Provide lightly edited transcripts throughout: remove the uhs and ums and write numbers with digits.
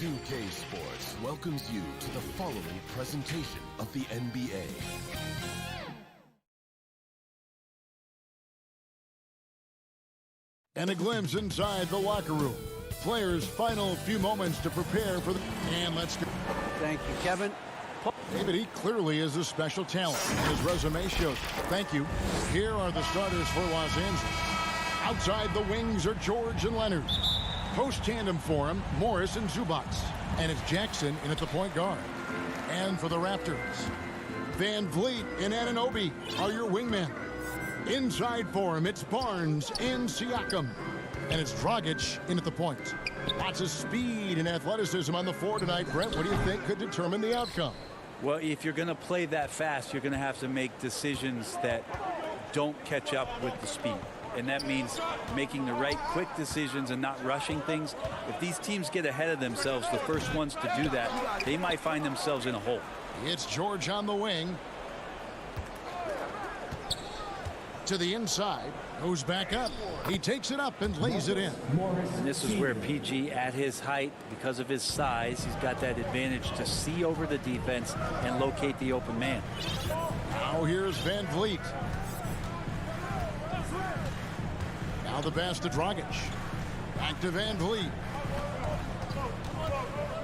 2K Sports welcomes you to the following presentation of the NBA. And a glimpse inside the locker room. Players' final few moments to prepare for the... And let's go. Thank you, Kevin. David, he clearly is a special talent. His resume shows. Thank you. Here are the starters for Los Angeles. Outside the wings are George and Leonard. Post tandem for him, Morris and Zubac. And it's Jackson in at the point guard. And for the Raptors, Van Vliet and Anunoby are your wingmen. Inside for him, it's Barnes and Siakam. And it's Dragic in at the point. Lots of speed and athleticism on the floor tonight. Brent, what do you think could determine the outcome? Well, if you're going to play that fast, you're going to have to make decisions that don't catch up with the speed. And that means making the right quick decisions and not rushing things. If these teams get ahead of themselves, the first ones to do that, they might find themselves in a hole. It's George on the wing. To the inside, goes back up. He takes it up and lays it in. And this is where PG, at his height, because of his size, he's got that advantage to see over the defense and locate the open man. Now here's Van Vliet. Now the pass to Dragic. Back to Van Vliet.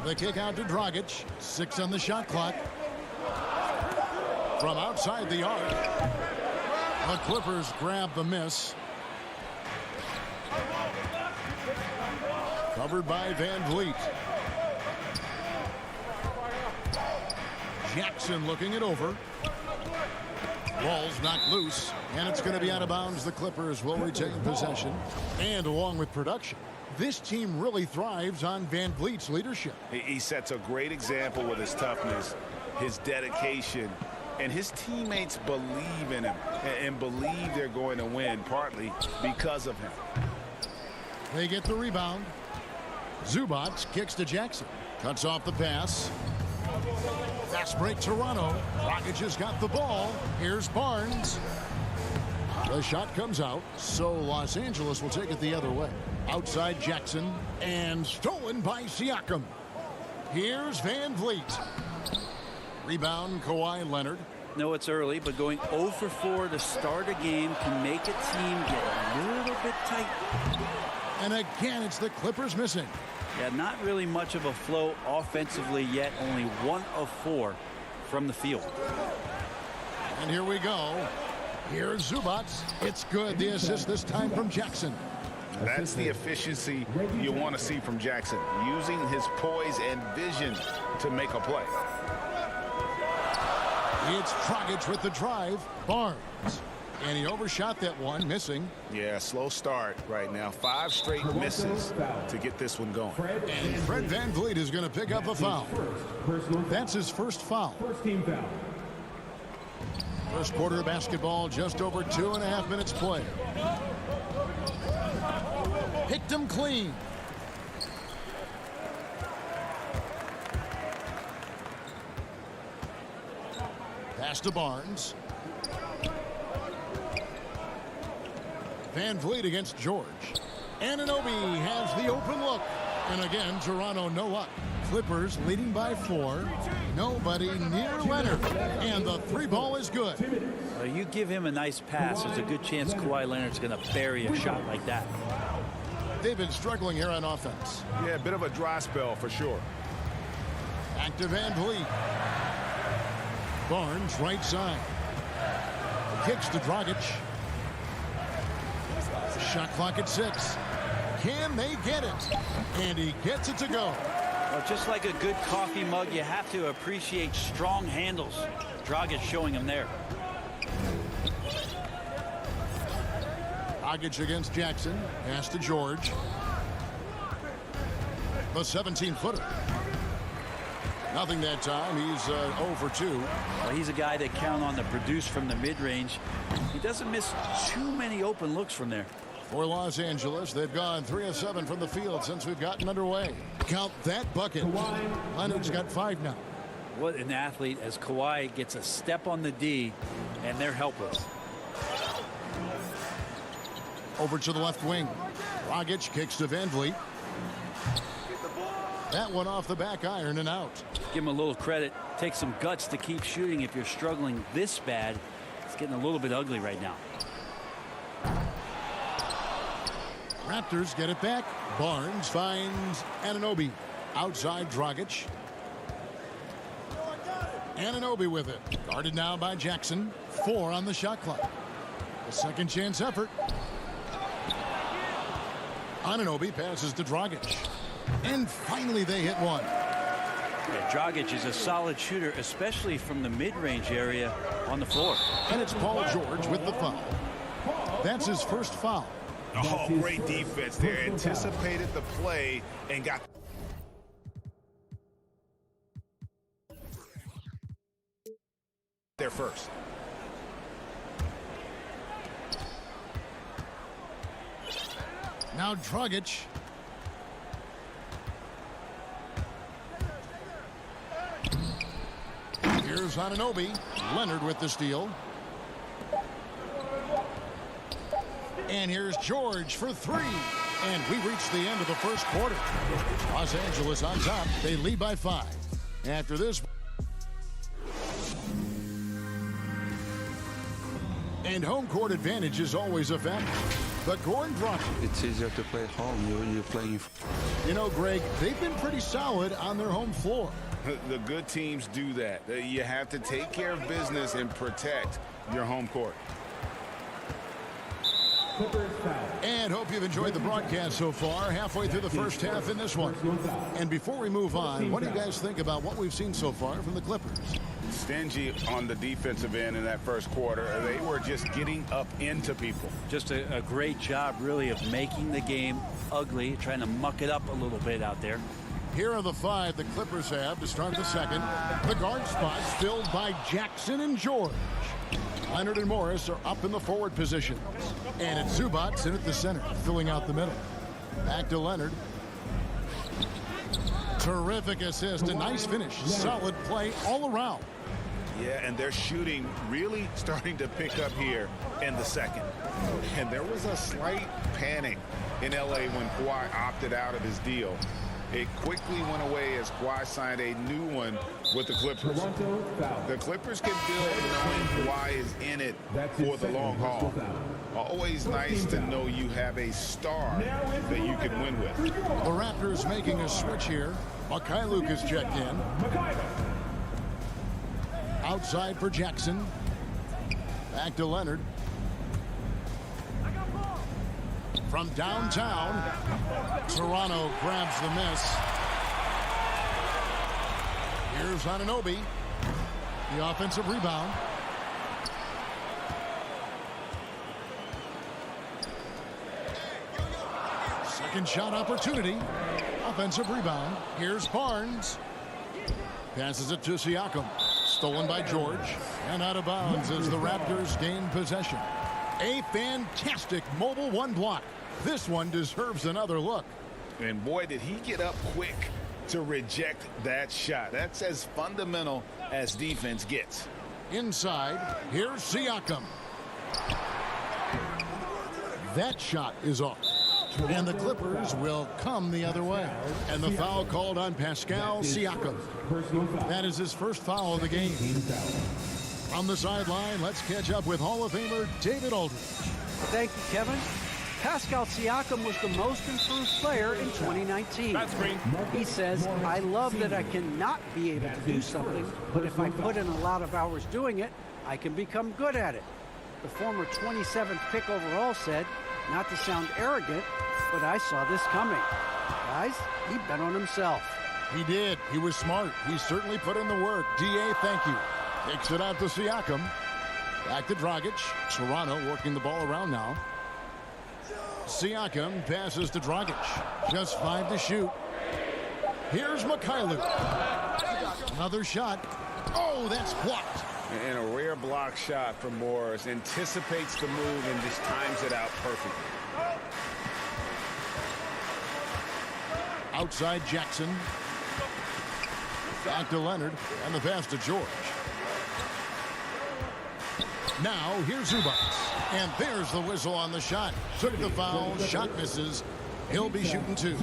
The kick out to Dragic. 6 on the shot clock. From outside the arc. The Clippers grab the miss. Covered by Van Vliet. Jackson looking it over. Ball's knocked loose, and it's going to be out of bounds. The Clippers will retain possession. And along with production, this team really thrives on Van Vliet's leadership. He sets a great example with his toughness, his dedication, and his teammates believe in him and believe they're going to win, partly because of him. They get the rebound. Zubac kicks to Jackson. Cuts off the pass. Fast break Toronto. Dragic has got the ball. Here's Barnes. The shot comes out, so Los Angeles will take it the other way. Outside Jackson, and stolen by Siakam. Here's Van Vliet. Rebound Kawhi Leonard. No, it's early, but going 0 for 4 to start a game can make a team get a little bit tight. And again, it's the Clippers missing. Yeah, not really much of a flow offensively yet. Only 1 of 4 from the field. And here we go. Here's Zubac. It's good. The assist this time from Jackson. That's the efficiency you want to see from Jackson, using his poise and vision to make a play. It's Dragic with the drive. Barnes. And he overshot that one, missing. Yeah, slow start right now. 5 straight misses to get this one going. And Fred Van Vliet is going to pick up a foul. That's his first foul. First team foul. First quarter of basketball, just over 2.5 minutes play. Picked him clean. Pass to Barnes. Van Vliet against George. Anunoby has the open look. And again, Toronto no up. Clippers leading by 4. Nobody near Leonard. And the 3-ball is good. You give him a nice pass, there's a good chance Kawhi Leonard's going to bury a shot like that. They've been struggling here on offense. Yeah, a bit of a dry spell for sure. Back to Van Vliet. Barnes right side. Kicks to Dragic. Shot clock at 6. Can they get it? And he gets it to go. Well, just like a good coffee mug, you have to appreciate strong handles. Dragic showing him there. Dragic against Jackson. Pass to George. The 17-footer. Nothing that time. He's 0 for 2. Well, he's a guy that count on to produce from the mid-range. He doesn't miss too many open looks from there. For Los Angeles, they've gone 3 of 7 from the field since we've gotten underway. Count that bucket. Leonard's got 5 now. What an athlete, as Kawhi gets a step on the D, and they're helpless. Over to the left wing. Dragic kicks to Van Vliet. That one off the back iron and out. Give him a little credit. Take some guts to keep shooting if you're struggling this bad. It's getting a little bit ugly right now. Raptors get it back. Barnes finds Anunoby. Outside Dragic. Anunoby with it. Guarded now by Jackson. 4 on the shot clock. A second chance effort. Anunoby passes to Dragic. And finally they hit one. Yeah, Dragic is a solid shooter, especially from the mid-range area on the floor. And it's Paul George with the foul. That's his first foul. Oh, great defense there. Anticipated the play and got there first. Now Dragic. Here's Anunoby. Leonard with the steal. And here's George for 3. And we reach the end of the first quarter. Los Angeles on top. They lead by 5. After this. And home court advantage is always a factor. But Gordon Brock. It's easier to play at home. You're playing. You know, Greg, they've been pretty solid on their home floor. The good teams do that. You have to take care of business and protect your home court. And hope you've enjoyed the broadcast so far. Halfway through the first half in this one. And before we move on, what do you guys think about what we've seen so far from the Clippers? Stingy on the defensive end in that first quarter. They were just getting up into people. Just a great job, really, of making the game ugly, trying to muck it up a little bit out there. Here are the 5 the Clippers have to start the second. The guard spots filled by Jackson and George. Leonard and Morris are up in the forward positions. And it's Zubac in at the center, filling out the middle. Back to Leonard. Terrific assist, a nice finish. Solid play all around. Yeah, and their shooting really starting to pick up here in the second. And there was a slight panic in L.A. when Kawhi opted out of his deal. It quickly went away as Kawhi signed a new one with the Clippers. The Clippers can build knowing Kawhi is in it for the long haul. Always nice to know you have a star that you can win with. The Raptors making a switch here. Mikhailuk is checked in. Outside for Jackson. Back to Leonard. From downtown, Toronto grabs the miss. Here's Anunoby. The offensive rebound. Second shot opportunity. Offensive rebound. Here's Barnes. Passes it to Siakam. Stolen by George. And out of bounds as the Raptors gain possession. A fantastic mobile one block. This one deserves another look. And boy, did he get up quick to reject that shot. That's as fundamental as defense gets. Inside, here's Siakam. That shot is off. And the Clippers will come the other way. And the foul called on Pascal Siakam. That is his first foul of the game. On the sideline, let's catch up with Hall of Famer David Aldridge. Thank you, Kevin. Pascal Siakam was the most improved player in 2019. He says, I love that I cannot be able to do something, but if I put in a lot of hours doing it, I can become good at it. The former 27th pick overall said, not to sound arrogant, but I saw this coming. Guys, he bet on himself. He did. He was smart. He certainly put in the work. D.A., thank you. Takes it out to Siakam. Back to Dragic. Toronto working the ball around now. Siakam passes to Dragic. Just 5 to shoot. Here's Mikhailuk. Another shot. Oh, that's blocked. And a rare block shot from Morris. Anticipates the move and just times it out perfectly. Outside Jackson. Back to Leonard. And the pass to George. Now, here's Zubac. And there's the whistle on the shot. Took the foul. Shot misses. He'll be shooting 2.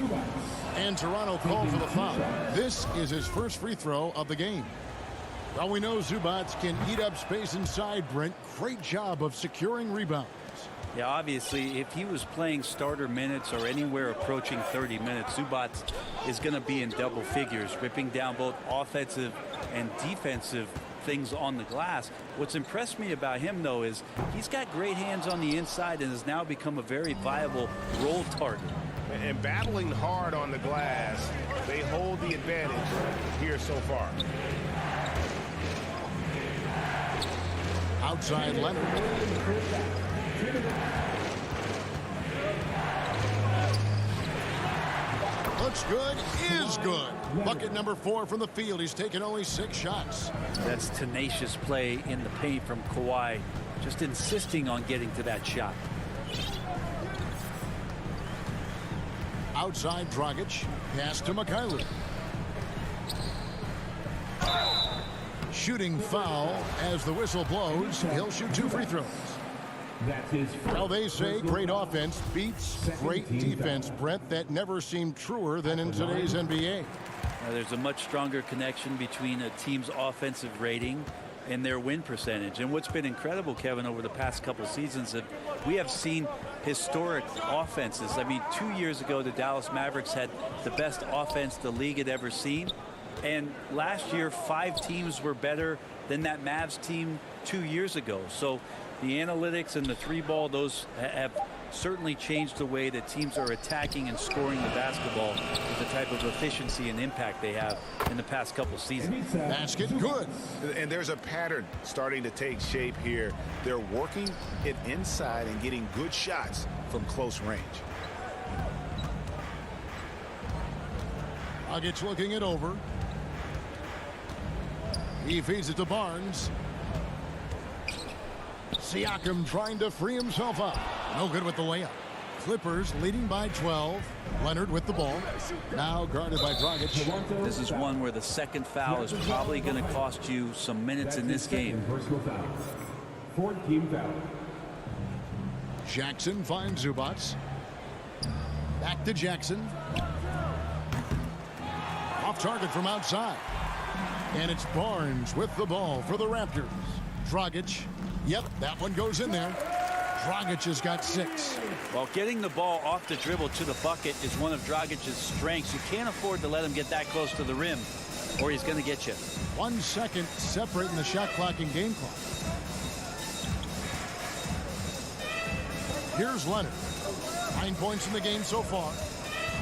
And Toronto called for the foul. This is his first free throw of the game. Well, we know Zubats can eat up space inside, Brent. Great job of securing rebounds. Yeah, obviously, if he was playing starter minutes or anywhere approaching 30 minutes, Zubats is going to be in double figures, ripping down both offensive and defensive things on the glass. What's impressed me about him, though, is he's got great hands on the inside and has now become a very viable roll target. And battling hard on the glass, they hold the advantage here so far. Outside Leonard. Looks good, is good. Bucket number 4 from the field. He's taken only 6 shots. That's tenacious play in the paint from Kawhi, just insisting on getting to that shot. Outside Dragic, pass to Mikhailuk. Shooting foul as the whistle blows. He'll shoot 2 free throws. Well, they say great offense beats great defense, Brett. That never seemed truer than in today's NBA. There's a much stronger connection between a team's offensive rating and their win percentage. And what's been incredible, Kevin, over the past couple seasons, that we have seen historic offenses. I mean, 2 years ago, the Dallas Mavericks had the best offense the league had ever seen. And last year, 5 teams were better than that Mavs team 2 years ago. So the analytics and the 3-ball, those have certainly changed the way that teams are attacking and scoring the basketball with the type of efficiency and impact they have in the past couple seasons. Basket good. And there's a pattern starting to take shape here. They're working it inside and getting good shots from close range. Dragic looking it over. He feeds it to Barnes. Siakam trying to free himself up. No good with the layup. Clippers leading by 12. Leonard with the ball. Now guarded by Dragic. This is one where the second foul is probably going to cost you some minutes in this game. Jackson finds Zubats. Back to Jackson. Off target from outside. And it's Barnes with the ball for the Raptors. Dragic. Yep, that one goes in there. Dragic has got 6. Well, getting the ball off the dribble to the bucket is one of Dragic's strengths. You can't afford to let him get that close to the rim, or he's going to get you. 1 second separating the shot clock and game clock. Here's Leonard. 9 points in the game so far.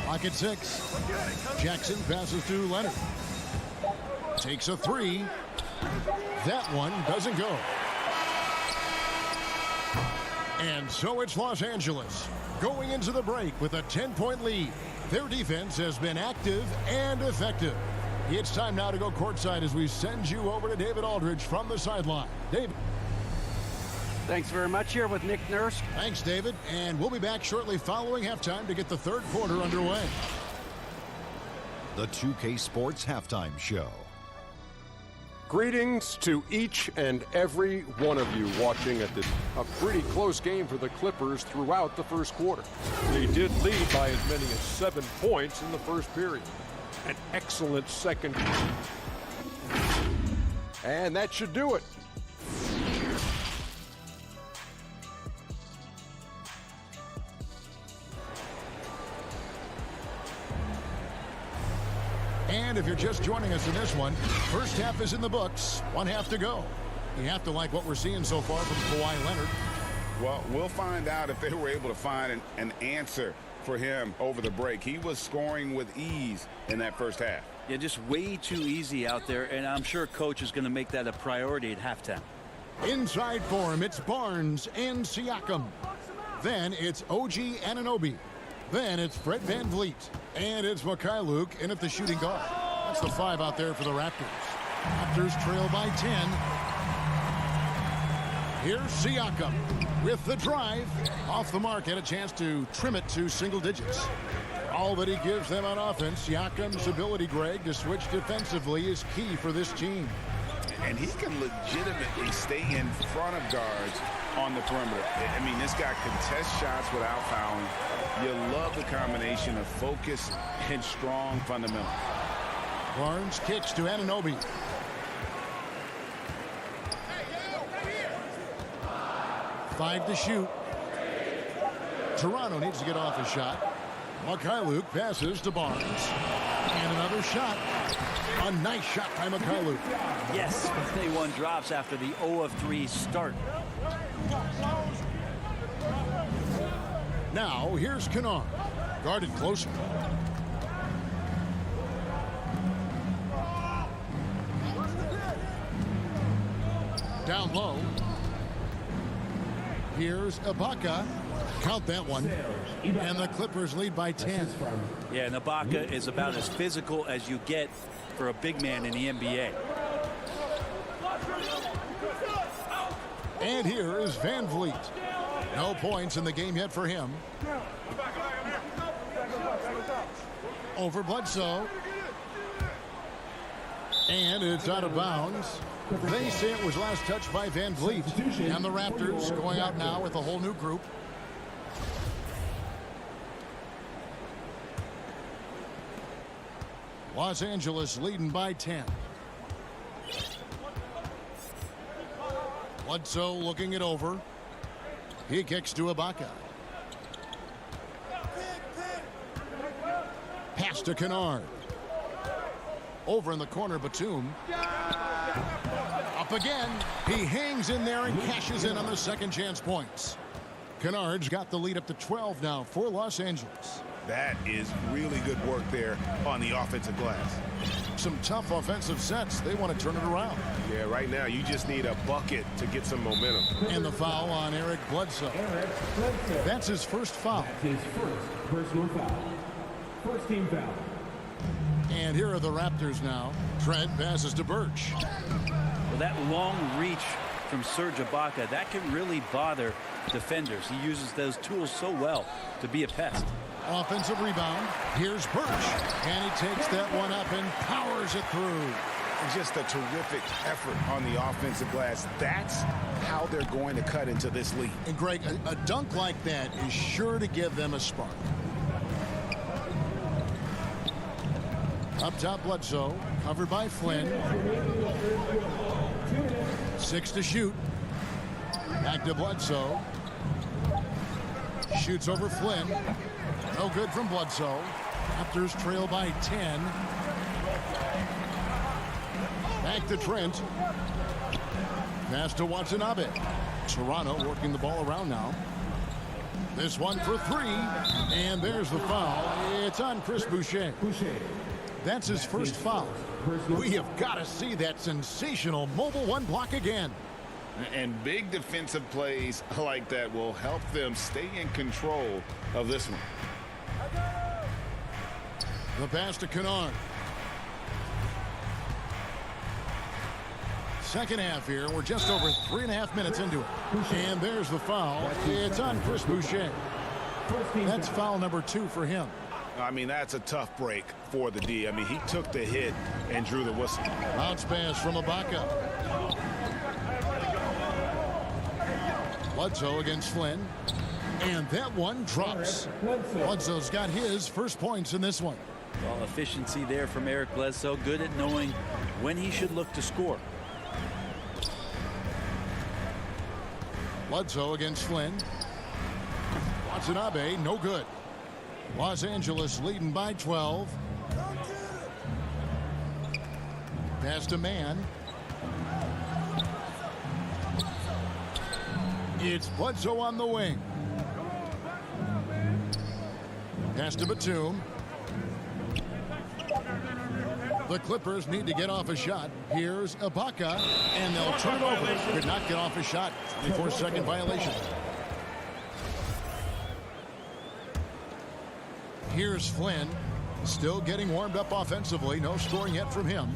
Clock at 6. Jackson passes to Leonard. Takes a 3. That one doesn't go. And so it's Los Angeles going into the break with a 10-point lead. Their defense has been active and effective. It's time now to go courtside as we send you over to David Aldridge from the sideline. David. Thanks very much. Here with Nick Nurse. Thanks, David. And we'll be back shortly following halftime to get the third quarter underway. The 2K Sports Halftime Show. Greetings to each and every one of you watching at this. A pretty close game for the Clippers throughout the first quarter. They did lead by as many as 7 points in the first period. An excellent second. And that should do it. And if you're just joining us in this one, first half is in the books. 1 half to go. You have to like what we're seeing so far from Kawhi Leonard. Well, we'll find out if they were able to find an answer for him over the break. He was scoring with ease in that first half. Yeah, just way too easy out there, and I'm sure coach is going to make that a priority at halftime. Inside for him, it's Barnes and Siakam. Then it's OG Anunoby. Then it's Fred VanVleet. And it's Mikhailuk in at the shooting guard. That's the 5 out there for the Raptors. Raptors trail by 10. Here's Siakam with the drive. Off the mark, had a chance to trim it to single digits. All that he gives them on offense, Siakam's ability, Greg, to switch defensively is key for this team. and he can legitimately stay in front of guards on the perimeter. I mean, this guy contests shots without fouling. You love the combination of focus and strong fundamentals. Barnes kicks to Anunoby. Five to shoot. Toronto needs to get off a shot. Mikhailuk passes to Barnes. And another shot. A nice shot by Mikhailuk. Yes, but they won drops after the 0 of 3 start. Now here's Kennard. Guarded closer. Down low. Here's Ibaka. Count that one. And the Clippers lead by 10. Yeah, and Ibaka is about as physical as you get for a big man in the NBA. And here is Van Vliet. No points in the game yet for him. Over Bledsoe. And it's out of bounds. They say it was last touched by Van Vliet. And the Raptors going out now with a whole new group. Los Angeles leading by 10. Bledsoe looking it over. He kicks to Ibaka. Pass to Kennard. Over in the corner, Batum. Up again. He hangs in there and cashes in on the second chance points. Kennard's got the lead up to 12 now for Los Angeles. That is really good work there on the offensive glass. Some tough offensive sets. They want to turn it around. Yeah, right now you just need a bucket to get some momentum. And the foul on Eric Bledsoe. That's his first foul. That's his first personal foul. First team foul. And here are the Raptors now. Trent passes to Birch. Well, that long reach from Serge Ibaka, that can really bother defenders. He uses those tools so well to be a pest. Offensive rebound. Here's Birch. And he takes that one up and powers it through. Just a terrific effort on the offensive glass. That's how they're going to cut into this lead. And Greg, a dunk like that is sure to give them a spark. Up top, Bledsoe. Covered by Flynn. 6 to shoot. Back to Bledsoe. Shoots over Flynn. No good from Bledsoe. Raptors trail by 10. Back to Trent. Pass to Watanabe. Toronto working the ball around now. This one for 3. And there's the foul. It's on Chris Boucher. That's his first foul. We have got to see that sensational mobile one block again. And big defensive plays like that will help them stay in control of this one. The pass to Kennard. Second half here. We're just over 3.5 minutes into it. And there's the foul. It's on Chris Boucher. That's foul number 2 for him. I mean, that's a tough break for the D. I mean, he took the hit and drew the whistle. Bounce pass from Ibaka. Bledsoe against Flynn. And that one drops. Bledsoe's got his first points in this one. Well, efficiency there from Eric Bledsoe. Good at knowing when he should look to score. Bledsoe against Flynn. Watanabe, no good. Los Angeles leading by 12. Pass to Man. It's Bledsoe on the wing. Pass to Batum. The Clippers need to get off a shot. Here's Ibaka, and they'll turn it over. Could not get off a shot. 24-second violation. Here's Flynn, still getting warmed up offensively. No scoring yet from him.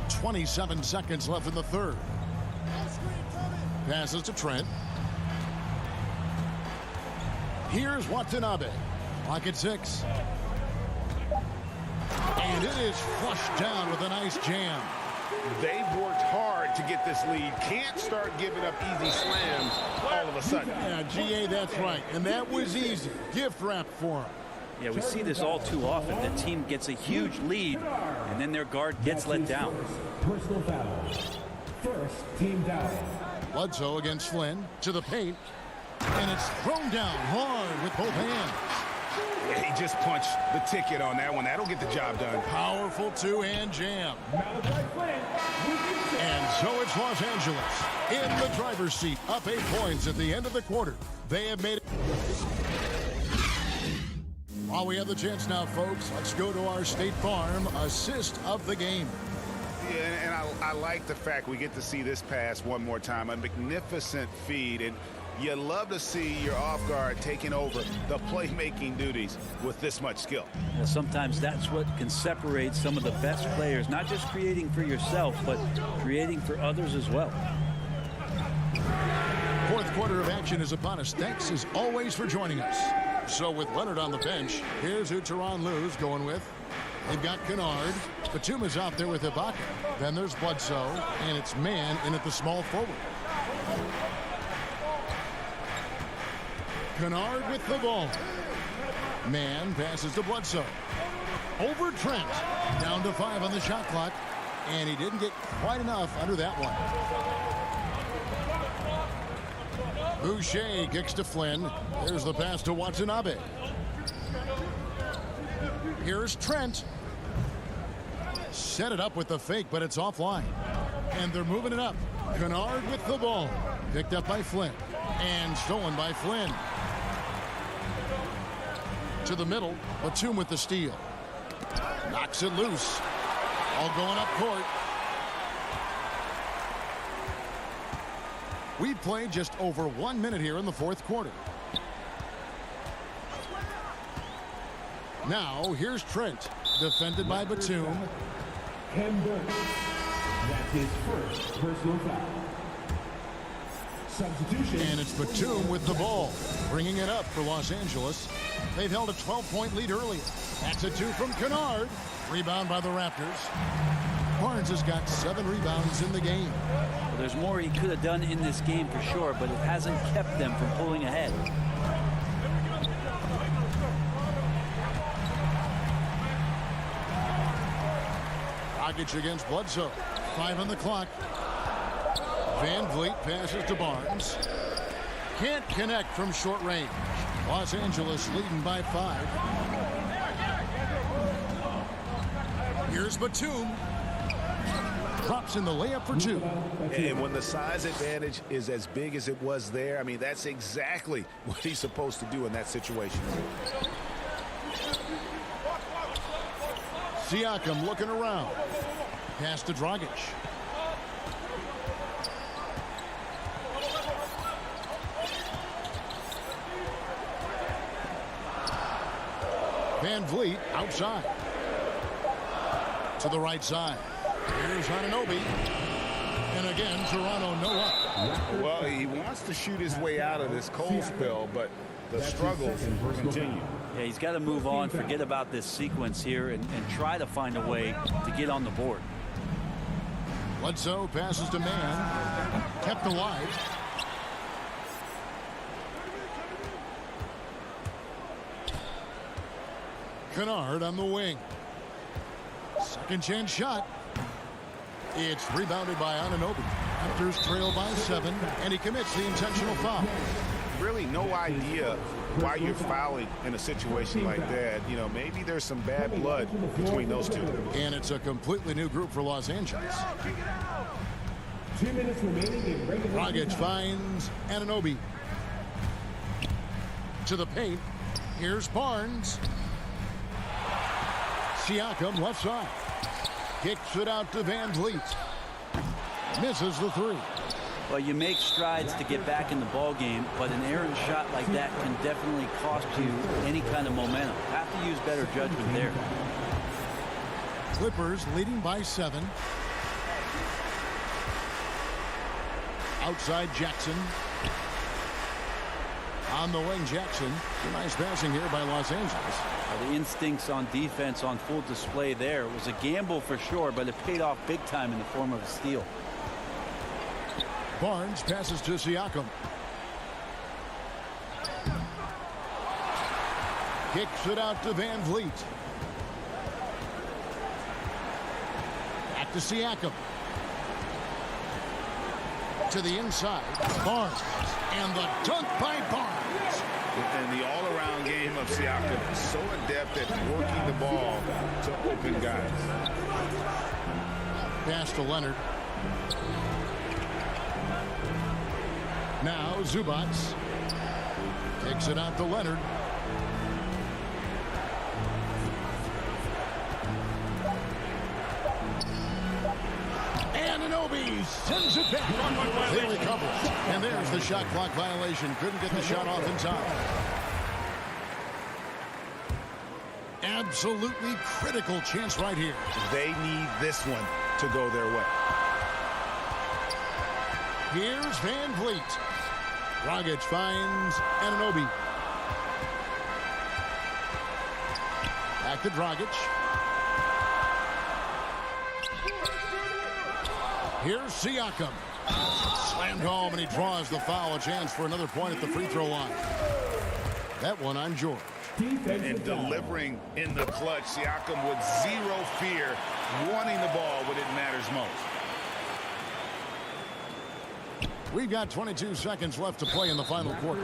27 seconds left in the third. Passes to Trent. Here's Watanabe. Clock at 6. And It is flushed down with a nice jam. They've worked hard to get this lead. Can't start giving up easy slams all of a sudden. Yeah, GA, that's right. And that was easy. Gift wrap for him. Yeah, we see this all too often. The team gets a huge lead, and then their guard gets let down. Personal foul. First team down. Bledsoe against Flynn to the paint. And it's thrown down hard with both hands. Yeah, he just punched the ticket on that one. That'll get the job done. Powerful two-hand jam. And so it's Los Angeles in the driver's seat, up 8 points at the end of the quarter. They have made it. While we have the chance now, folks, let's go to our State Farm assist of the game. Yeah, and I like the fact we get to see this pass one more time. A magnificent feed, and you love to see your off guard taking over the playmaking duties with this much skill. Well, sometimes that's what can separate some of the best players, not just creating for yourself, but creating for others as well. Fourth quarter of action is upon us. Thanks as always for joining us. So with Leonard on the bench, here's who Tyronn Lue's going with. They've got Kennard. Batum is out there with Ibaka. Then there's Bledsoe, and it's Mann in at the small forward. Kennard with the ball. Mann passes to Bledsoe. Over Trent. Down to 5 on the shot clock. And he didn't get quite enough under that one. Boucher kicks to Flynn. There's the pass to Watanabe. Here's Trent. Set it up with the fake, but it's offline. And they're moving it up. Kennard with the ball. Picked up by Flynn. And stolen by Flynn. To the middle. Batum with the steal. Knocks it loose. All going up court. We've played just over 1 minute here in the fourth quarter. Now, here's Trent, defended by Batum. That's his first personal foul. Substitution. And it's Batum with the ball, bringing it up for Los Angeles. They've held a 12-point lead earlier. That's a 2 from Kennard. Rebound by the Raptors. Barnes has got 7 rebounds in the game. Well, there's more he could have done in this game for sure, but it hasn't kept them from pulling ahead. Dragic against Bledsoe. 5 on the clock. Van Vliet passes to Barnes. Can't connect from short range. Los Angeles leading by 5. Here's Batum. Drops in the layup for 2. And when the size advantage is as big as it was there, I mean, that's exactly what he's supposed to do in that situation. Siakam looking around. Pass to Dragic. Van Vliet outside. To the right side. Here's Anunoby. And again, Toronto no up. Well, he wants to shoot his way out of this cold spell, but the struggles continue. Yeah, he's got to move on, forget about this sequence here, and try to find a way to get on the board. Bledsoe passes to Mann. Kept alive. Kennard on the wing. Second chance shot. It's rebounded by Anunoby. Raptors trail by 7, and he commits the intentional foul. Really no idea why you're fouling in a situation like that. You know, maybe there's some bad blood between those two. And it's a completely new group for Los Angeles. 2 minutes remaining in regular. Dragic finds Anunoby. To the paint. Here's Barnes. Siakam left side. Kicks it out to Van Vliet. Misses the 3. Well, you make strides to get back in the ball game, but an errant shot like that can definitely cost you any kind of momentum. Have to use better judgment there. Clippers leading by 7. Outside Jackson. On the wing, Jackson. Nice passing here by Los Angeles. The instincts on defense on full display there. It was a gamble for sure, but it paid off big time in the form of a steal. Barnes passes to Siakam. Kicks it out to Van Vliet. Back to Siakam. To the inside. Barnes. And the dunk by Barnes. And the all-around game of Siakam, so adept at working the ball to open guys. Pass to Leonard. Now Zubac. Takes it out to Leonard. Anunoby sends it back. They recover. And there's the shot clock violation. Couldn't get the shot off in time. Absolutely critical chance right here. They need this one to go their way. Here's Van Vliet. Dragic finds Anunoby. Back to Dragic. Here's Siakam. Slammed home, and he draws the foul. A chance for another point at the free throw line. That one on George. And delivering in the clutch. Siakam with zero fear, wanting the ball when it matters most. We've got 22 seconds left to play in the final quarter.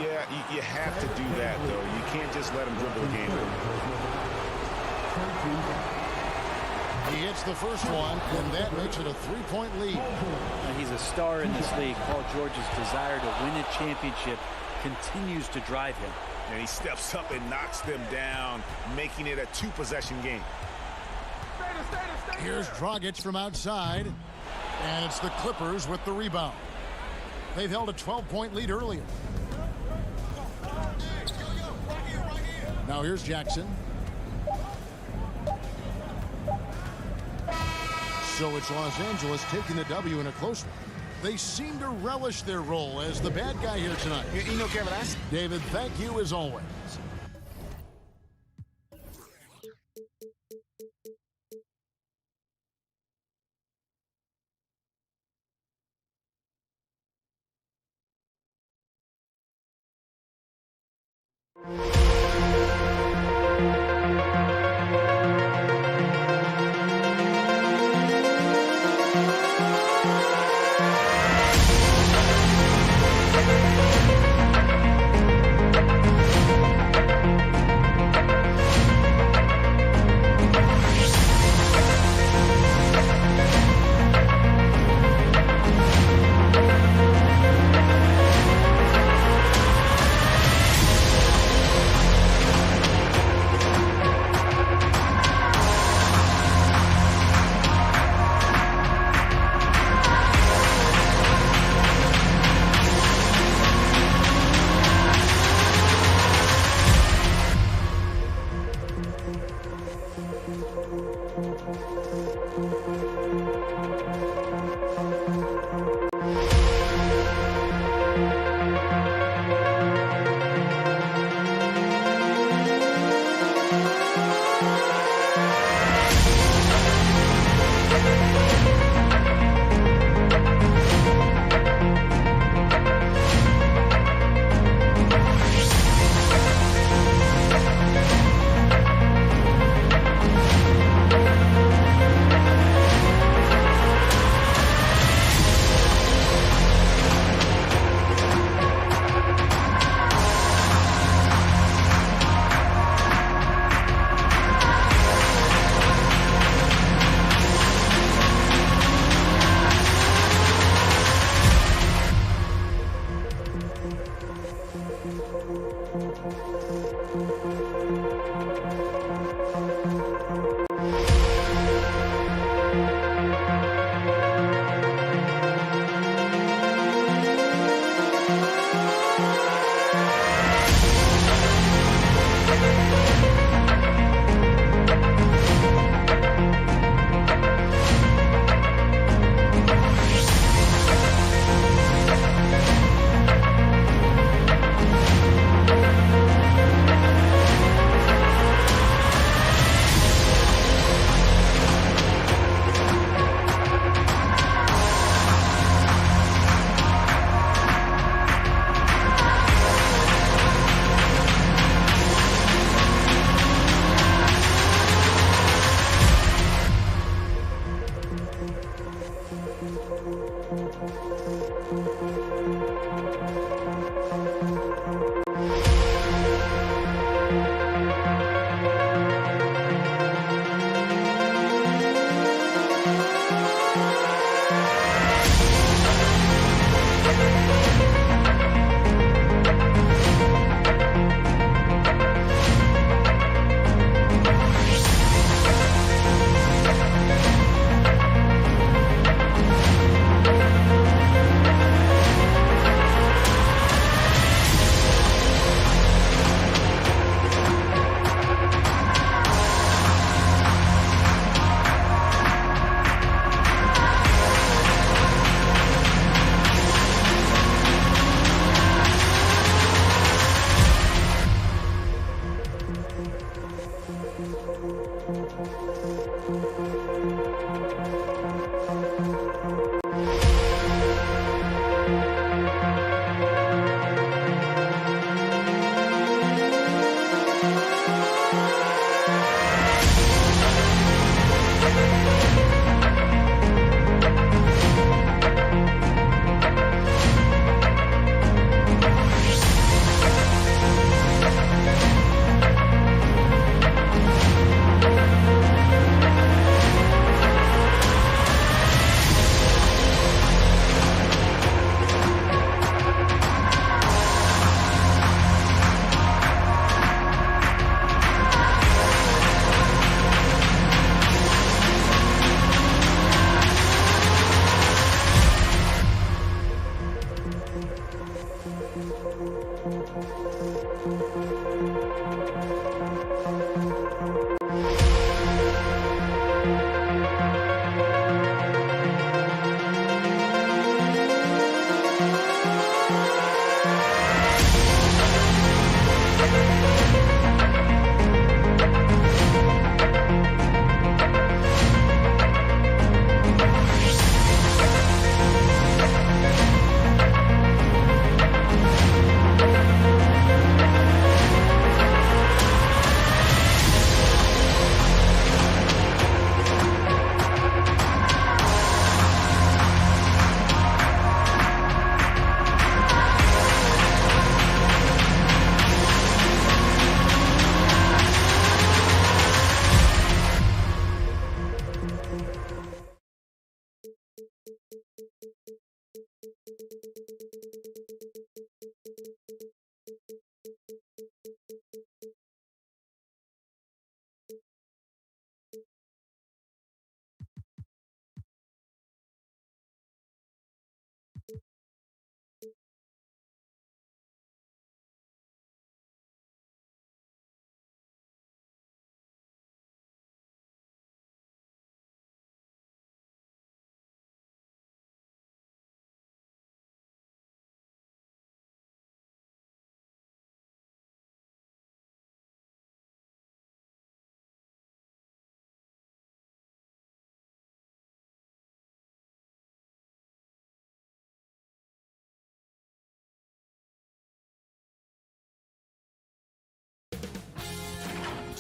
Yeah, you have to do that, though. You can't just let him dribble the game. He hits the first one, and that makes it a three-point lead. And he's a star in this league. Paul George's desire to win a championship continues to drive him. And he steps up and knocks them down, making it a two-possession game. Here's Dragic from outside, and it's the Clippers with the rebound. They've held a 12-point lead earlier. Now here's Jackson. So it's Los Angeles taking the W in a close one. They seem to relish their role as the bad guy here tonight. You know, Kevin, David, thank you as always.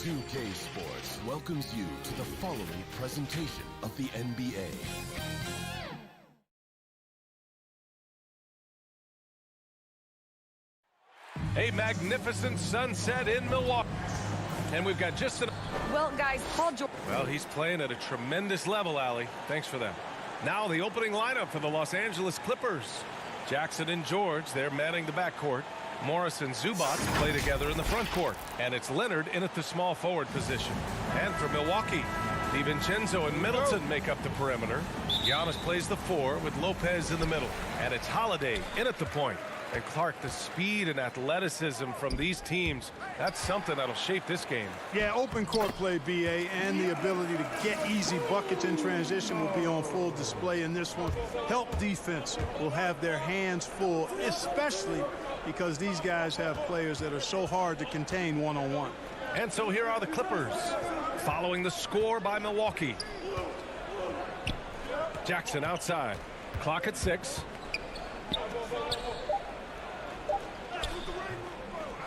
2K Sports welcomes you to the following presentation of the NBA. A magnificent sunset in Milwaukee. And we've got just well, guys, Paul George. Well, he's playing at a tremendous level, Allie. Thanks for that. Now the opening lineup for the Los Angeles Clippers. Jackson and George, they're manning the backcourt. Morris and Zubac play together in the front court. And it's Leonard in at the small forward position. And for Milwaukee, DiVincenzo and Middleton make up the perimeter. Giannis plays the 4 with Lopez in the middle. And it's Holiday in at the point. And Clark, the speed and athleticism from these teams, that's something that'll shape this game. Yeah, open court play, BA, and the ability to get easy buckets in transition will be on full display in this one. Help defense will have their hands full, especially because these guys have players that are so hard to contain one-on-one. And so here are the Clippers, following the score by Milwaukee. Jackson outside. Clock at 6.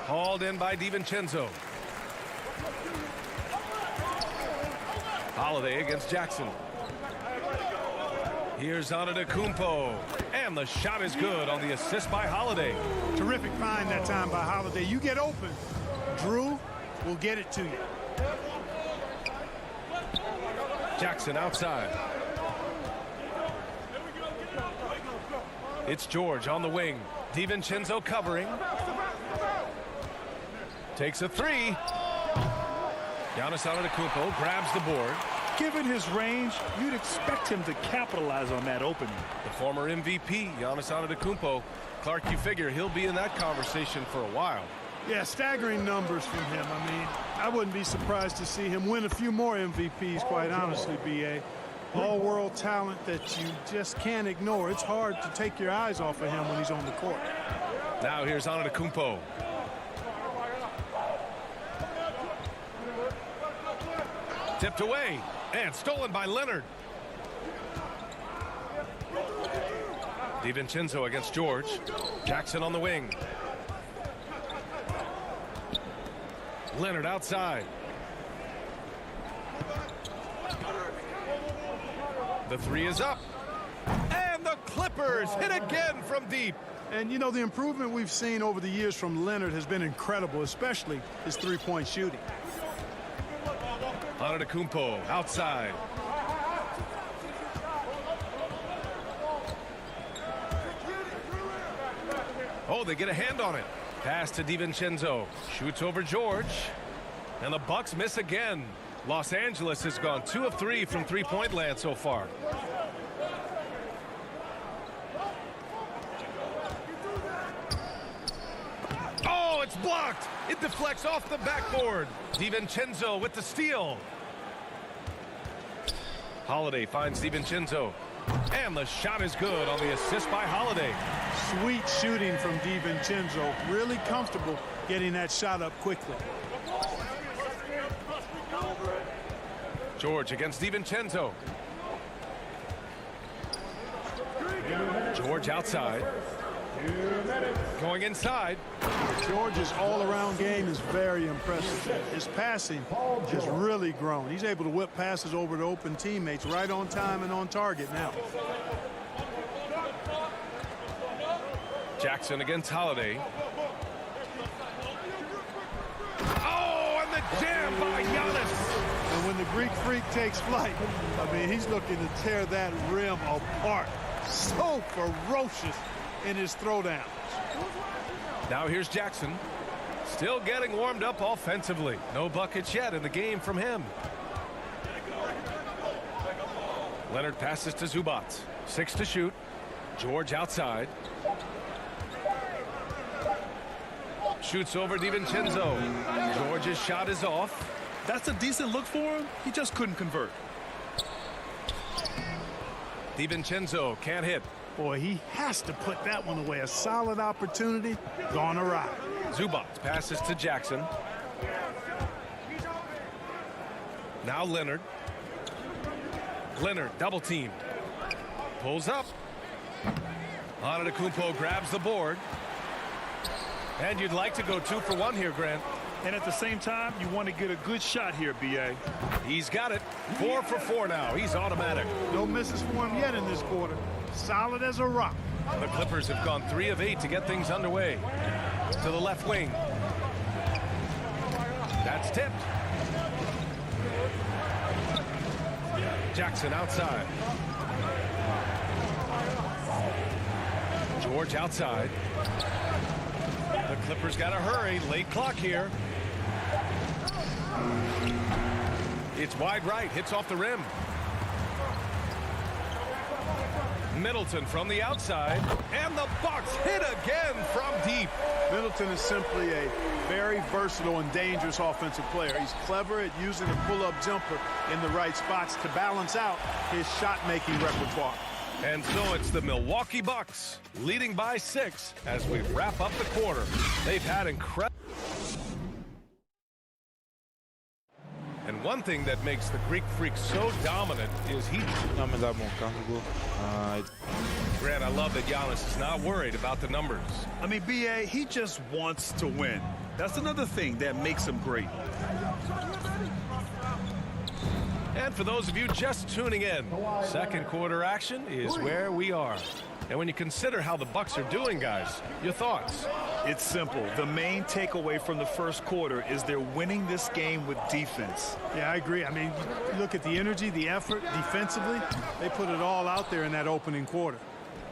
Hauled in by DiVincenzo. Holiday against Jackson. Here's Antetokounmpo. And the shot is good on the assist by Holiday. Terrific find that time by Holiday. You get open, Drew will get it to you. Jackson outside. It's George on the wing. DiVincenzo covering. Takes a 3. Giannis Antetokounmpo grabs the board. Given his range, you'd expect him to capitalize on that opening. The former MVP, Giannis Antetokounmpo. Clark, you figure he'll be in that conversation for a while. Yeah, staggering numbers from him. I mean, I wouldn't be surprised to see him win a few more MVPs, quite honestly, BA. All-world talent that you just can't ignore. It's hard to take your eyes off of him when he's on the court. Now here's Tipped away and stolen by Leonard. DiVincenzo against George. Jackson on the wing. Leonard outside. The three is up. And the Clippers hit again from deep. And, you know, the improvement we've seen over the years from Leonard has been incredible, especially his three-point shooting. Antetokounmpo outside. Oh, they get a hand on it. Pass to DiVincenzo. Shoots over George. And the Bucks miss again. Los Angeles has gone 2 of 3 from three-point land so far. Oh, it's blocked. It deflects off the backboard. DiVincenzo with the steal. Holiday finds DiVincenzo. And the shot is good on the assist by Holiday. Sweet shooting from DiVincenzo. Really comfortable getting that shot up quickly. George against DiVincenzo. George outside. Going inside. George's all-around game is very impressive. His passing has really grown. He's able to whip passes over to open teammates right on time and on target now. Jackson against Holiday. Oh, and the jam by Giannis. And when the Greek Freak takes flight, I mean, he's looking to tear that rim apart. So ferocious in his throwdown. Now here's Jackson. Still getting warmed up offensively. No buckets yet in the game from him. Leonard passes to Zubac. 6 to shoot. George outside. Shoots over DiVincenzo. George's shot is off. That's a decent look for him. He just couldn't convert. DiVincenzo can't hit. Boy, he has to put that one away. A solid opportunity gone awry. Zubac passes to Jackson. Now Leonard. Leonard double teamed. Pulls up. Antetokounmpo grabs the board. And you'd like to go 2 for 1 here, Grant. And at the same time, you want to get a good shot here, B.A. He's got it. 4 for 4 now. He's automatic. No misses for him yet in this quarter. Solid as a rock. The Clippers have gone 3 of 8 to get things underway. To the left wing. That's tipped. Jackson outside. George outside. The Clippers got to hurry. Late clock here. It's wide right. Hits off the rim. Middleton from the outside. And the Bucks hit again from deep. Middleton is simply a very versatile and dangerous offensive player. He's clever at using a pull-up jumper in the right spots to balance out his shot-making repertoire. And so it's the Milwaukee Bucks leading by 6 as we wrap up the quarter. They've had incredible. And one thing that makes the Greek Freak so dominant is he. Grant, I love that Giannis is not worried about the numbers. I mean, B.A., he just wants to win. That's another thing that makes him great. And for those of you just tuning in, second quarter action is where we are. And when you consider how the Bucks are doing, guys, your thoughts? It's simple. The main takeaway from the first quarter is they're winning this game with defense. Yeah, I agree. I mean, you look at the energy, the effort defensively. They put it all out there in that opening quarter.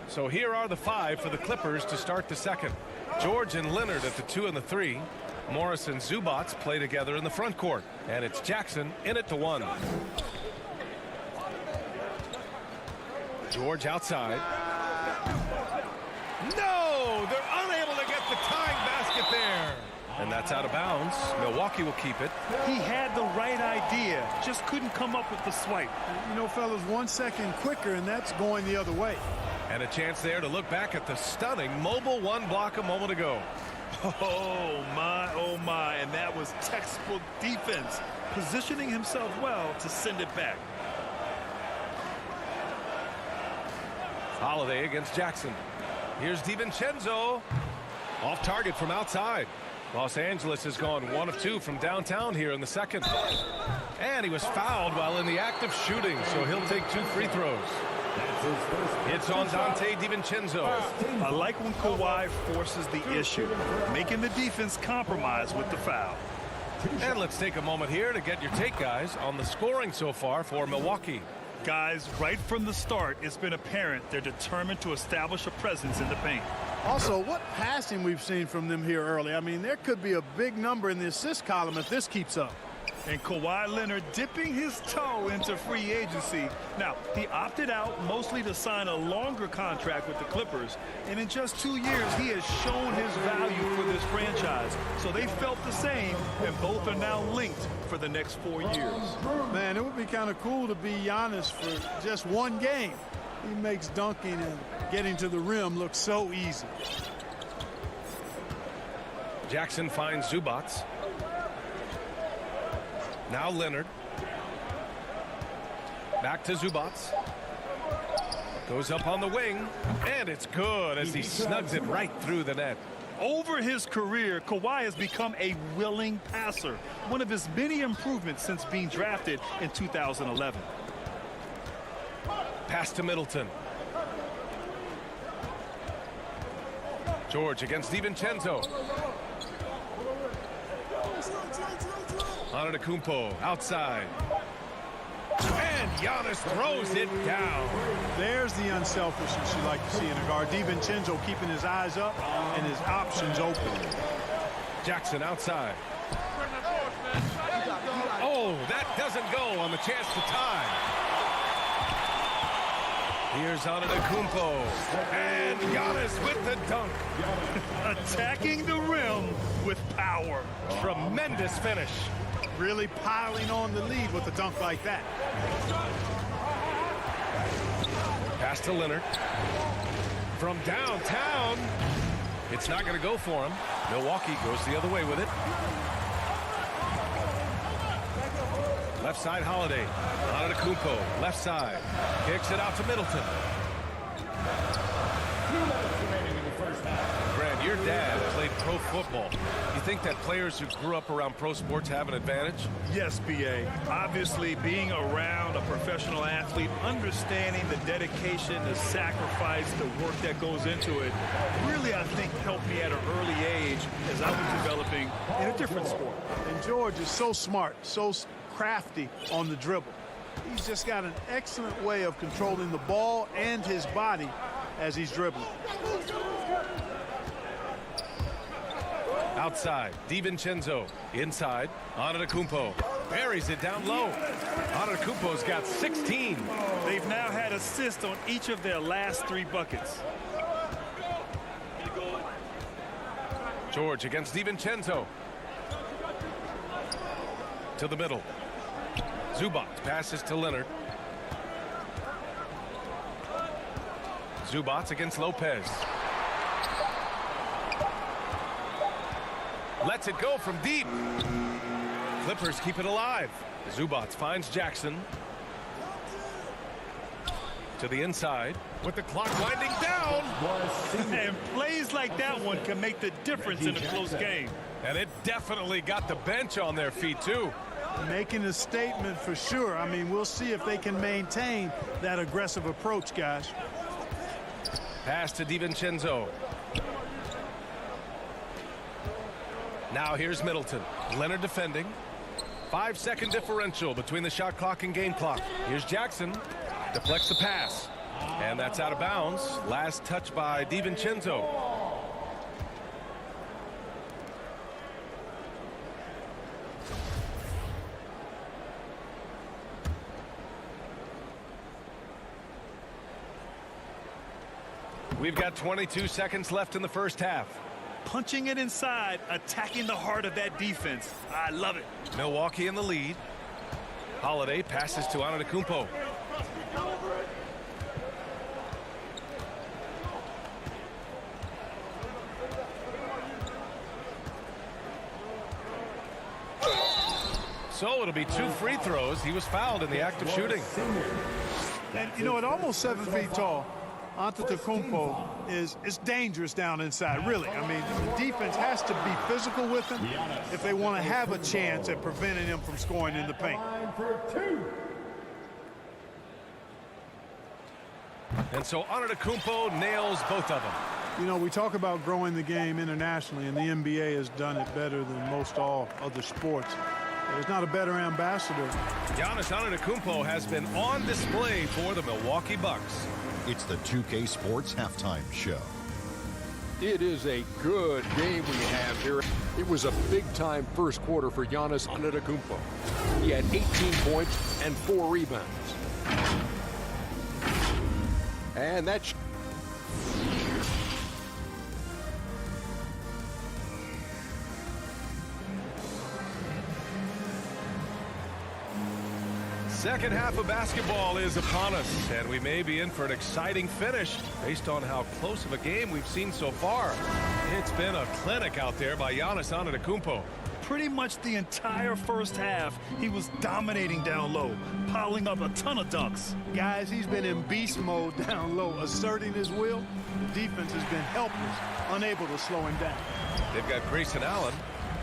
So here are the 5 for the Clippers to start the second. George and Leonard at the 2 and the 3. Morris and Zubac play together in the front court. And it's Jackson in at the 1. George outside. No! They're unable to get the tying basket there. And that's out of bounds. Milwaukee will keep it. He had the right idea, just couldn't come up with the swipe. You know, fellas, 1 second quicker, and that's going the other way. And a chance there to look back at the stunning mobile 1 block a moment ago. Oh, my, and that was textbook defense. positioning himself well to send it back. Holiday against Jackson. Here's DiVincenzo. Off target from outside. Los Angeles has gone 1 of 2 from downtown here in the second. And he was fouled while in the act of shooting, so he'll take 2 free throws. It's on Dante DiVincenzo. I like when Kawhi forces the issue, making the defense compromise with the foul. And let's take a moment here to get your take, guys, on the scoring so far for Milwaukee. Guys, right from the start, it's been apparent they're determined to establish a presence in the paint. Also, what passing we've seen from them here early. I mean, there could be a big number in the assist column if this keeps up. And Kawhi Leonard dipping his toe into free agency. Now, he opted out mostly to sign a longer contract with the Clippers. And in just 2 years, he has shown his value for this franchise. So they felt the same, and both are now linked for the next 4 years. Man, it would be kind of cool to be Giannis for just 1 game. He makes dunking and getting to the rim look so easy. Jackson finds Zubac. Now Leonard. Back to Zubac. Goes up on the wing. And it's good as he snugs it right through the net. Over his career, Kawhi has become a willing passer. One of his many improvements since being drafted in 2011. Pass to Middleton. George against DiVincenzo. Antetokounmpo outside. And Giannis throws it down. There's the unselfishness you like to see in a guard. DiVincenzo keeping his eyes up and his options open. Jackson outside. Oh, that doesn't go on the chance to tie. Here's Antetokounmpo. And Giannis with the dunk. Attacking the rim with power. Tremendous finish. Really piling on the lead with a dunk like that. Pass to Leonard. From downtown. It's not going to go for him. Milwaukee goes the other way with it. Left side, Holiday. Antetokounmpo, left side. Kicks it out to Middleton. Grant, your dad played pro football. You think that players who grew up around pro sports have an advantage? Yes, B.A. Obviously, being around a professional athlete, understanding the dedication, the sacrifice, the work that goes into it, really, I think, helped me at an early age as I was developing in a different sport. And George is so smart, so crafty on the dribble. He's just got an excellent way of controlling the ball and his body as he's dribbling. Outside, DiVincenzo. Inside, Antetokounmpo. Buries it down low. Antetokounmpo's got 16. They've now had assists on each of their last 3 buckets. George against DiVincenzo. To the middle. Zubac passes to Leonard. Zubac against Lopez. Lets it go from deep. Clippers keep it alive. Zubac finds Jackson. To the inside with the clock winding down. And plays like that one can make the difference in a close game. And it definitely got the bench on their feet, too. Making a statement for sure. I mean, we'll see if they can maintain that aggressive approach, guys. Pass to DiVincenzo. Now here's Middleton. Leonard defending. 5-second differential between the shot clock and game clock. Here's Jackson. Deflects the pass. And that's out of bounds. Last touch by DiVincenzo. We've got 22 seconds left in the first half. Punching it inside, attacking the heart of that defense. I love it. Milwaukee in the lead. Holiday passes to Antetokounmpo. So it'll be 2 free throws. He was fouled in the act of shooting. And, you know, at almost 7 feet tall, Antetokounmpo is dangerous down inside, really. I mean, the defense has to be physical with him if they want to have a chance at preventing him from scoring in the paint. And so Antetokounmpo nails both of them. You know, we talk about growing the game internationally, and the NBA has done it better than most all other sports. There's not a better ambassador. Giannis Antetokounmpo has been on display for the Milwaukee Bucks. It's the 2K Sports Halftime Show. It is a good game we have here. It was a big-time first quarter for Giannis Antetokounmpo. He had 18 points and 4 rebounds. And that's... Second half of basketball is upon us, and we may be in for an exciting finish based on how close of a game we've seen so far. It's been a clinic out there by Giannis Antetokounmpo. Pretty much the entire first half, he was dominating down low, piling up a ton of dunks. Guys, he's been in beast mode down low, asserting his will. The defense has been helpless, unable to slow him down. They've got Grayson Allen.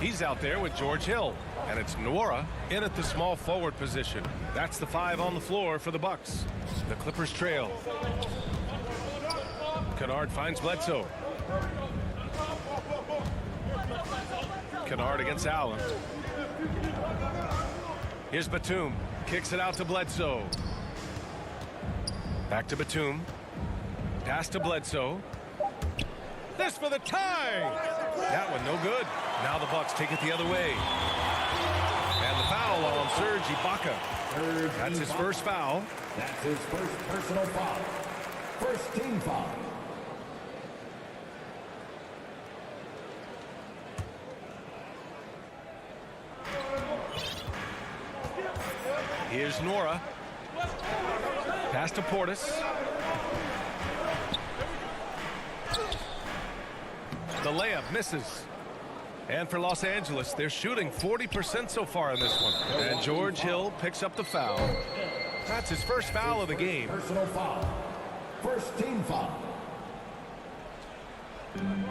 He's out there with George Hill. And it's Nora in at the small forward position. That's the 5 on the floor for the Bucks. The Clippers trail. Kennard finds Bledsoe. Kennard against Allen. Here's Batum. Kicks it out to Bledsoe. Back to Batum. Pass to Bledsoe. This for the tie. That one no good. Now the Bucks take it the other way. And the foul on Serge Ibaka. That's his first foul. That's his first personal foul. First team foul. Here's Nora. Pass to Portis. The layup misses. And for Los Angeles, they're shooting 40% so far in this one. And George Hill picks up the foul. That's his first foul of the game. Personal foul. First team foul.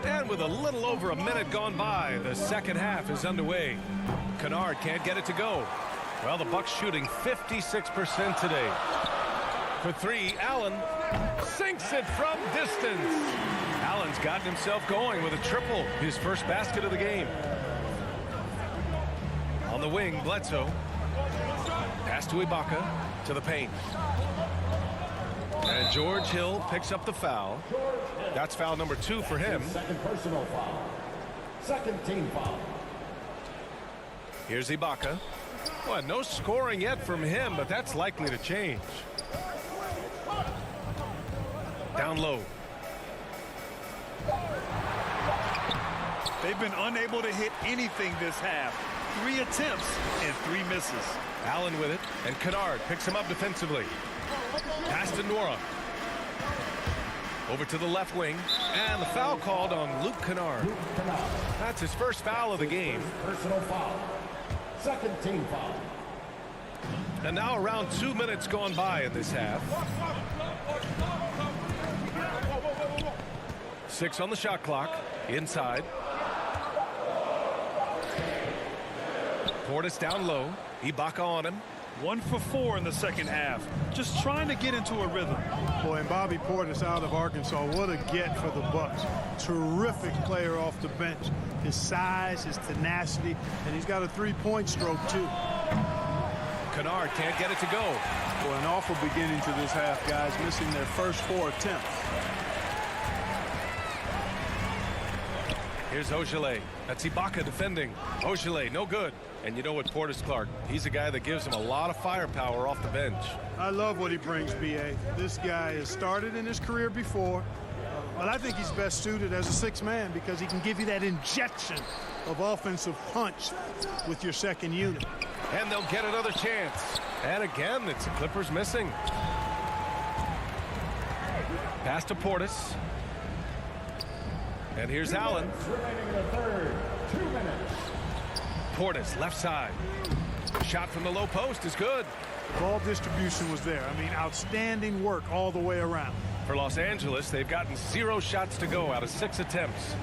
And with a little over a minute gone by, the second half is underway. Kennard can't get it to go. Well, the Bucks shooting 56% today. For 3, Allen sinks it from distance. Allen's gotten himself going with a triple, his first basket of the game. On the wing, Bledsoe. Pass to Ibaka, to the paint. And George Hill picks up the foul. That's foul number 2 for him. Second personal foul. Second team foul. Here's Ibaka. Well, no scoring yet from him, but that's likely to change. Down low. They've been unable to hit anything this half. 3 attempts and 3 misses. Allen with it, and Kennard picks him up defensively. Pass to Nora. Over to the left wing, and the foul called on Luke Kennard. That's his first foul of the game. Personal foul. Second team foul. And now around 2 minutes gone by in this half. 6 on the shot clock. Inside. Portis down low. Ibaka on him. 1 for 4 in the second half. Just trying to get into a rhythm. Boy, and Bobby Portis out of Arkansas, what a get for the Bucks. Terrific player off the bench. His size, his tenacity, and he's got a 3-point stroke, too. Kennard can't get it to go. Boy, an awful beginning to this half, guys, missing their first 4 attempts. Here's Ogilvy. That's Ibaka defending. Ogilvy, no good. And you know what, Portis Clark, he's a guy that gives him a lot of firepower off the bench. I love what he brings, B.A. This guy has started in his career before, but I think he's best suited as a 6th man because he can give you that injection of offensive punch with your second unit. And they'll get another chance. And again, it's the Clippers missing. Pass to Portis. And here's Allen. Remaining in the third. 2 minutes. Portis, left side. Shot from the low post is good. Ball distribution was there. I mean, outstanding work all the way around. For Los Angeles, they've gotten 0 shots to go out of 6 attempts.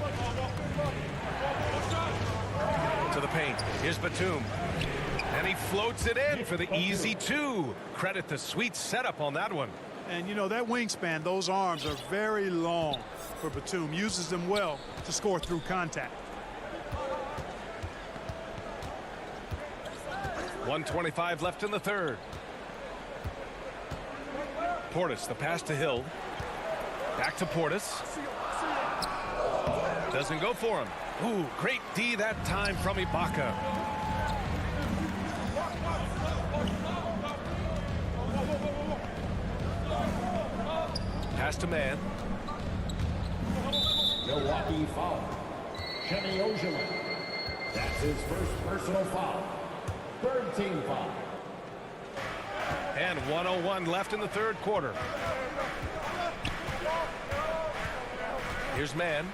To the paint. Here's Batum. And he floats it in for the easy 2. Credit the sweet setup on that one. And, you know, that wingspan, those arms are very long for Batum. Uses them well to score through contact. 1:25 left in the third. Portis, the pass to Hill. Back to Portis. Doesn't go for him. Ooh, great D that time from Ibaka. Pass to man. Milwaukee foul. Shemi Ojeleye. That's his first personal foul. Third team foul. And 1:01 left in the third quarter. Here's man.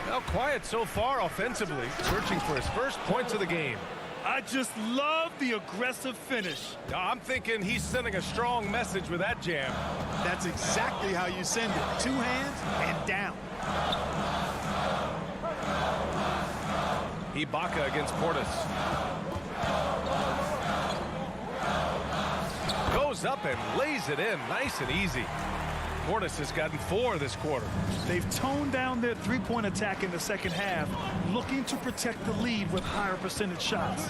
Now quiet so far offensively, searching for his first points of the game. I just love the aggressive finish. I'm thinking he's sending a strong message with that jam. That's exactly how you send it. 2 hands and down. Ibaka against Portis. Goes up and lays it in nice and easy. Portis has gotten 4 this quarter. They've toned down their three-point attack in the second half, looking to protect the lead with higher percentage shots.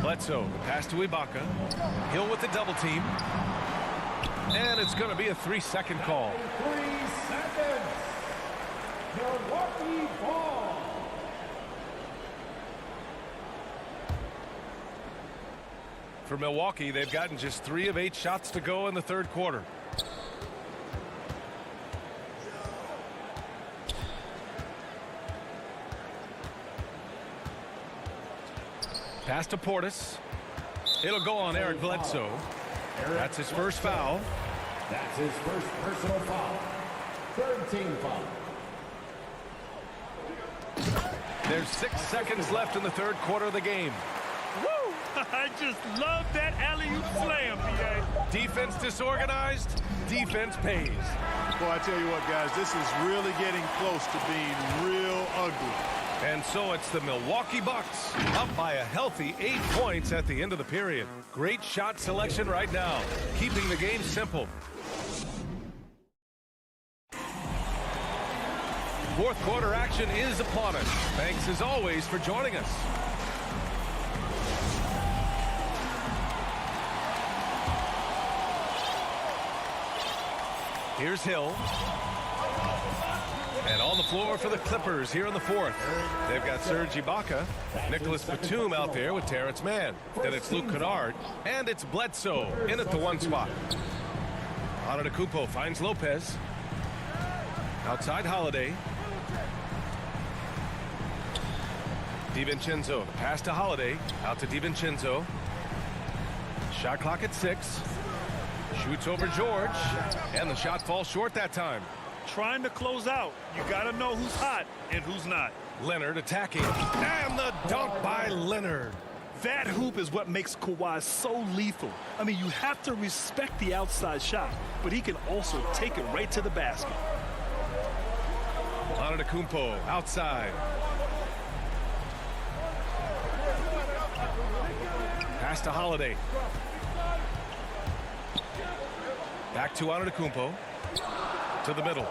Bledsoe, the pass to Ibaka. Hill with the double team. And it's going to be a 3-second call. 3 seconds. Milwaukee ball. For Milwaukee, they've gotten just 3 of 8 shots to go in the third quarter. Pass to Portis. It'll go on Eric Bledsoe. That's his first foul. That's his first personal foul. Third team foul. There's 6 seconds left in the third quarter of the game. Woo! I just love that alley-oop slam, B.A. Defense disorganized, defense pays. Boy, I tell you what, guys, this is really getting close to being real ugly. And so it's the Milwaukee Bucks up by a healthy 8 points at the end of the period. Great shot selection right now, keeping the game simple. Fourth quarter action is upon us. Thanks as always for joining us. Here's Hill. And on the floor for the Clippers here in the fourth. They've got Serge Ibaka, Nicholas Batum out there with Terrence Mann. Then it's Luke Kennard, and it's Bledsoe in at the 1 spot. Antetokounmpo finds Lopez. Outside Holiday. DiVincenzo, pass to Holiday. Out to DiVincenzo. Shot clock at 6. Shoots over George, and the shot falls short that time. Trying to close out. You got to know who's hot and who's not. Leonard attacking, and the dunk by Leonard. That hoop is what makes Kawhi so lethal. I mean, you have to respect the outside shot, but he can also take it right to the basket. Antetokounmpo outside. Pass to Holiday. Back to Antetokounmpo. To the middle.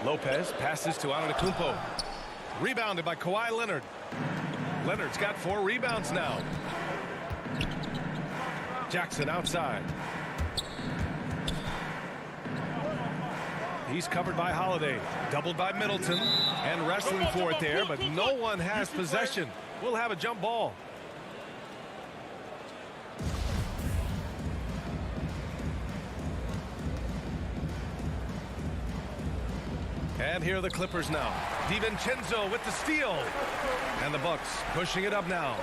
Lopez passes to Antetokounmpo. Rebounded by Kawhi Leonard. Leonard's got 4 rebounds now. Jackson outside. He's covered by Holiday. Doubled by Middleton. And wrestling for it there, but no one has possession. We'll have a jump ball. And here are the Clippers now. DiVincenzo with the steal. And the Bucks pushing it up now.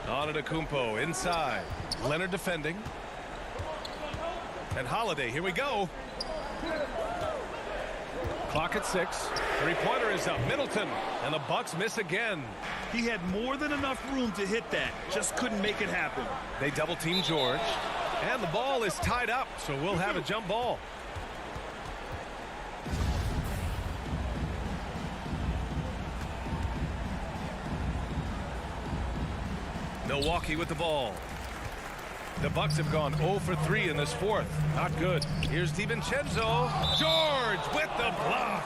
Antetokounmpo inside. Leonard defending. And Holiday, here we go. Clock at 6. Three-pointer is up. Middleton. And the Bucks miss again. He had more than enough room to hit that. Just couldn't make it happen. They double-team George. And the ball is tied up, so we'll have a jump ball. Milwaukee with the ball. The Bucks have gone 0 for 3 in this fourth. Not good. Here's DiVincenzo. George with the block.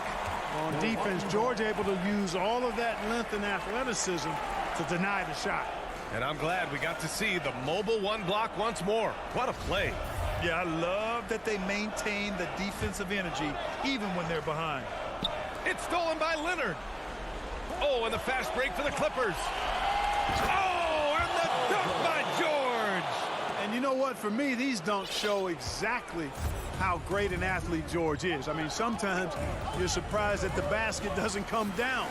On defense, George able to use all of that length and athleticism to deny the shot. And I'm glad we got to see the mobile one block once more. What a play. Yeah, I love that they maintain the defensive energy even when they're behind. It's stolen by Leonard. Oh, and the fast break for the Clippers. Oh, and the dunk by George. And you know what? For me, these dunks show exactly how great an athlete George is. I mean, sometimes you're surprised that the basket doesn't come down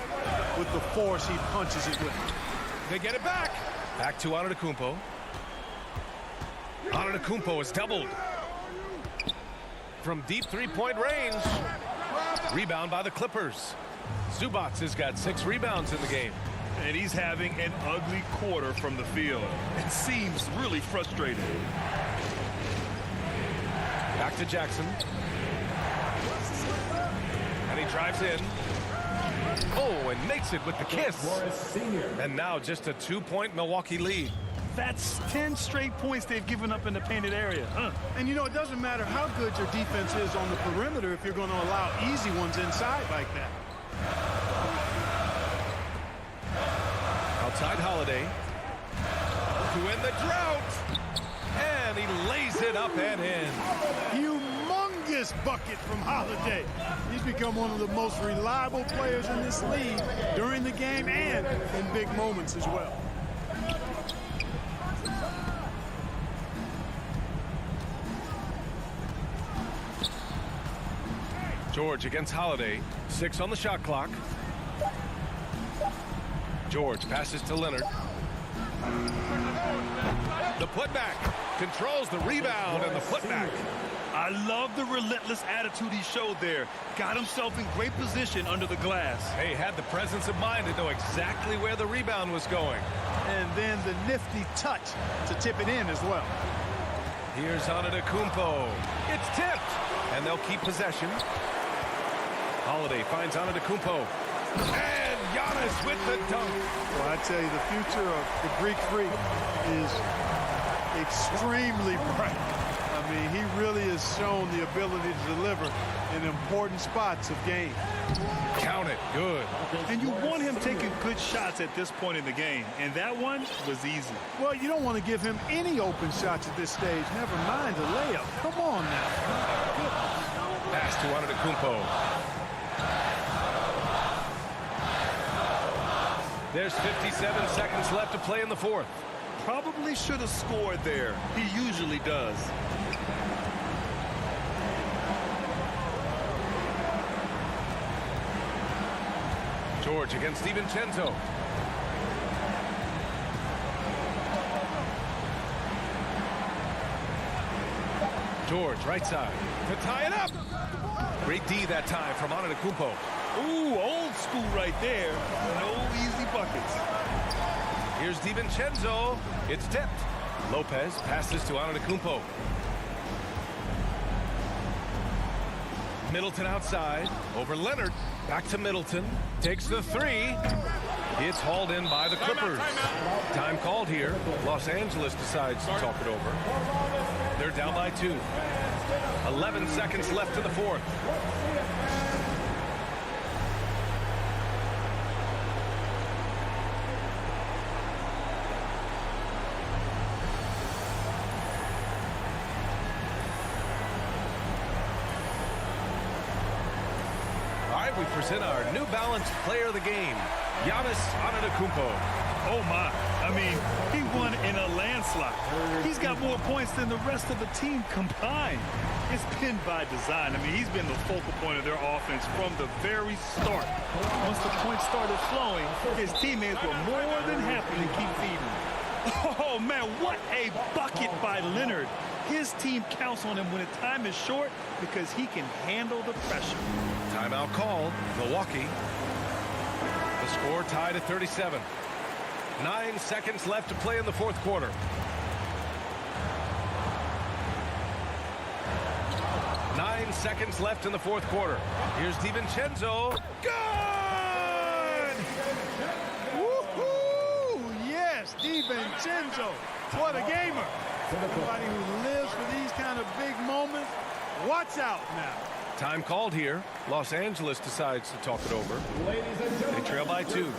with the force he punches it with. They get it back. Back to Antetokounmpo. Antetokounmpo is doubled. From deep three-point range. Rebound by the Clippers. Zubac has got 6 rebounds in the game. And he's having an ugly quarter from the field. It seems really frustrating. Back to Jackson. And he drives in. Oh, and makes it with the kiss. And now just a 2-point Milwaukee lead. That's 10 straight points they've given up in the painted area. And you know, it doesn't matter how good your defense is on the perimeter if you're going to allow easy ones inside like that. Outside Holiday. To end the drought. And he lays it up and in. Humongous bucket from Holiday. He's become one of the most reliable players in this league during the game and in big moments as well. George against Holiday. 6 on the shot clock. George passes to Leonard. The putback. Controls the rebound and the putback. I love the relentless attitude he showed there. Got himself in great position under the glass. He had the presence of mind to know exactly where the rebound was going. And then the nifty touch to tip it in as well. Here's Antetokounmpo. It's tipped. And they'll keep possession. Holiday finds Antetokounmpo. And Giannis with the dunk. Well, I tell you, the future of the Greek Freak is extremely bright. I mean, he really has shown the ability to deliver in important spots of game. Count it. Good. And you want him taking good shots at this point in the game. And that one was easy. Well, you don't want to give him any open shots at this stage. Never mind a layup. Come on now. Pass to Antetokounmpo. There's 57 seconds left to play in the fourth. Probably should have scored there. He usually does. George against DiVincenzo. George, right side. To tie it up. Great D that time from Antetokounmpo. Ooh, old school right there. No easy buckets. Here's DiVincenzo. It's tipped. Lopez passes to Antetokounmpo. Middleton outside. Over Leonard. Back to Middleton. Takes the 3. It's hauled in by the Clippers. Time called here. Los Angeles decides to talk it over. They're down by 2. 11 seconds left to the fourth. We present our New Balance Player of the Game, Giannis Antetokounmpo. Oh my, I mean, he won in a landslide. He's got more points than the rest of the team combined. It's been by design. I mean, he's been the focal point of their offense from the very start. Once the points started flowing, his teammates were more than happy to keep feeding. Oh man, what a bucket by Leonard. his team counts on him when the time is short because he can handle the pressure. Timeout called. Milwaukee. The score tied at 37. 9 seconds left to play in the fourth quarter. 9 seconds left in the fourth quarter. Here's DiVincenzo. Good! Woohoo! Yes, DiVincenzo. What a gamer. Somebody who lives for these kind of big moments. Watch out now. Time called here. Los Angeles decides to talk it over. They trail by 2.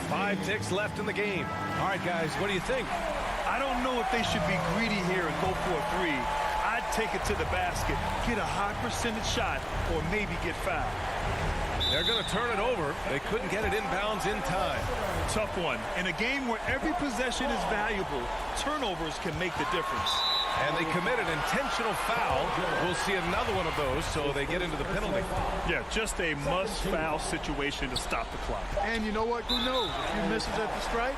5 ticks left in the game. All right, guys, what do you think? I don't know if they should be greedy here and go for a 3. I'd take it to the basket, get a high percentage shot, or maybe get fouled. They're going to turn it over. They couldn't get it inbounds in time. Tough one. In a game where every possession is valuable, turnovers can make the difference. And they commit an intentional foul. We'll see another one of those, so they get into the penalty. Yeah, just a must-foul situation to stop the clock. And you know what? Who knows? A few misses at the stripe,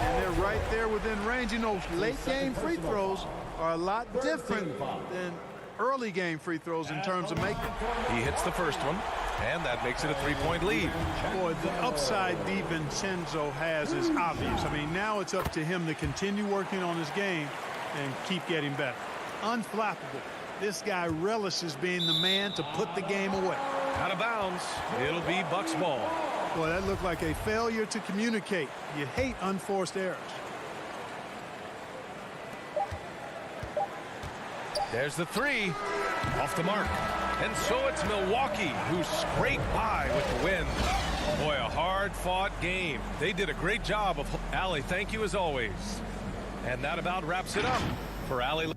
and they're right there within range. You know, late-game free throws are a lot different than early-game free throws in terms of making. He hits the first one, and that makes it a 3-point lead. Boy, the upside DiVincenzo has is obvious. I mean, now it's up to him to continue working on his game and keep getting better. Unflappable. This guy relishes being the man to put the game away. Out of bounds. It'll be Bucks ball. Boy, that looked like a failure to communicate. You hate unforced errors. There's the 3. Off the mark. And so it's Milwaukee who scraped by with the win. Boy, a hard-fought game. They did a great job of... Allie, thank you as always. And that about wraps it up for Allie.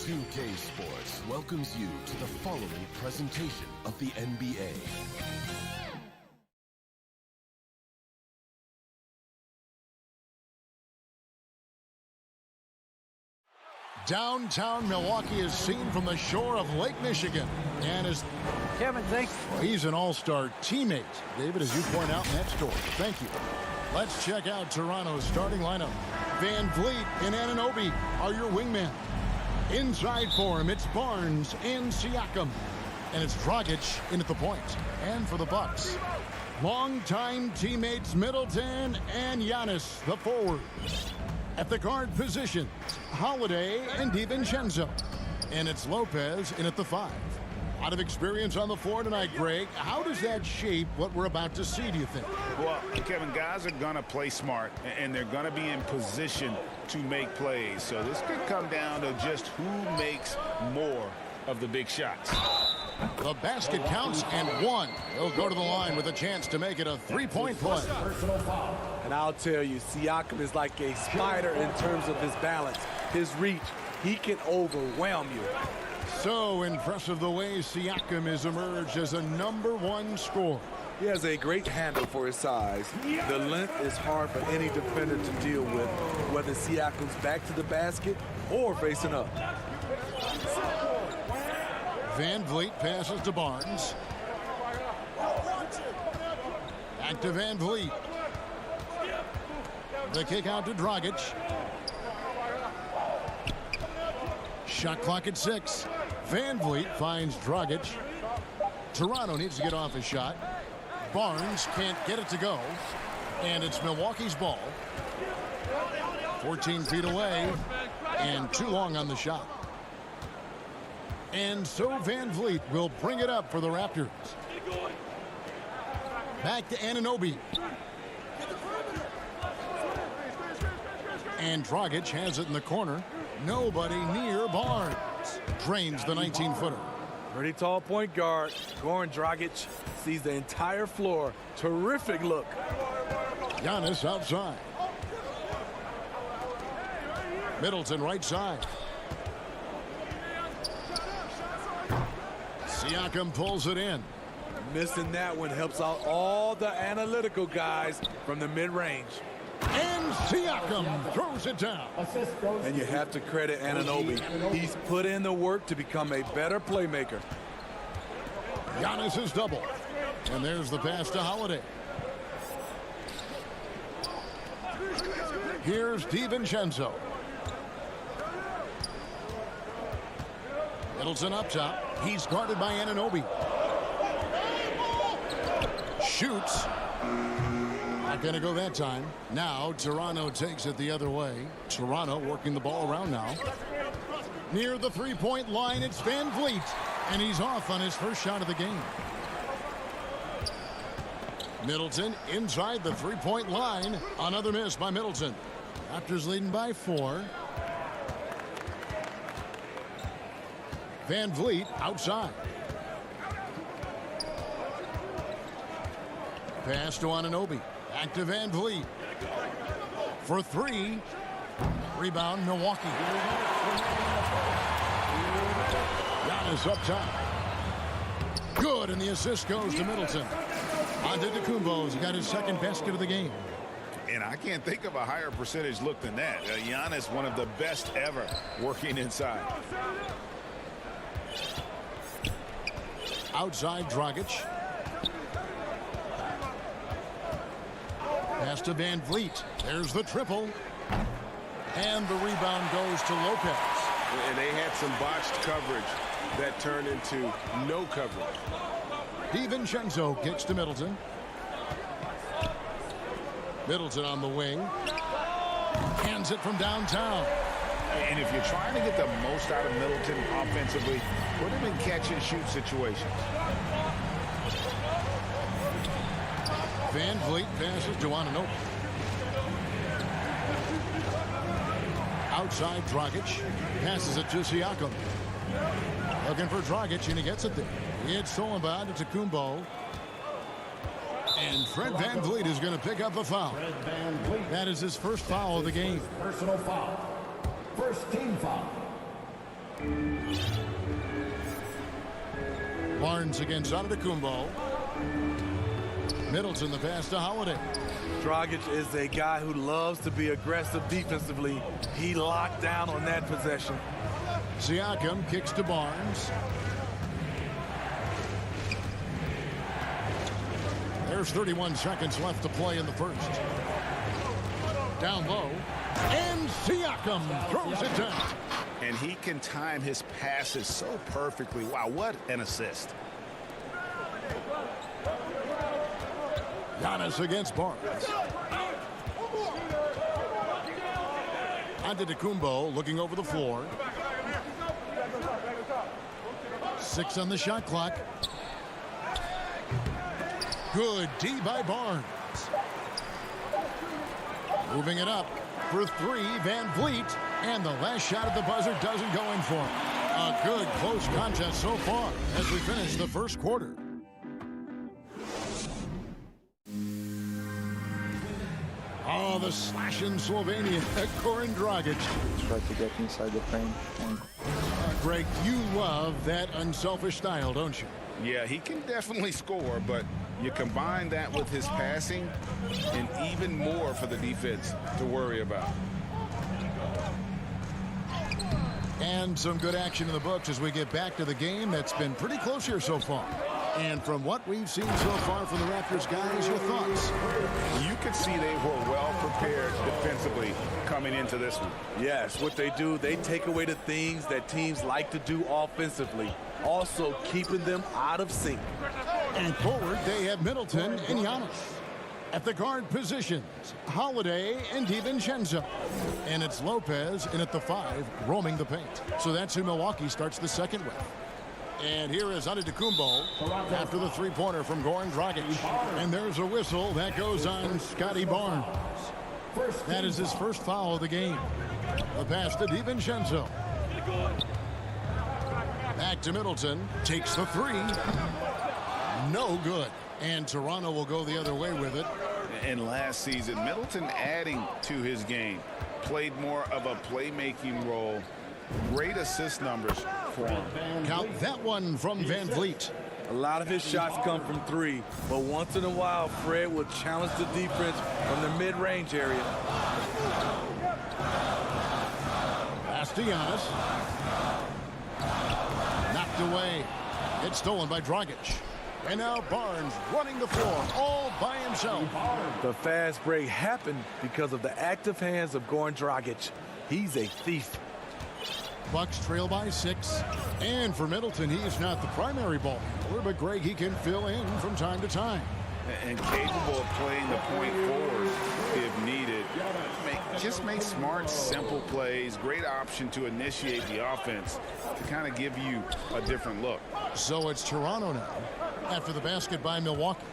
2K Sports welcomes you to the following presentation of the NBA. Downtown Milwaukee is seen from the shore of Lake Michigan. And is Kevin, thanks. Well, he's an all-star teammate. David, as you point out in that story. Thank you. Let's check out Toronto's starting lineup. Van Vliet and Anunoby are your wingmen. Inside for him, it's Barnes and Siakam. And it's Dragic in at the point. And for the Bucks, longtime teammates Middleton and Giannis, the forwards. At the guard position, Holiday and DiVincenzo. And it's Lopez in at the 5. A lot of experience on the floor tonight, Greg. How does that shape what we're about to see, do you think? Well, Kevin, guys are going to play smart, and they're going to be in position to make plays. So this could come down to just who makes more of the big shots. The basket counts, and one. He'll go to the line with a chance to make it a three-point play. And I'll tell you, Siakam is like a spider in terms of his balance, his reach. He can overwhelm you. So impressive the way Siakam has emerged as a #1 scorer. He has a great handle for his size. The length is hard for any defender to deal with, whether Siakam's back to the basket or facing up. Van Vliet passes to Barnes. Back to Van Vliet. The kick out to Dragic. Shot clock at 6. Van Vliet finds Dragic. Toronto needs to get off his shot. Barnes can't get it to go. And it's Milwaukee's ball. 14 feet away. And too long on the shot. And so Van Vliet will bring it up for the Raptors. Back to Anunoby. And Dragic has it in the corner. Nobody near Barnes. Drains the 19-footer. Pretty tall point guard. Goran Dragic sees the entire floor. Terrific look. Giannis outside. Middleton right side. Siakam pulls it in. Missing that one helps out all the analytical guys from the mid-range. And Siakam throws it down. And you have to credit Anunoby. He's put in the work to become a better playmaker. Giannis is double. And there's the pass to Holiday. Here's DiVincenzo. Middleton up top. He's guarded by Anunoby. Shoots. Not going to go that time. Now Toronto takes it the other way. Toronto working the ball around now. Near the three-point line, it's Van Vliet. And he's off on his first shot of the game. Middleton inside the three-point line. Another miss by Middleton. Raptors leading by 4. Van Vliet outside. Pass to Anunoby. Back to Van Vliet. For three. Rebound, Milwaukee. Giannis up top. Good, and the assist goes to Middleton. Antetokounmpo's got his second basket of the game. And I can't think of a higher percentage look than that. Giannis, one of the best ever working inside. Outside, Dragic. Pass to Van Vliet. There's the triple. And the rebound goes to Lopez. And they had some botched coverage that turned into no coverage. DiVincenzo kicks to Middleton. Middleton on the wing. Hands it from downtown. And if you're trying to get the most out of Middleton offensively, put him in catch-and-shoot situations. Van Vliet passes to Anunoby. Outside, Dragic. Passes it to Siakam. Looking for Dragic, and he gets it there. It's stolen by Antetokounmpo. And Fred Van Vliet is going to pick up a foul. That is his first foul of the game. Personal foul. First team foul. Barnes against Antetokounmpo. Middleton the pass to Holiday. Dragic is a guy who loves to be aggressive defensively. He locked down on that possession. Siakam kicks to Barnes. There's 31 seconds left to play in the first. Down low. And Siakam throws it down. And he can time his passes so perfectly. Wow, what an assist. Giannis against Barnes. Antetokounmpo looking over the floor. 6 on the shot clock. Good D by Barnes. Moving it up for three, Van Vliet. And the last shot at the buzzer doesn't go in for him. A good close contest so far as we finish the first quarter. Oh, the slashing Slovenian, Goran Dragic. Try to get inside the frame. Greg, you love that unselfish style, don't you? Yeah, he can definitely score, but you combine that with his passing and even more for the defense to worry about. And some good action in the books as we get back to the game that's been pretty close here so far. And from what we've seen so far from the Raptors, guys, your thoughts? You could see they were well prepared defensively coming into this one. Yes, what they do, they take away the things that teams like to do offensively, also keeping them out of sync. And forward, they have Middleton and Giannis. At the guard positions, Holiday and DiVincenzo. And it's Lopez in at the 5, roaming the paint. So that's who Milwaukee starts the second with. And here is Antetokounmpo after the three-pointer from Goran Dragic. And there's a whistle that goes on Scotty Barnes. That is his first foul of the game. The pass to DiVincenzo. Back to Middleton. Takes the three. No good. And Toronto will go the other way with it. And last season, Middleton adding to his game. Played more of a playmaking role. Great assist numbers for him. Count that one from Van Vliet. A lot of his shots come from three, but once in a while, Fred will challenge the defense from the mid-range area. Pass to Giannis. Knocked away. It's stolen by Dragic. And now Barnes running the floor all by himself. The fast break happened because of the active hands of Goran Dragic. He's a thief. Bucks trail by 6. And for Middleton, he is not the primary ball handler, but Greg, he can fill in from time to time. And capable of playing the point forward if needed. Just make smart, simple plays. Great option to initiate the offense to kind of give you a different look. So it's Toronto now after the basket by Milwaukee.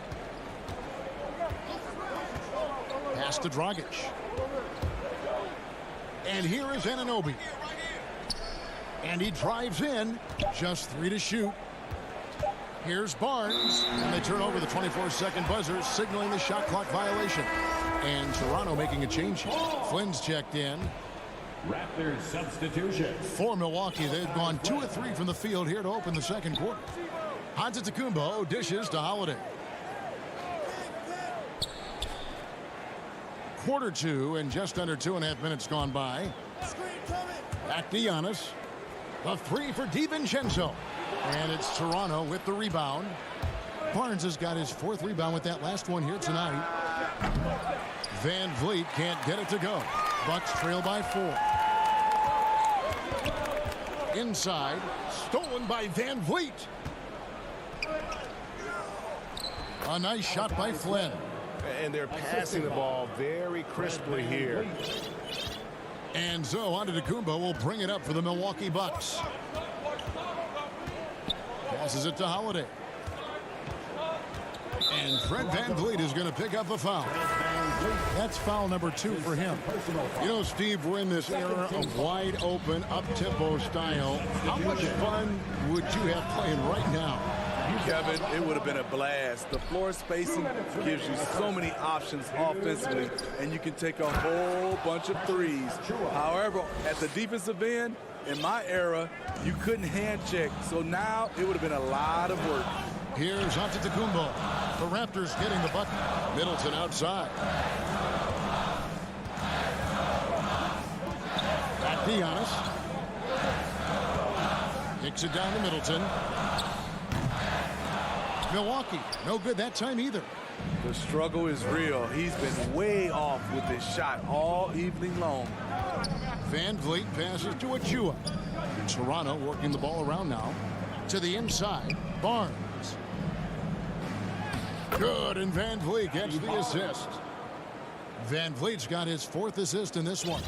Pass to Dragic. And here is Anunoby. And he drives in. Just 3 to shoot. Here's Barnes, and they turn over the 24-second buzzer, signaling the shot clock violation. And Toronto making a change here. Flynn's checked in. Raptors substitution. For Milwaukee, they've gone 2 of 3 from the field here to open the second quarter. Antetokounmpo dishes to Holiday. Quarter 2 and just under 2.5 minutes gone by. Back to Giannis. The 3 for DiVincenzo. And it's Toronto with the rebound. Barnes has got his 4th rebound with that last one here tonight. Van Vliet can't get it to go. Bucks trail by 4. Inside, stolen by Van Vliet. A nice shot by Flynn. And they're passing the ball very crisply here. And so Antetokounmpo will bring it up for the Milwaukee Bucks. Passes it to Holiday. And Fred VanVleet is going to pick up the foul. That's foul number 2 for him. You know, Steve, we're in this era of wide open, up-tempo style. How much fun would you have playing right now? Kevin, it would have been a blast. The floor spacing gives you so many options offensively, and you can take a whole bunch of threes. However, at the defensive end, in my era, you couldn't hand check. So now it would have been a lot of work. Here's Antetokounmpo. The Raptors getting the bucket. Middleton outside. Back to Giannis. Kicks it down to Middleton. Milwaukee, no good that time either. The struggle is real. He's been way off with his shot all evening long. Van Vliet passes to Achua. Toronto working the ball around now. To the inside, Barnes. Good, and Van Vliet gets the assist. Van Vliet's got his 4th assist in this one.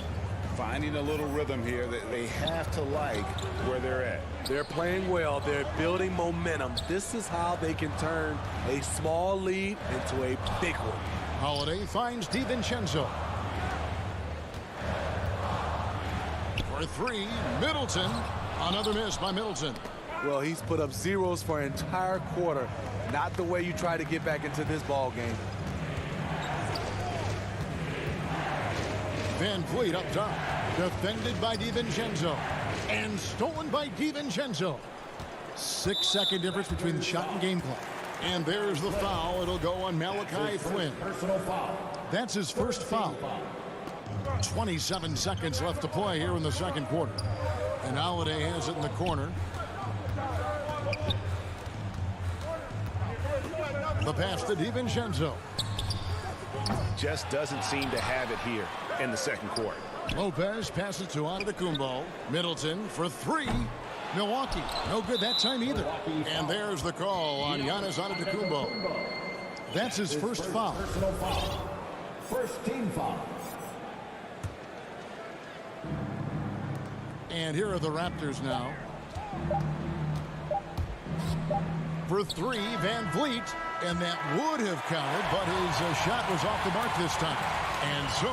Finding a little rhythm here that they have to like where they're at. They're playing well. They're building momentum. This is how they can turn a small lead into a big one. Holiday finds DiVincenzo. For 3, Middleton. Another miss by Middleton. Well, he's put up zeros for an entire quarter. Not the way you try to get back into this ball game. Van Vliet up top. Defended by DiVincenzo. And stolen by DiVincenzo. 6-second difference between the shot and game clock. And there's the foul. It'll go on Malachi Flynn. Personal foul. That's his first foul. 27 seconds left to play here in the second quarter. And Holiday has it in the corner. The pass to DiVincenzo. Just doesn't seem to have it here in the second quarter. Lopez passes to Antetokounmpo. Middleton for 3. Milwaukee, no good that time either. And there's the call on Giannis Antetokounmpo. That's his first foul. Personal foul. First team foul. And here are the Raptors now. For 3, Van Vliet. And that would have counted, but his shot was off the mark this time. And so...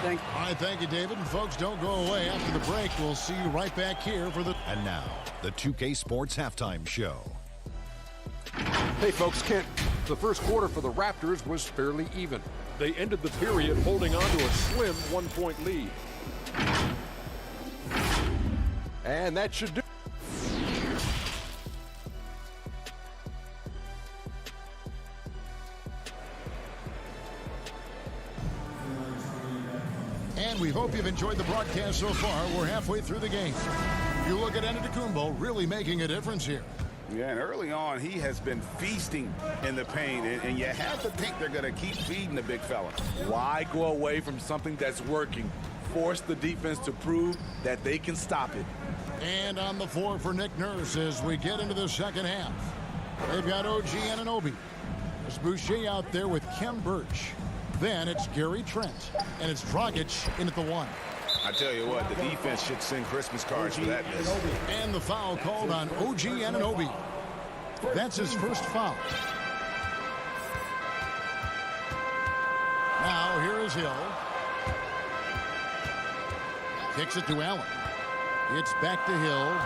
All right, thank you, David. And folks, don't go away. After the break, we'll see you right back here for the... And now, the 2K Sports Halftime Show. Hey, folks, Kent, the first quarter for the Raptors was fairly even. They ended the period holding on to a slim 1-point lead. And that should do. And we hope you've enjoyed the broadcast so far. We're halfway through the game. You look at Antetokounmpo really making a difference here. Yeah, and early on, he has been feasting in the paint, and you have to think they're going to keep feeding the big fella. Why go away from something that's working? Force the defense to prove that they can stop it. And on the floor for Nick Nurse as we get into the second half. They've got OG Anunoby. There's Boucher out there with Kem Birch. Then it's Gary Trent, and it's Dragic in at the 1. I tell you what, the defense should send Christmas cards for that miss. And the foul called on OG Anunoby. That's his first foul. Now here is Hill. Kicks it to Allen. It's back to Hill.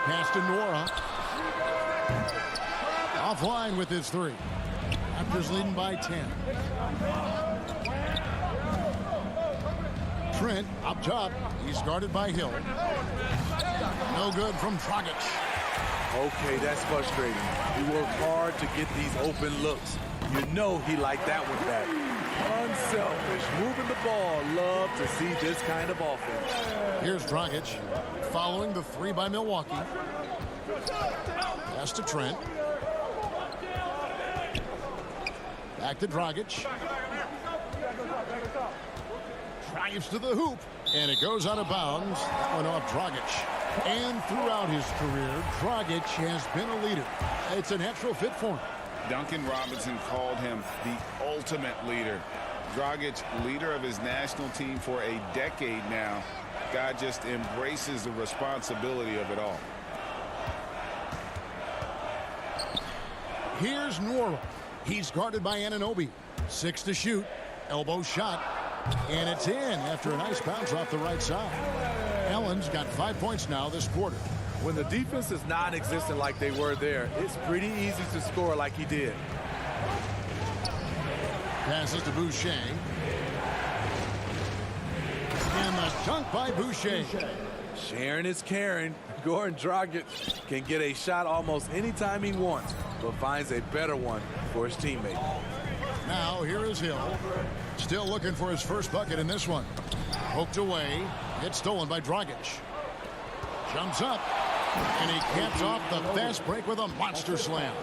Pass to Nora. Offline with his three. Raptors leading by 10. Trent up top. He's guarded by Hill. No good from Dragic. Okay, that's frustrating. He worked hard to get these open looks. You know he liked that one back. Unselfish, moving the ball. Love to see this kind of offense. Here's Dragic following the three by Milwaukee. Pass to Trent. Back to Dragic. Drives to the hoop. And it goes out of bounds. That one off Dragic. And throughout his career, Dragic has been a leader. It's a natural fit for him. Duncan Robinson called him the ultimate leader. Dragic, leader of his national team for a decade now. Guy just embraces the responsibility of it all. Here's Nora. He's guarded by Anunoby. 6 to shoot. Elbow shot. And it's in after a nice bounce off the right side. Allen's got 5 points now this quarter. When the defense is non-existent like they were there, it's pretty easy to score like he did. Passes to Boucher. And the dunk by Boucher. Sharing is caring. Goran Dragic can get a shot almost anytime he wants, but finds a better one for his teammate. Now here is Hill. Still looking for his first bucket in this one. Poked away. It's stolen by Dragic. Jumps up. And he caps off the fast break with a monster slam.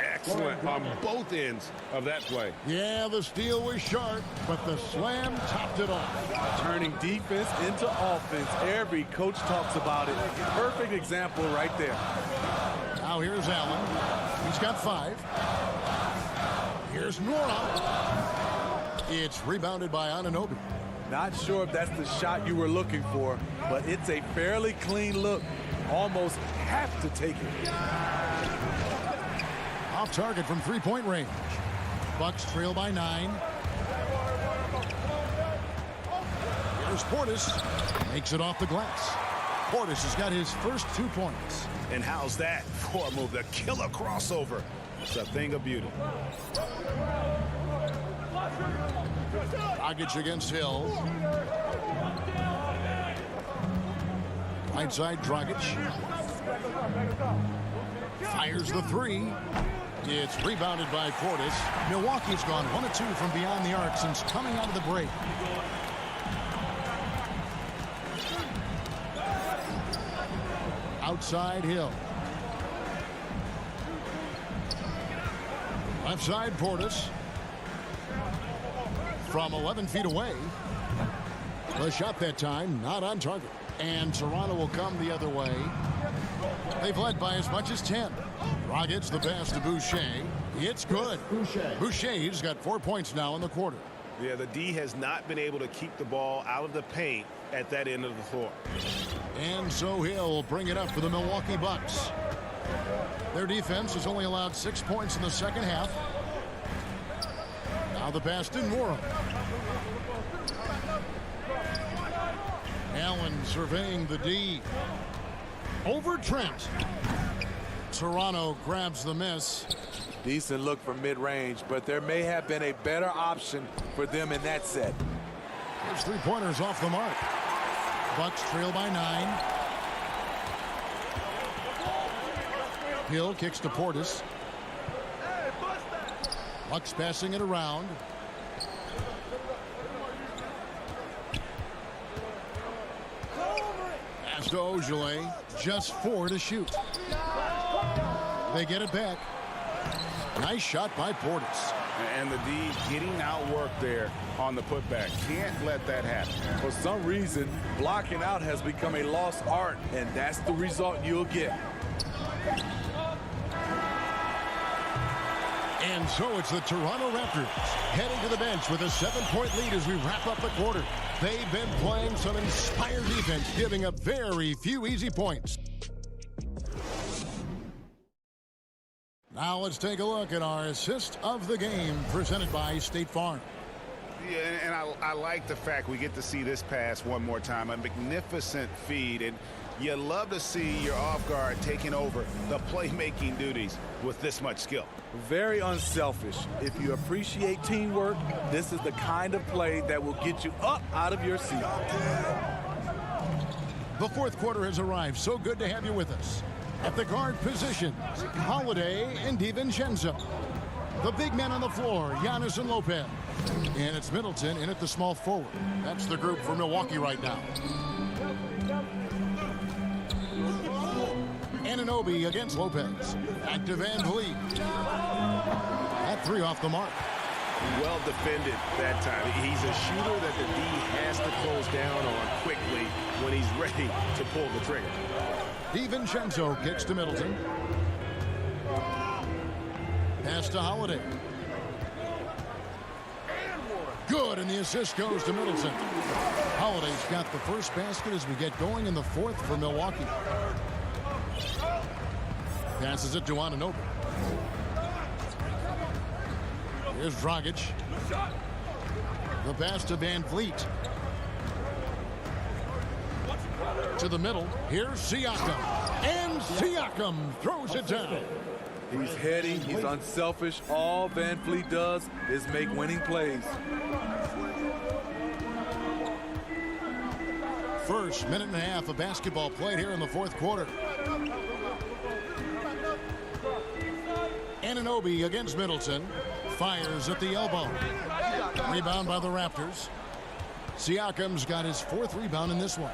Excellent on both ends of that play. Yeah, the steal was sharp, but the slam topped it off. Turning defense into offense. Every coach talks about it. Perfect example right there. Now here's Allen. He's got 5. Here's Nora. It's rebounded by Anunoby. Not sure if that's the shot you were looking for, but it's a fairly clean look. Almost have to take it. Off target from three-point range. Bucks trail by 9. Here's Portis. Makes it off the glass. Portis has got his first 2 points. And how's that for a move? The killer crossover. It's a thing of beauty. Dragic against Hill. Right side, Dragic. Fires the 3. It's rebounded by Portis. Milwaukee's gone 1 of 2 from beyond the arc since coming out of the break. Outside Hill. Left side, Portis. From 11 feet away. The shot that time, not on target. And Toronto will come the other way. They've led by as much as 10. Dragic the pass to Boucher. It's good. Boucher's got 4 points now in the quarter. Yeah, the D has not been able to keep the ball out of the paint at that end of the floor. And so Hill bring it up for the Milwaukee Bucks. Their defense has only allowed 6 points in the second half. Now the pass to Nora. Allen surveying the D. Over Trent. Toronto grabs the miss. Decent look from mid-range, but there may have been a better option for them in that set. There's 3-pointers off the mark. Bucks trail by 9. Hill kicks to Portis. Bucks passing it around. Pass to Ojale. Just 4 to shoot. They get it back. Nice shot by Portis. And the D getting outworked there on the putback. Can't let that happen. For some reason, blocking out has become a lost art, and that's the result you'll get. And so it's the Toronto Raptors heading to the bench with a 7-point lead as we wrap up the quarter. They've been playing some inspired defense, giving up very few easy points. Now let's take a look at our assist of the game presented by State Farm. Yeah, and I like the fact we get to see this pass one more time. A magnificent feed, and you love to see your off guard taking over the playmaking duties with this much skill. Very unselfish. If you appreciate teamwork, this is the kind of play that will get you up out of your seat. The fourth quarter has arrived. So good to have you with us. At the guard positions, Holiday and DiVincenzo. The big men on the floor, Giannis and Lopez. And it's Middleton in at the small forward. That's the group for Milwaukee right now. Anunoby against Lopez. Back to Van Vliet. That three off the mark. Well defended that time. He's a shooter that the D has to close down on quickly when he's ready to pull the trigger. DiVincenzo kicks to Middleton. Pass to Holiday. Good, and the assist goes to Middleton. Holiday's got the first basket as we get going in the fourth for Milwaukee. Passes it to Anunoby. Here's Dragic. The pass to Van Vliet. To the middle. Here's Siakam. And Siakam throws it down. He's heading. He's unselfish. All Van Vliet does is make winning plays. First minute and a half of basketball played here in the fourth quarter. Anunoby against Middleton. Fires at the elbow. Rebound by the Raptors. Siakam's got his fourth rebound in this one.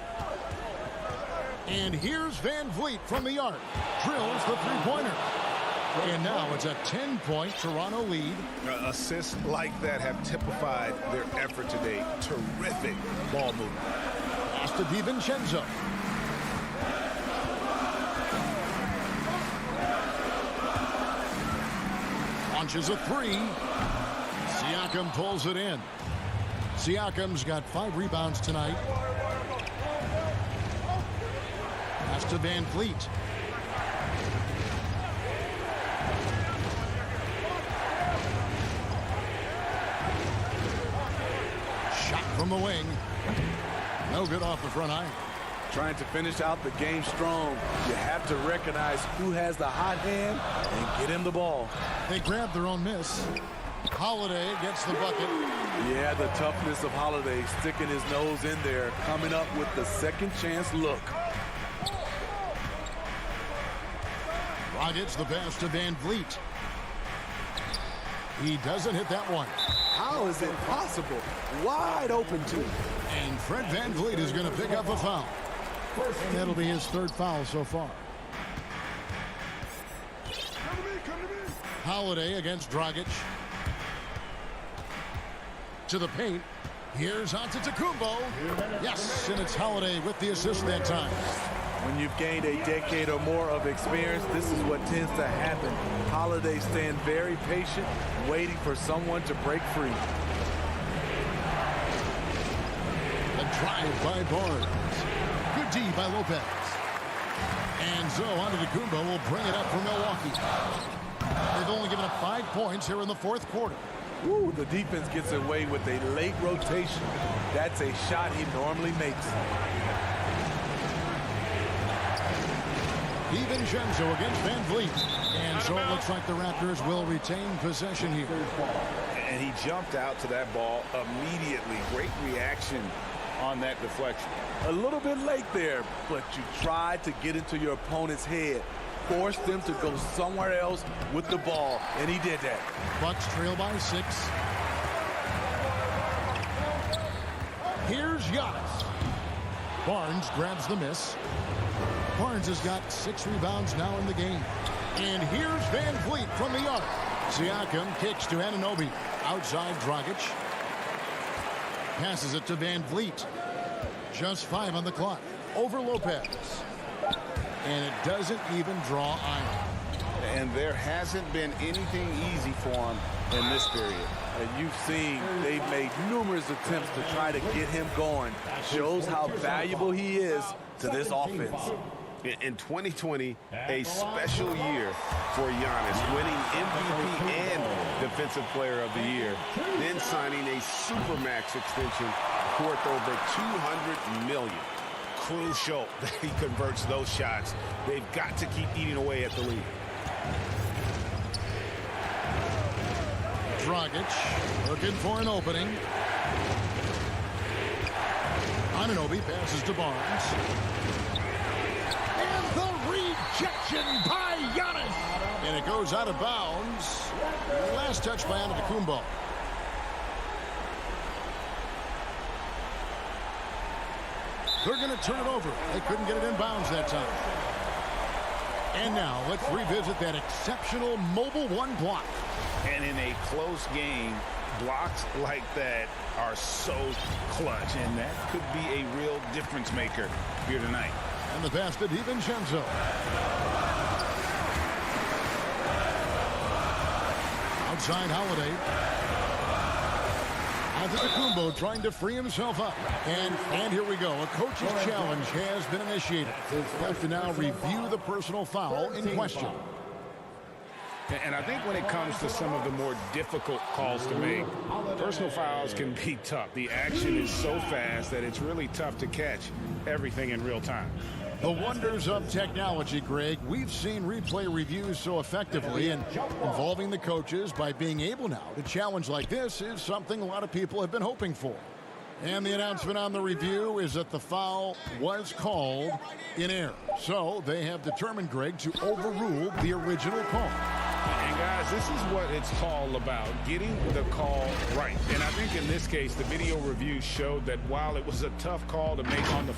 And here's Van Vliet from the arc. Drills the three-pointer. And now it's a 10-point Toronto lead. Assists like that have typified their effort today. Terrific ball movement. Pass to DiVincenzo. Launches a three. Siakam pulls it in. Siakam's got 5 rebounds tonight. Pass to Van Vliet. Shot from the wing. No good off the front iron. Trying to finish out the game strong. You have to recognize who has the hot hand and get him the ball. They grab their own miss. Holiday gets the bucket. Yeah, the toughness of Holiday, sticking his nose in there, coming up with the second chance look. Dragic the pass to Van Vliet. He doesn't hit that one. How is it possible? Wide open, too. And Fred Van Vliet is going to pick up a foul. That'll be his third foul so far. Holiday against Dragic. To the paint. Here's Antetokounmpo. Yes, and it's Holiday with the assist that time. When you've gained a decade or more of experience, this is what tends to happen. Holiday staying very patient, waiting for someone to break free. The drive by Barnes. Good D by Lopez. And so Antetokounmpo will bring it up for Milwaukee. They've only given up 5 points here in the fourth quarter. Ooh, the defense gets away with a late rotation. That's a shot he normally makes. DiVincenzo against Van Vliet. And so it looks like the Raptors will retain possession here. And he jumped out to that ball immediately. Great reaction on that deflection. A little bit late there, but you tried to get into your opponent's head. Forced them to go somewhere else with the ball, and he did that. Bucks trail by 6. Here's Giannis. Barnes grabs the miss. Barnes has got 6 rebounds now in the game. And here's Van Vliet from the arc. Siakam kicks to Anunoby. Outside Dragic. Passes it to Van Vliet. Just 5 on the clock. Over Lopez. And it doesn't even draw iron. And there hasn't been anything easy for him in this period. And you've seen they've made numerous attempts to try to get him going. Shows how valuable he is to this offense. In 2020, a special year for Giannis, winning MVP and Defensive Player of the Year, then signing a Supermax extension worth over $200 million. Crucial that he converts those shots. They've got to keep eating away at the lead. Dragic looking for an opening. Anunoby passes to Barnes. And the rejection by Giannis. And it goes out of bounds. Last touch by Antetokounmpo. They're going to turn it over. They couldn't get it in bounds that time. And now let's revisit that exceptional mobile one block. And in a close game, blocks like that are so clutch, and that could be a real difference maker here tonight. And the pass to DiVincenzo. Outside Holiday. Antetokounmpo trying to free himself up. And here we go. A coach's challenge has been initiated. We'll have to now review the personal foul in question. And I think when it comes to some of the more difficult calls to make, personal fouls can be tough. The action is so fast that it's really tough to catch everything in real time. The wonders of technology, Greg. We've seen replay reviews so effectively, and involving the coaches by being able now to challenge like this is something a lot of people have been hoping for. And the announcement on the review is that the foul was called in error. So they have determined, Greg, to overrule the original call. And guys, this is what it's all about, getting the call right. And I think in this case, the video review showed that while it was a tough call to make on the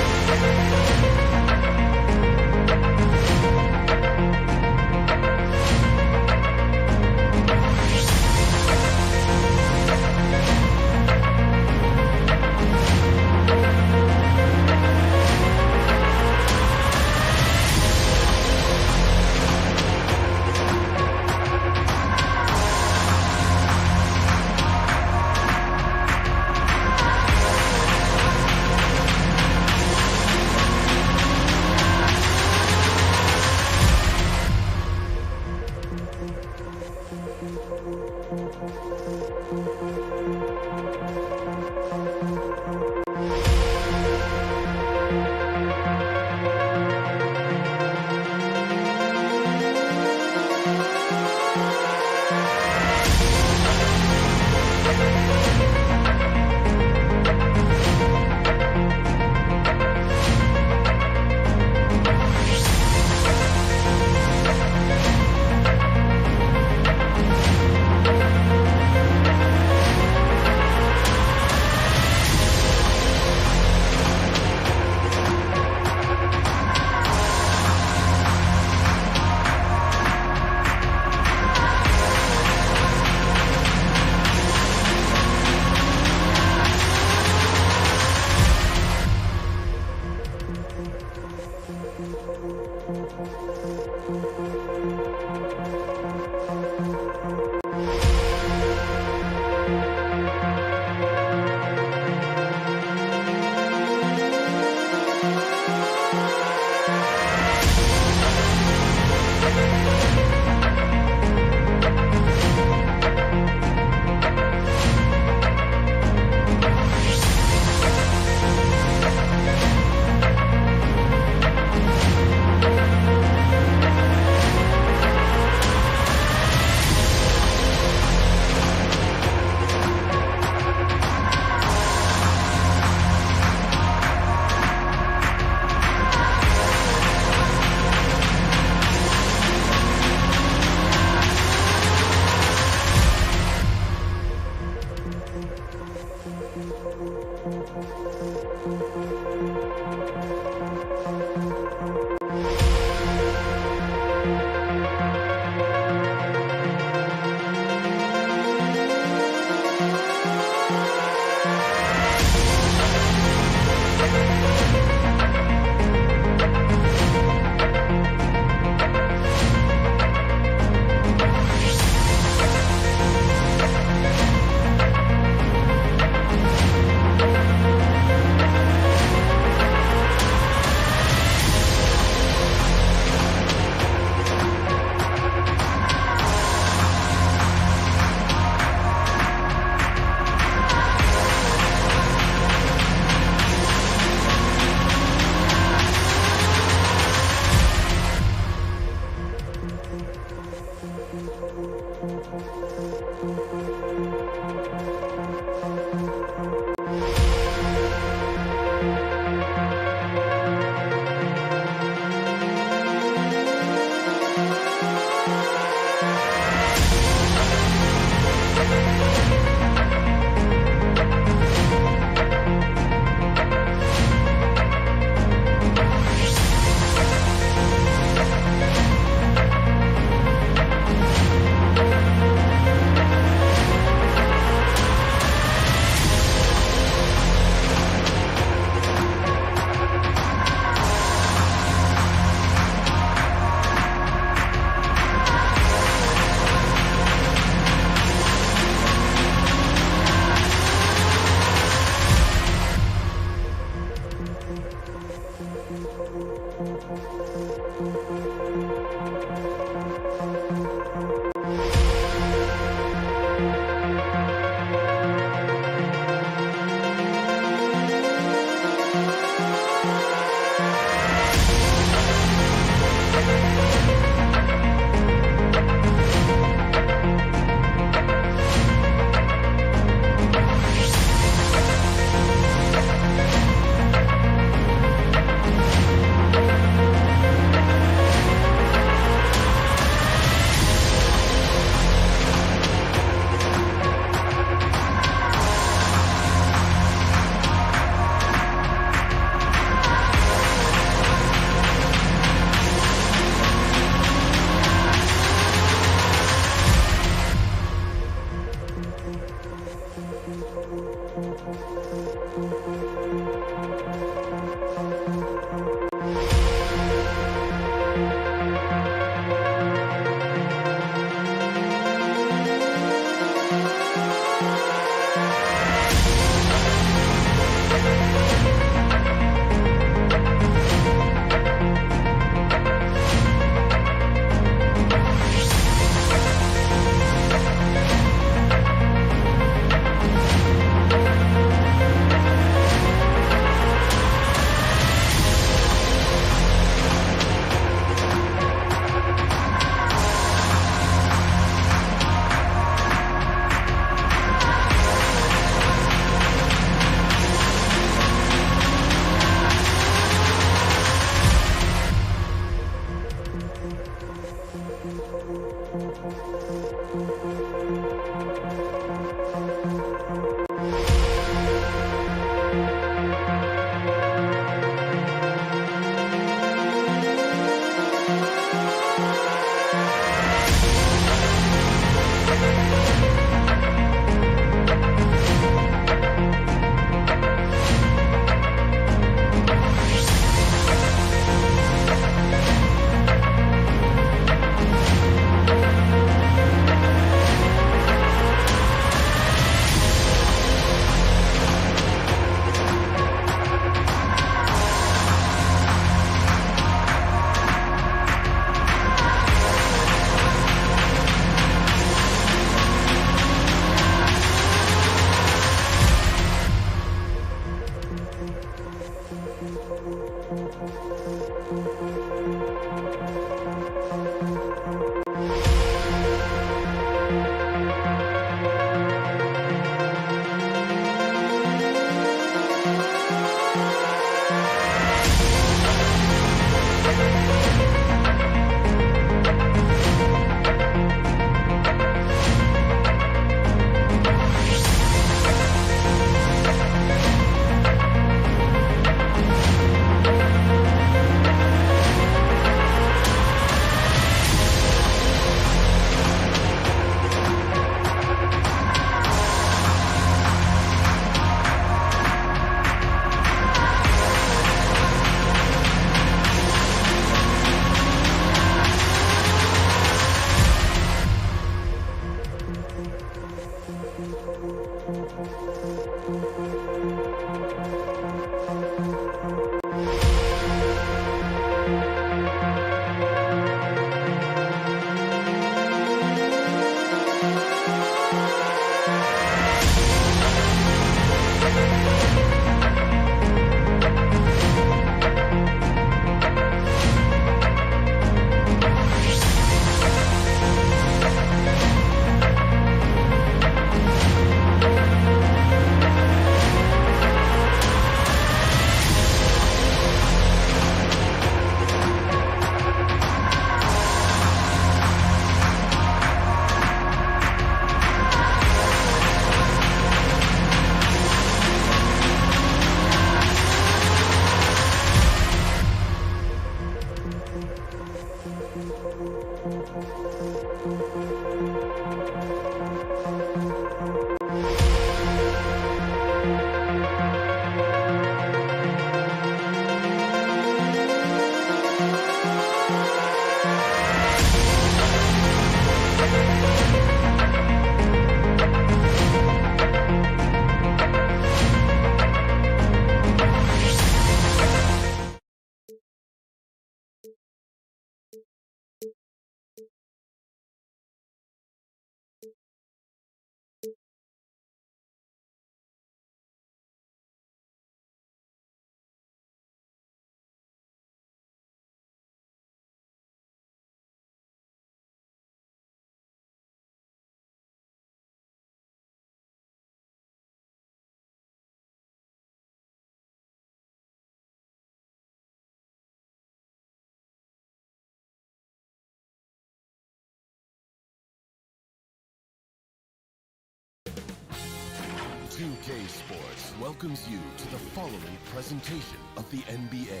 2K Sports welcomes you to the following presentation of the NBA.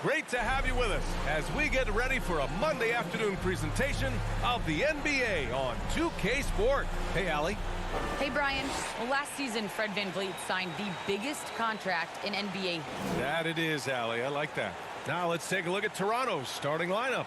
Great to have you with us as we get ready for a Monday afternoon presentation of the NBA on 2K Sport. Hey, Allie. Hey, Brian. Well, last season, Fred VanVleet signed the biggest contract in NBA. That it is, Allie. I like that. Now let's take a look at Toronto's starting lineup.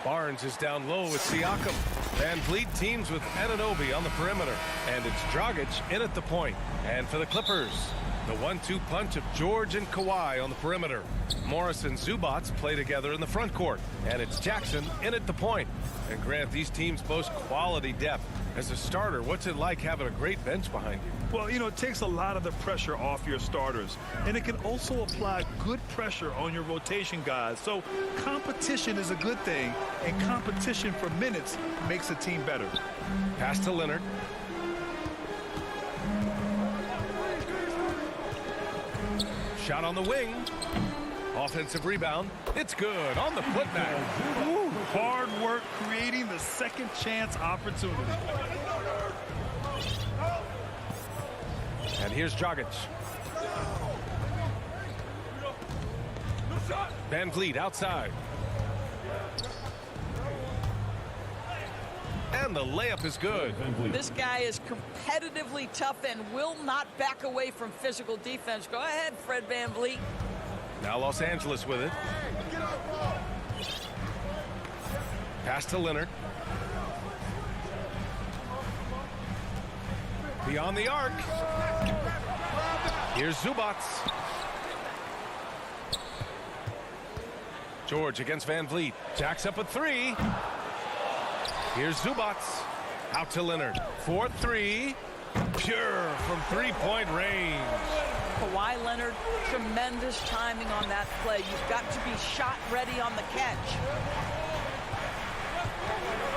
Barnes is down low with Siakam. VanVleet teams with Anunoby on the perimeter. And it's Dragic in at the point. And for the Clippers, the 1-2 punch of George and Kawhi on the perimeter. Morris and Zubac play together in the front court. And it's Jackson in at the point. And Grant, these teams boast quality depth. As a starter, what's it like having a great bench behind you? Well, you know, it takes a lot of the pressure off your starters. And it can also apply good pressure on your rotation guys. So competition is a good thing. And competition for minutes makes a team better. Pass to Leonard. Shot on the wing. Offensive rebound. It's good on the putback. Ooh, hard work creating the second chance opportunity. And here's Dragic. VanVleet outside. And the layup is good. This guy is competitively tough and will not back away from physical defense. Go ahead, Fred VanVleet. Now Los Angeles with it. Pass to Leonard. Beyond the arc. Here's Zubac. George against VanVleet. Jacks up a three. Here's Zubac. Out to Leonard. 4-3. Pure from three-point range. Kawhi Leonard, tremendous timing on that play. You've got to be shot ready on the catch.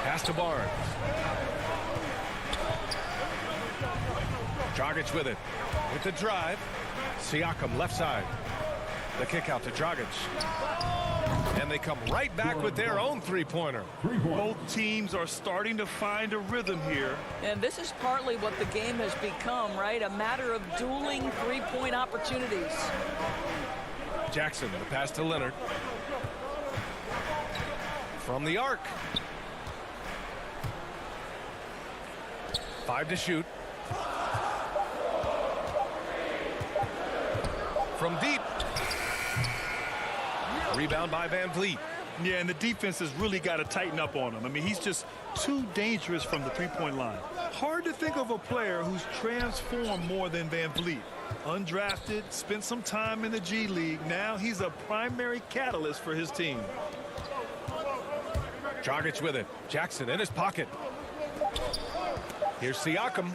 Pass to Barnes. Dragic with it. With the drive. Siakam left side. The kick out to Dragic. And they come right back with their own three-pointer. Both teams are starting to find a rhythm here. And this is partly what the game has become, right? A matter of dueling three-point opportunities. Jackson, the pass to Leonard. From the arc. 5 to shoot. From deep. Rebound by VanVleet. Yeah, and the defense has really got to tighten up on him. I mean, he's just too dangerous from the three-point line. Hard to think of a player who's transformed more than VanVleet. Undrafted, spent some time in the G League. Now he's a primary catalyst for his team. Dragic with it. Jackson in his pocket. Here's Siakam.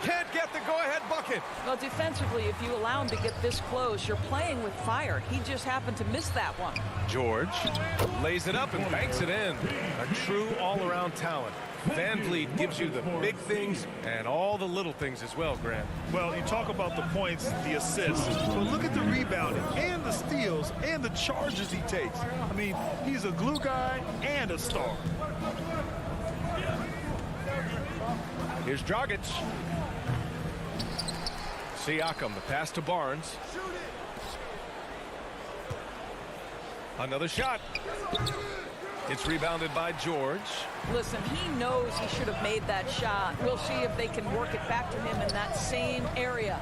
Can't get the go-ahead bucket. Well, defensively, if you allow him to get this close, you're playing with fire. He just happened to miss that one. George lays it up and banks it in. A true all-around talent. VanVleet gives you the big things and all the little things as well, Grant. Well, you talk about the points, the assists, but look at the rebounding and the steals and the charges he takes. I mean, he's a glue guy and a star. Here's Dragic. Siakam, the pass to Barnes. Another shot. It's rebounded by George. Listen, he knows he should have made that shot. We'll see if they can work it back to him in that same area.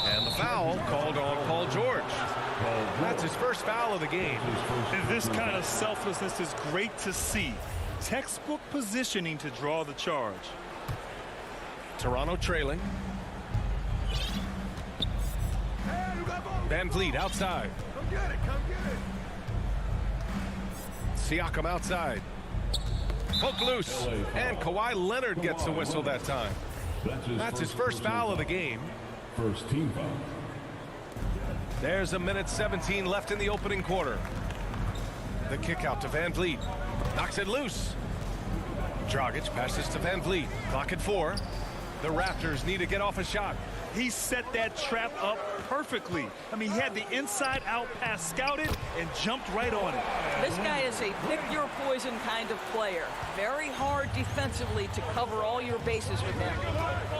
And the foul called on Paul George. That's his first foul of the game. And this kind of selflessness is great to see. Textbook positioning to draw the charge. Toronto trailing. VanVleet outside. Come get it, come get it. Siakam outside. Poke loose. And Kawhi Leonard gets the whistle that time. That's his first foul of the game. First team foul. There's 1:17 left in the opening quarter. The kick out to VanVleet. Knocks it loose. Dragic passes to VanVleet. Clock at 4. The Raptors need to get off a shot. He set that trap up perfectly. I mean, he had the inside-out pass scouted and jumped right on it. This guy is a pick-your-poison kind of player. Very hard defensively to cover all your bases with him.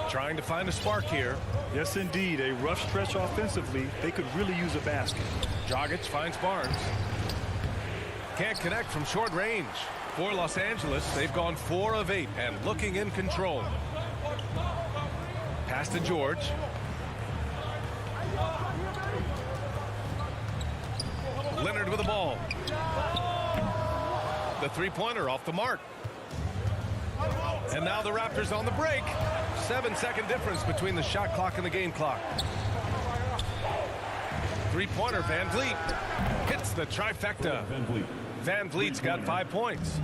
Trying to find a spark here. Yes, indeed. A rough stretch offensively. They could really use a basket. Dragic finds Barnes. Can't connect from short range. For Los Angeles, they've gone 4 of 8 and looking in control. Pass to George. Leonard with the ball. The three-pointer off the mark. And now the Raptors on the break. 7-second difference between the shot clock and the game clock. Three-pointer, Van Vliet hits the trifecta. Van Vliet's got 5 points.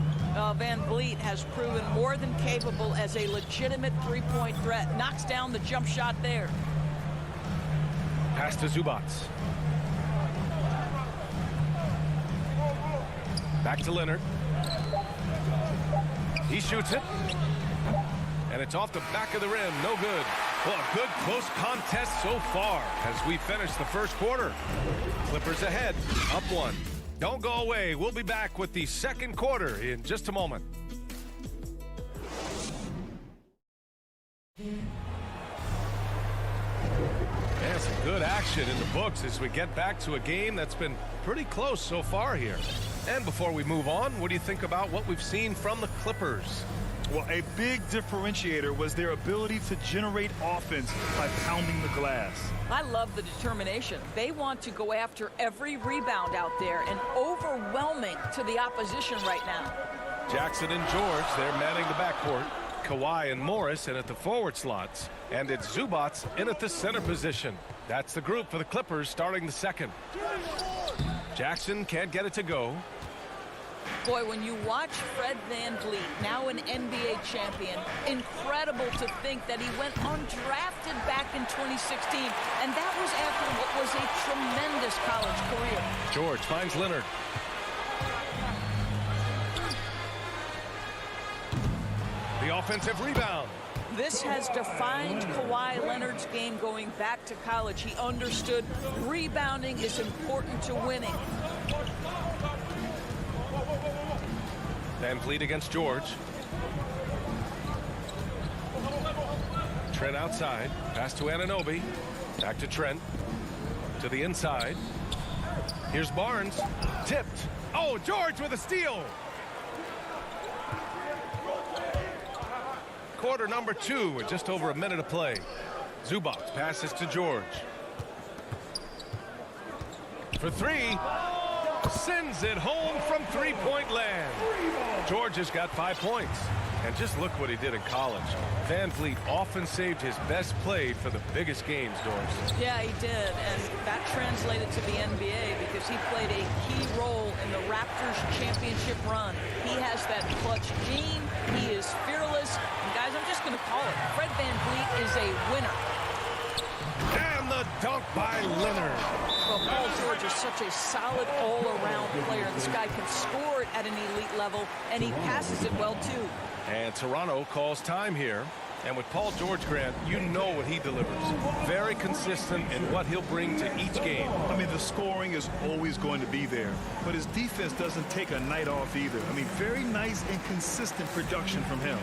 Van Vliet has proven more than capable as a legitimate three-point threat. Knocks down the jump shot there. Pass to Zubac. Back to Leonard. He shoots it. And it's off the back of the rim. No good. Well, a good close contest so far as we finish the first quarter. Clippers ahead, up 1. Don't go away. We'll be back with the second quarter in just a moment. And some good action in the books as we get back to a game that's been pretty close so far here. And before we move on, what do you think about what we've seen from the Clippers? Well, a big differentiator was their ability to generate offense by pounding the glass. I love the determination. They want to go after every rebound out there and overwhelming to the opposition right now. Jackson and George, they're manning the backcourt. Kawhi and Morris in at the forward slots. And it's Zubac in at the center position. That's the group for the Clippers starting the second. Jackson can't get it to go. Boy, when you watch Fred VanVleet, now an NBA champion, incredible to think that he went undrafted back in 2016, and that was after what was a tremendous college career. George finds Leonard. The offensive rebound. This has defined Kawhi Leonard's game going back to college. He understood rebounding is important to winning. Van Vliet against George. Trent outside. Pass to Anunoby. Back to Trent. To the inside. Here's Barnes. Tipped. Oh, George with a steal. Quarter number 2 with just over a minute of play. Zubac passes to George. For 3. Sends it home from three-point land. George has got 5 points. And just look what he did in college. Van Vliet often saved his best play for the biggest games, Doris. Yeah, he did. And that translated to the NBA because he played a key role in the Raptors championship run. He has that clutch gene. He is fearless. And guys, I'm just going to call it. Fred VanVleet is a winner. And the dunk by Leonard. Well, Paul George is such a solid all-around player. This guy can score it at an elite level, and he passes it well, too. And Toronto calls time here. And with Paul George, Grant, you know what he delivers. Very consistent in what he'll bring to each game. I mean, the scoring is always going to be there. But his defense doesn't take a night off either. I mean, very nice and consistent production from him.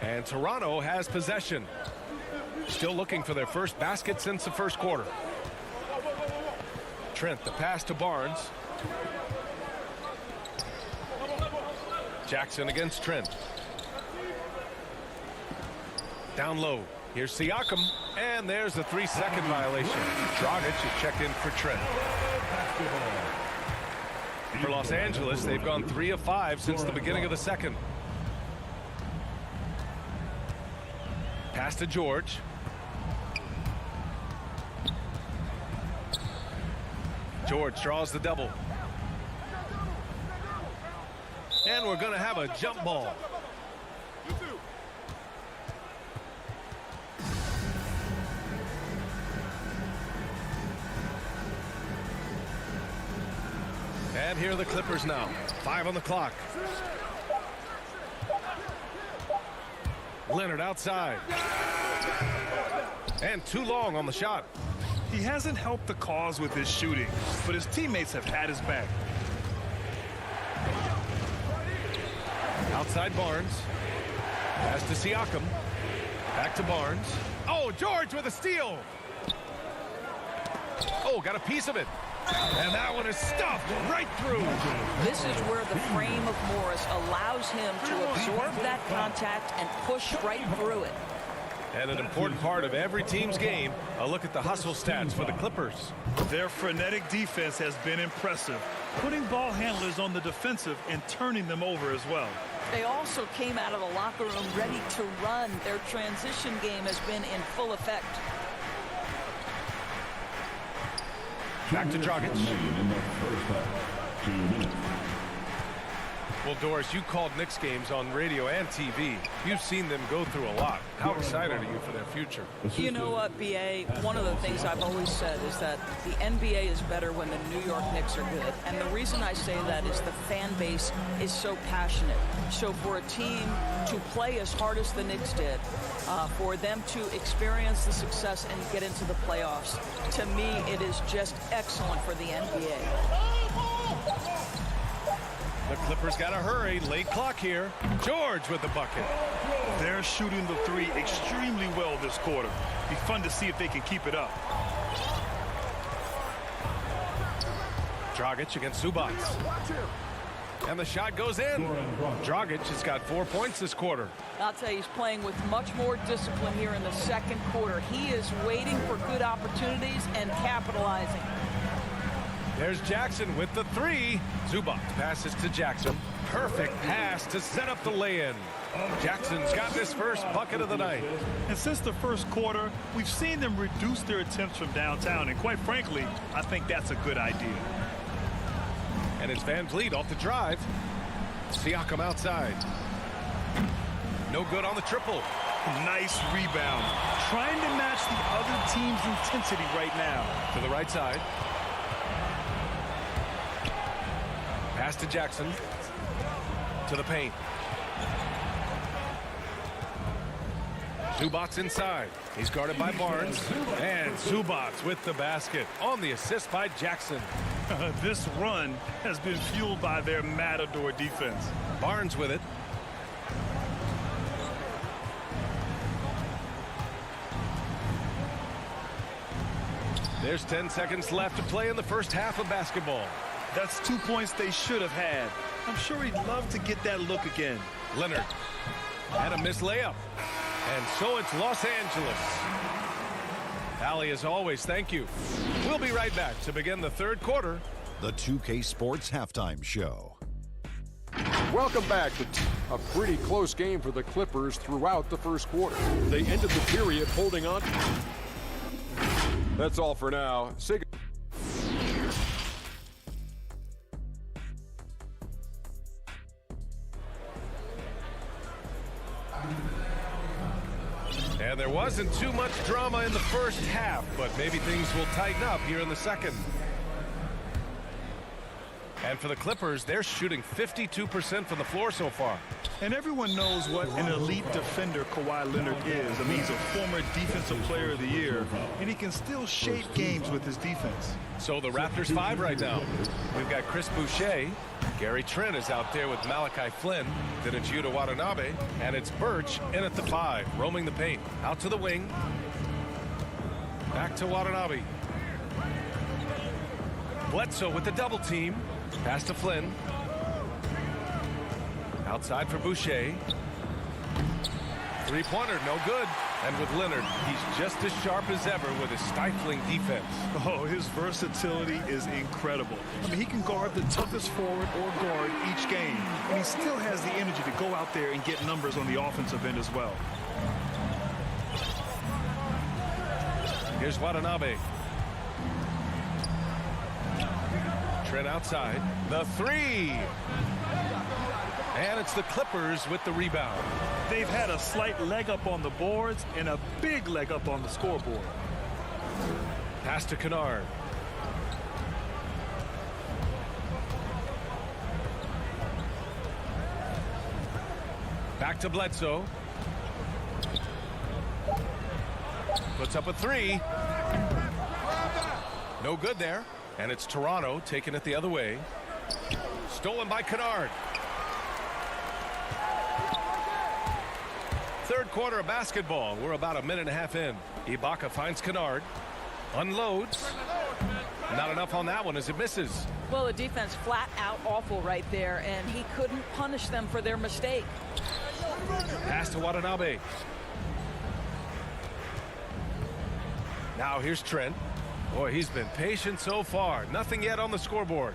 And Toronto has possession. Still looking for their first basket since the first quarter. Trent, the pass to Barnes. Jackson against Trent. Down low. Here's Siakam. And there's the 3-second violation. Dragic has checked in for Trent. For Los Angeles, they've gone 3 of 5 since the beginning of the second. Pass to George. George draws the double. And we're going to have a jump ball. And And here are the Clippers now. 5 on the clock. Leonard outside. And too long on the shot. He hasn't helped the cause with his shooting, but his teammates have had his back. Outside Barnes. Pass to Siakam. Back to Barnes. Oh, George with a steal. Oh, got a piece of it. And that one is stuffed right through. This is where the frame of Morris allows him to absorb that contact and push right through it. And an important part of every team's game, a look at the hustle stats for the Clippers. Their frenetic defense has been impressive, putting ball handlers on the defensive and turning them over as well. They also came out of the locker room ready to run. Their transition game has been in full effect. Back to Dragic. Well, Doris, you called Knicks games on radio and TV. You've seen them go through a lot. How excited are you for their future? You know what, B.A., one of the things I've always said is that the NBA is better when the New York Knicks are good. And the reason I say that is the fan base is so passionate. So for a team to play as hard as the Knicks did, for them to experience the success and get into the playoffs, to me, it is just excellent for the NBA. The Clippers got to hurry. Late clock here. George with the bucket. They're shooting the three extremely well this quarter. Be fun to see if they can keep it up. Dragic against Zubac. And the shot goes in. Dragic has got 4 points this quarter. I'll tell you, he's playing with much more discipline here in the second quarter. He is waiting for good opportunities and capitalizing. There's Jackson with the three. Zubac passes to Jackson. Perfect pass to set up the lay-in. Jackson's got this first bucket of the night. And since the first quarter, we've seen them reduce their attempts from downtown. And quite frankly, I think that's a good idea. And it's Van Vliet off the drive. Siakam outside. No good on the triple. Nice rebound. Trying to match the other team's intensity right now. To the right side. Pass to Jackson. To the paint. Zubac inside. He's guarded by Barnes. And Zubac with the basket on the assist by Jackson. This run has been fueled by their Matador defense. Barnes with it. There's 10 seconds left to play in the first half of basketball. That's 2 points they should have had. I'm sure he'd love to get that look again. Leonard had a missed layup. And so it's Los Angeles. Allie, as always, thank you. We'll be right back to begin the third quarter. The 2K Sports Halftime Show. Welcome back to a pretty close game for the Clippers throughout the first quarter. They ended the period holding on. That's all for now. Say And there wasn't too much drama in the first half, but maybe things will tighten up here in the second. And for the Clippers, they're shooting 52% from the floor so far. And everyone knows what an elite defender Kawhi Leonard is. I mean, he's a former Defensive Player of the Year, and he can still shape games with his defense. So the Raptors 5 right now. We've got Chris Boucher. Gary Trent is out there with Malachi Flynn. Then it's Yuta Watanabe. And it's Birch in at the 5, roaming the paint. Out to the wing. Back to Watanabe. Bledsoe with the double team. Pass to Flynn. Outside for Boucher. Three-pointer, no good. And with Leonard, he's just as sharp as ever with his stifling defense. Oh, his versatility is incredible. I mean, he can guard the toughest forward or guard each game. And he still has the energy to go out there and get numbers on the offensive end as well. Here's Watanabe. Trent outside. The three. And it's the Clippers with the rebound. They've had a slight leg up on the boards and a big leg up on the scoreboard. Pass to Kennard. Back to Bledsoe. Puts up a three. No good there. And it's Toronto taking it the other way. Stolen by Kennard. Third quarter of basketball. We're about a minute and a half in. Ibaka finds Kennard. Unloads. Not enough on that one as it misses. Well, the defense flat out awful right there, and he couldn't punish them for their mistake. Pass to Watanabe. Now here's Trent. Boy, he's been patient so far. Nothing yet on the scoreboard.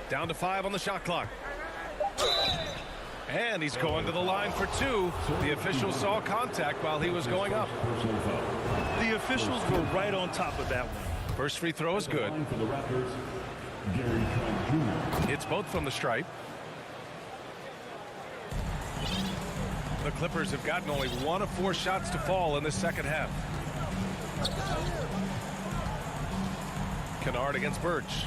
Down to 5 on the shot clock. And he's going to the line for 2. The official saw contact while he was going up. The officials were right on top of that one. First free throw is good. It's both from the stripe. The Clippers have gotten only 1 of 4 shots to fall in the second half. Kennard against Birch.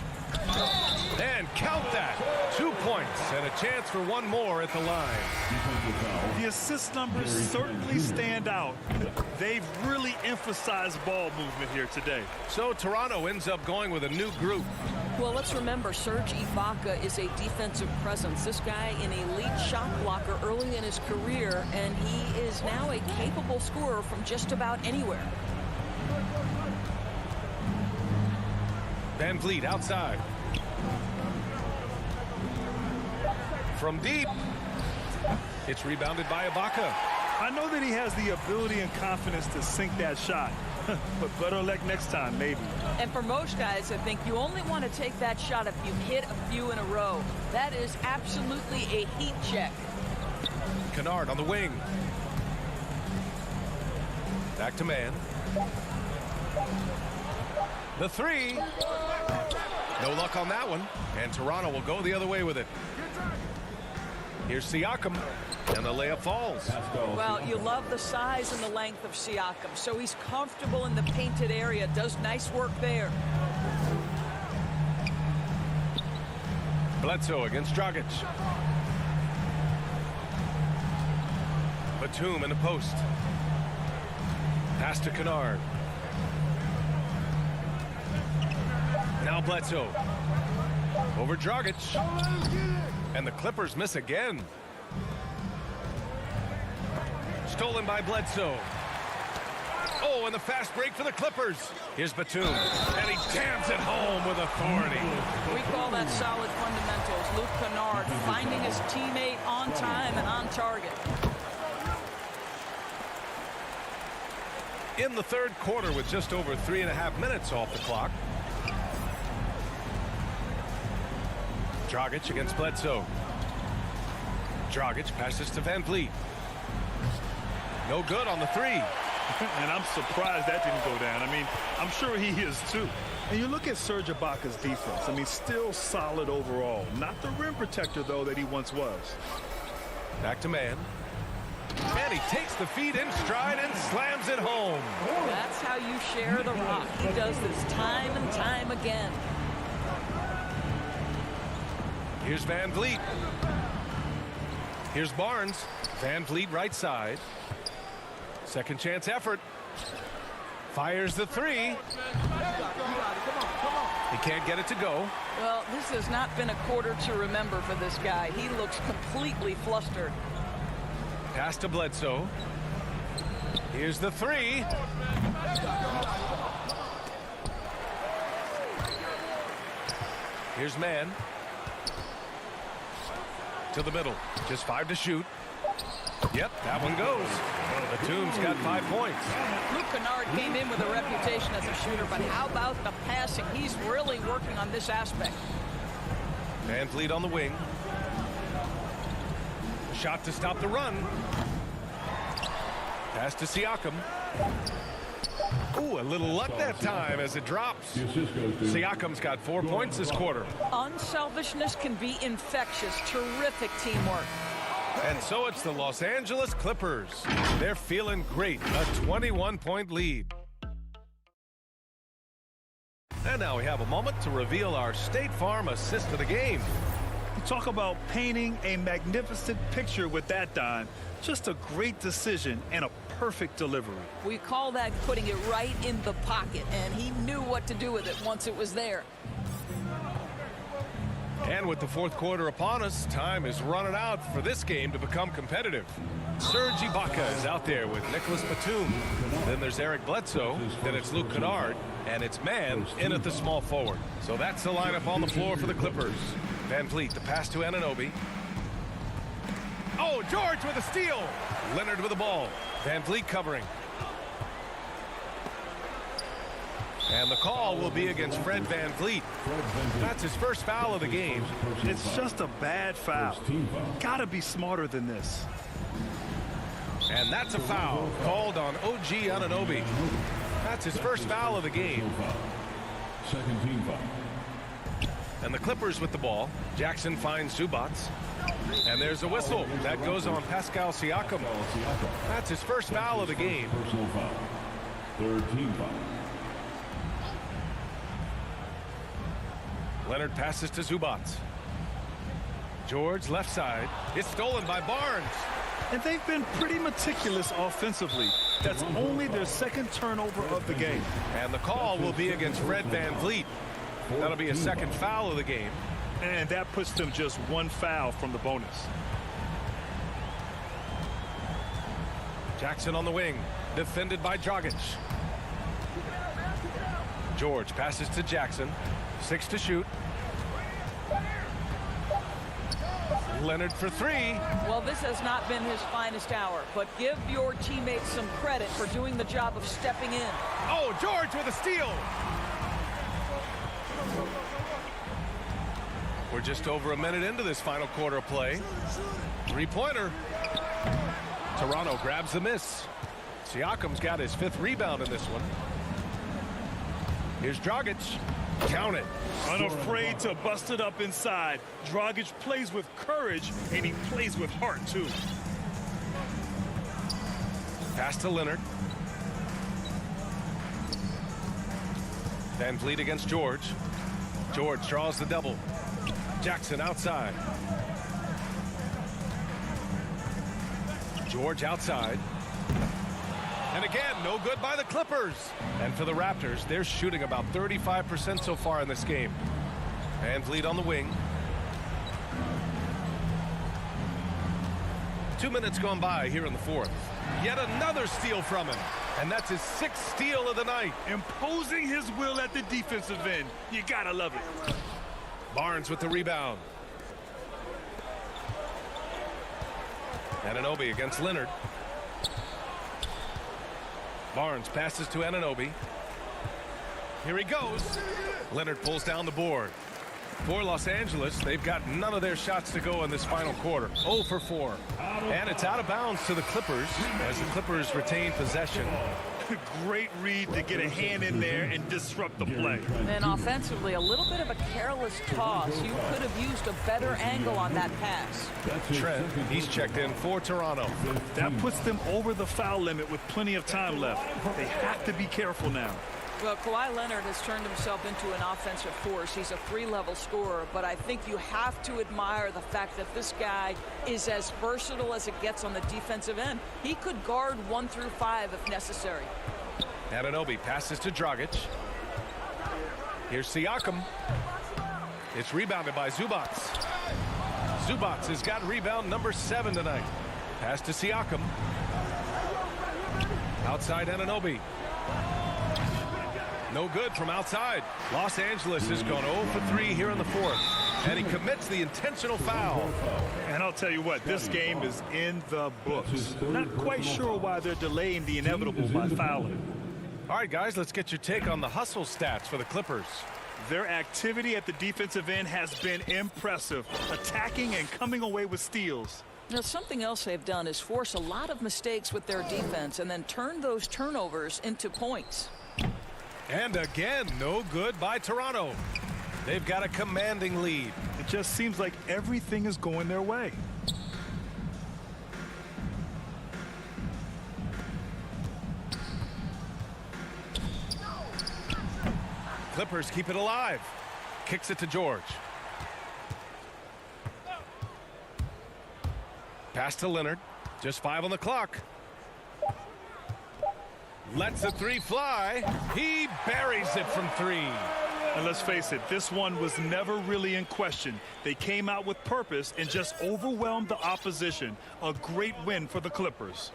And count that. 2 points and a chance for 1 more at the line. The assist numbers certainly stand out. They've really emphasized ball movement here today. So Toronto ends up going with a new group. Well, let's remember Serge Ibaka is a defensive presence. This guy, an elite shot blocker early in his career, and he is now a capable scorer from just about anywhere. Van Vliet outside. From deep. It's rebounded by Ibaka. I know that he has the ability and confidence to sink that shot, but better luck next time, maybe. And for most guys, I think you only want to take that shot if you hit a few in a row. That is absolutely a heat check. Kennard on the wing. Back to man. The 3. No luck on that one. And Toronto will go the other way with it. Here's Siakam. And the layup falls. Well, you love the size and the length of Siakam. So he's comfortable in the painted area. Does nice work there. Bledsoe against Dragic. Batum in the post. Pass to Kennard. Now Bledsoe. Over Dragic. And the Clippers miss again. Stolen by Bledsoe. Oh, and the fast break for the Clippers. Here's Batum. And he jams it home with authority. We call that solid fundamentals. Luke Kennard finding his teammate on time and on target. In the third quarter with just over 3.5 minutes off the clock. Dragic against Bledsoe. Dragic passes to Van Vliet. No good on the 3. And I'm surprised that didn't go down. I mean, I'm sure he is too. And you look at Serge Ibaka's defense. I mean, still solid overall. Not the rim protector, though, that he once was. Back to man. And he takes the feed in stride and slams it home. That's how you share the rock. He does this time and time again. Here's Van Vliet. Here's Barnes. Van Vliet right side. Second chance effort. Fires the 3. He can't get it to go. Well, this has not been a quarter to remember for this guy. He looks completely flustered. Pass to Bledsoe. Here's the 3. Here's man. To the middle. Just 5 to shoot. Yep, that one goes. Batum's got 5 points. Luke Kennard came in with a reputation as a shooter, but how about the passing? He's really working on this aspect. Van Vliet on the wing. Shot to stop the run. Pass to Siakam. Ooh, a little luck that time as it drops. Siakam's got 4 points this quarter. Unselfishness can be infectious. Terrific teamwork. And so it's the Los Angeles Clippers. They're feeling great. A 21-point lead. And now we have a moment to reveal our State Farm assist of the game. Talk about painting a magnificent picture with that dime. Just a great decision and a perfect delivery. We call that putting it right in the pocket, and he knew what to do with it once it was there. And with the fourth quarter upon us, time is running out for this game to become competitive. Serge Ibaka is out there with Nicholas Batum. Then there's Eric Bledsoe. Then it's Luke Kennard. And it's Mann in at the small forward. So that's the lineup on the floor for the Clippers. Van Vliet, the pass to Anunoby. Oh, George with a steal. Leonard with the ball. Van Vliet covering. And the call will be against Fred Van Vliet. That's his first foul of the game. It's just a bad foul. Gotta be smarter than this. And that's a foul called on OG Anunoby. That's his first foul of the game. Second team foul. And the Clippers with the ball. Jackson finds Zubac. And there's a whistle. That goes on Pascal Siakam. That's his first foul of the game. Personal foul. Third team foul. Leonard passes to Zubac. George left side. It's stolen by Barnes. And they've been pretty meticulous offensively. That's only their second turnover of the game. And the call will be against Fred Van Vliet. That'll be a second foul of the game. And that puts them just one foul from the bonus. Jackson on the wing, defended by Dragic. George passes to Jackson. 6 to shoot. Leonard for 3. Well, this has not been his finest hour, but give your teammates some credit for doing the job of stepping in. Oh, George with a steal. We're just over a minute into this final quarter of play. Three-pointer. Toronto grabs the miss. Siakam's got his 5th rebound in this one. Here's Dragic. Count it. Unafraid to bust it up inside. Dragic plays with courage, and he plays with heart, too. Pass to Leonard. Van Vliet against George. George draws the double. Jackson outside. George outside. And again, no good by the Clippers. And for the Raptors, they're shooting about 35% so far in this game. Van Vliet on the wing. 2 minutes gone by here in the fourth. Yet another steal from him. And that's his 6th steal of the night. Imposing his will at the defensive end. You gotta love it. Barnes with the rebound. Anunoby against Leonard. Barnes passes to Anunoby. Here he goes. Leonard pulls down the board. For Los Angeles, they've got none of their shots to go in this final quarter. 0 for 4. And it's out of bounds to the Clippers as the Clippers retain possession. Great read to get a hand in there and disrupt the play. And offensively, a little bit of a careless toss. You could have used a better angle on that pass. Trent, he's checked in for Toronto. That puts them over the foul limit with plenty of time left. They have to be careful now. Well, Kawhi Leonard has turned himself into an offensive force. He's a 3-level scorer, but I think you have to admire the fact that this guy is as versatile as it gets on the defensive end. He could guard 1 through 5 if necessary. Anunoby passes to Dragic. Here's Siakam. It's rebounded by Zubac. Zubac has got rebound number 7 tonight. Pass to Siakam. Outside Anunoby. No good from outside. Los Angeles has gone 0 for 3 here in the fourth. And he commits the intentional foul. And I'll tell you what, this game is in the books. Not quite sure why they're delaying the inevitable by fouling. All right, guys, let's get your take on the hustle stats for the Clippers. Their activity at the defensive end has been impressive, attacking and coming away with steals. Now, something else they've done is force a lot of mistakes with their defense and then turn those turnovers into points. And again, no good by Toronto. They've got a commanding lead. It just seems like everything is going their way. Clippers keep it alive. Kicks it to George. Pass to Leonard. Just 5 on the clock. Lets the 3 fly. He buries it from 3. And let's face it, this one was never really in question. They came out with purpose and just overwhelmed the opposition. A great win for the Clippers.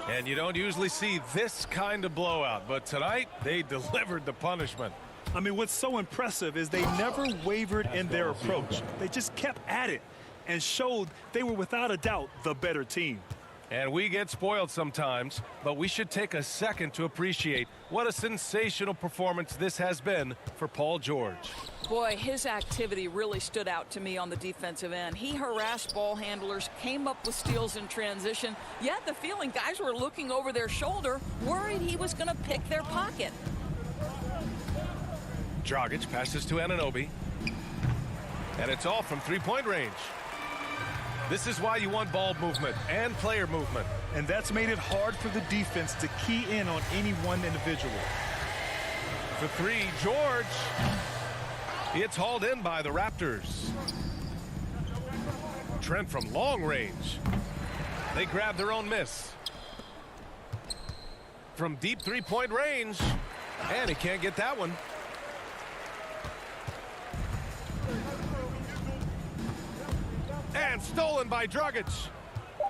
And you don't usually see this kind of blowout, but tonight they delivered the punishment. I mean, what's so impressive is they never wavered in their approach. They just kept at it and showed they were without a doubt the better team. And we get spoiled sometimes, but we should take a second to appreciate what a sensational performance this has been for Paul George. Boy, his activity really stood out to me on the defensive end. He harassed ball handlers, came up with steals in transition. You had the feeling guys were looking over their shoulder, worried he was going to pick their pocket. Dragic passes to Anunoby. And it's all from three-point range. This is why you want ball movement and player movement. And that's made it hard for the defense to key in on any one individual. For 3, George. It's hauled in by the Raptors. Trent from long range. They grab their own miss. From deep three-point range. And he can't get that one. And stolen by Dragic.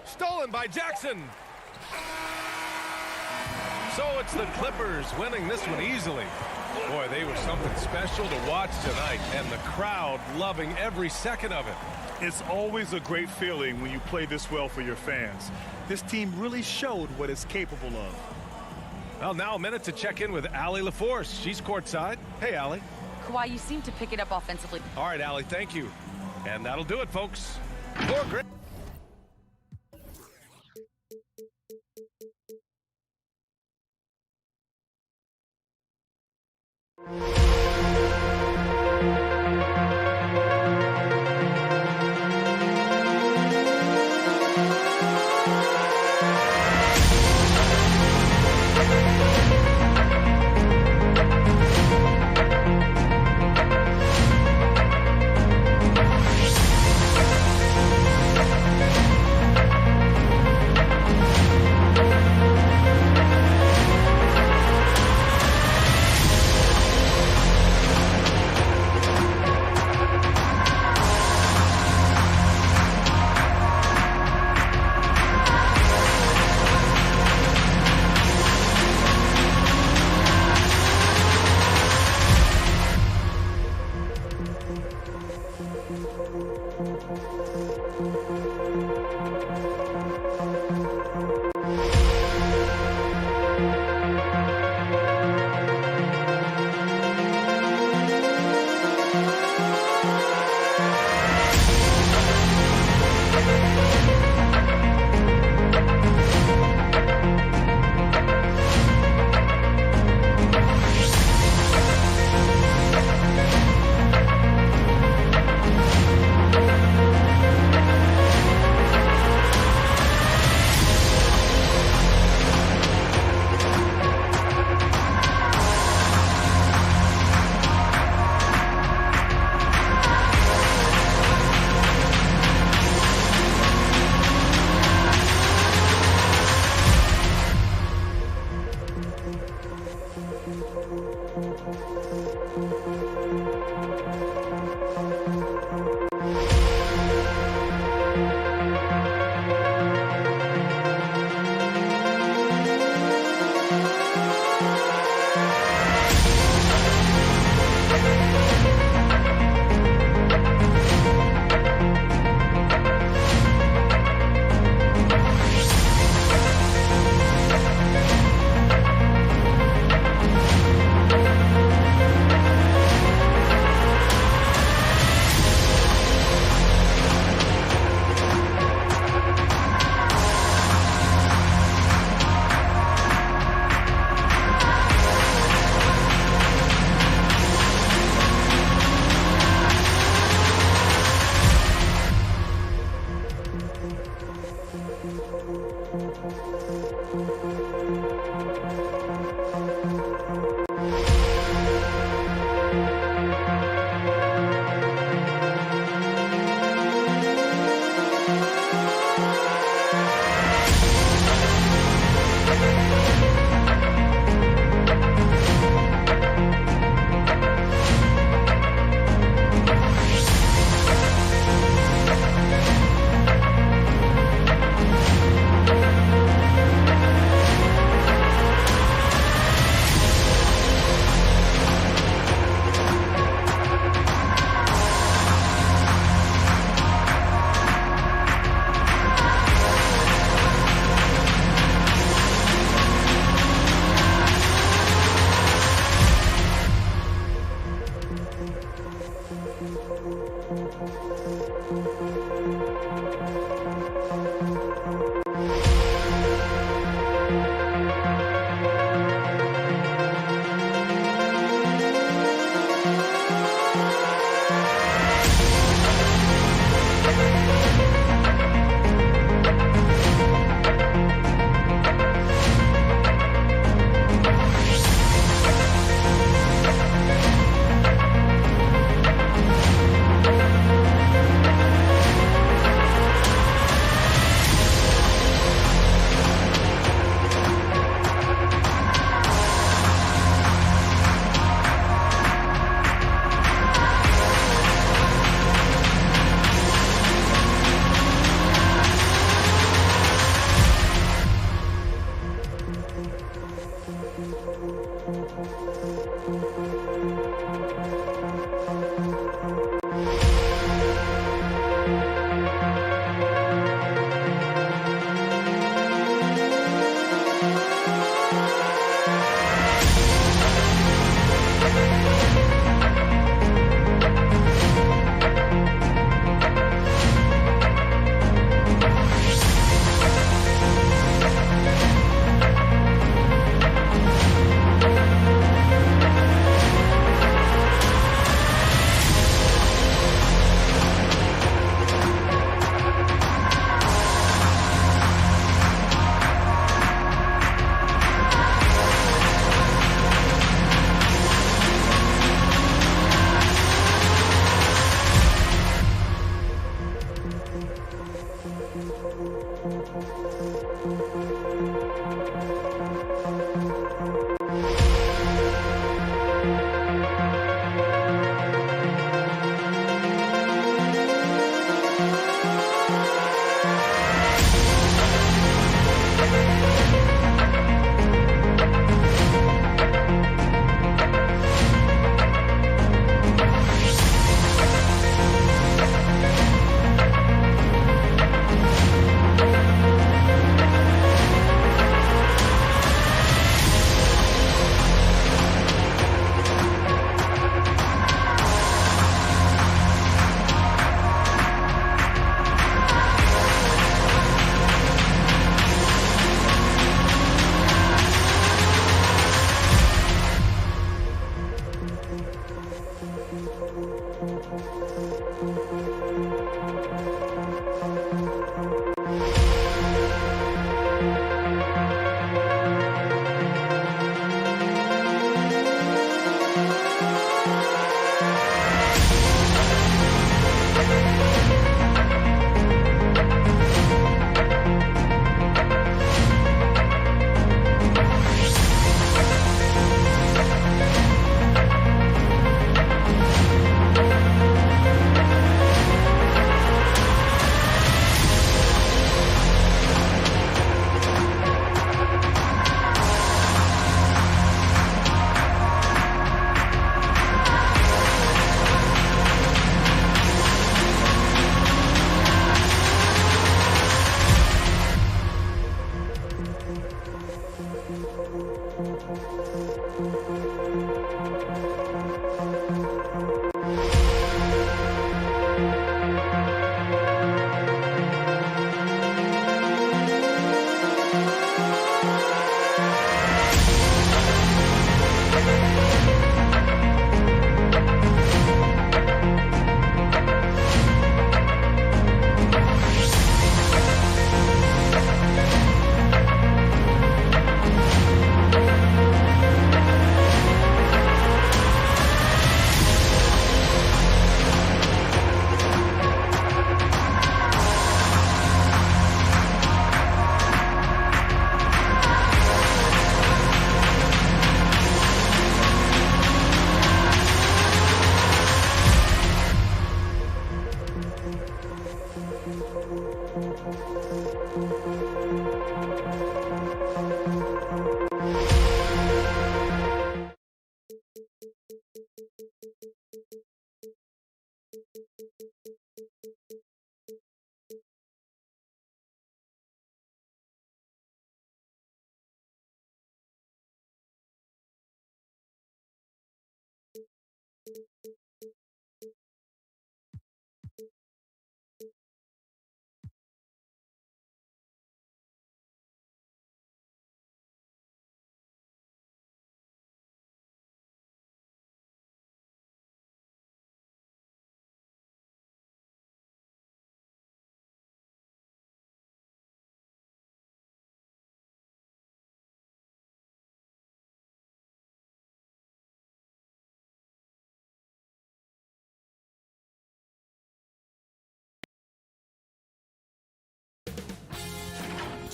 Stolen by Jackson. So it's the Clippers winning this one easily. Boy, they were something special to watch tonight, and the crowd loving every second of it. It's always a great feeling when you play this well for your fans. This team really showed what it's capable of. Well, now a minute to check in with Allie LaForce. She's courtside. Hey, Allie. Kawhi, you seem to pick it up offensively. All right, Allie, thank you. And that'll do it, folks. For great.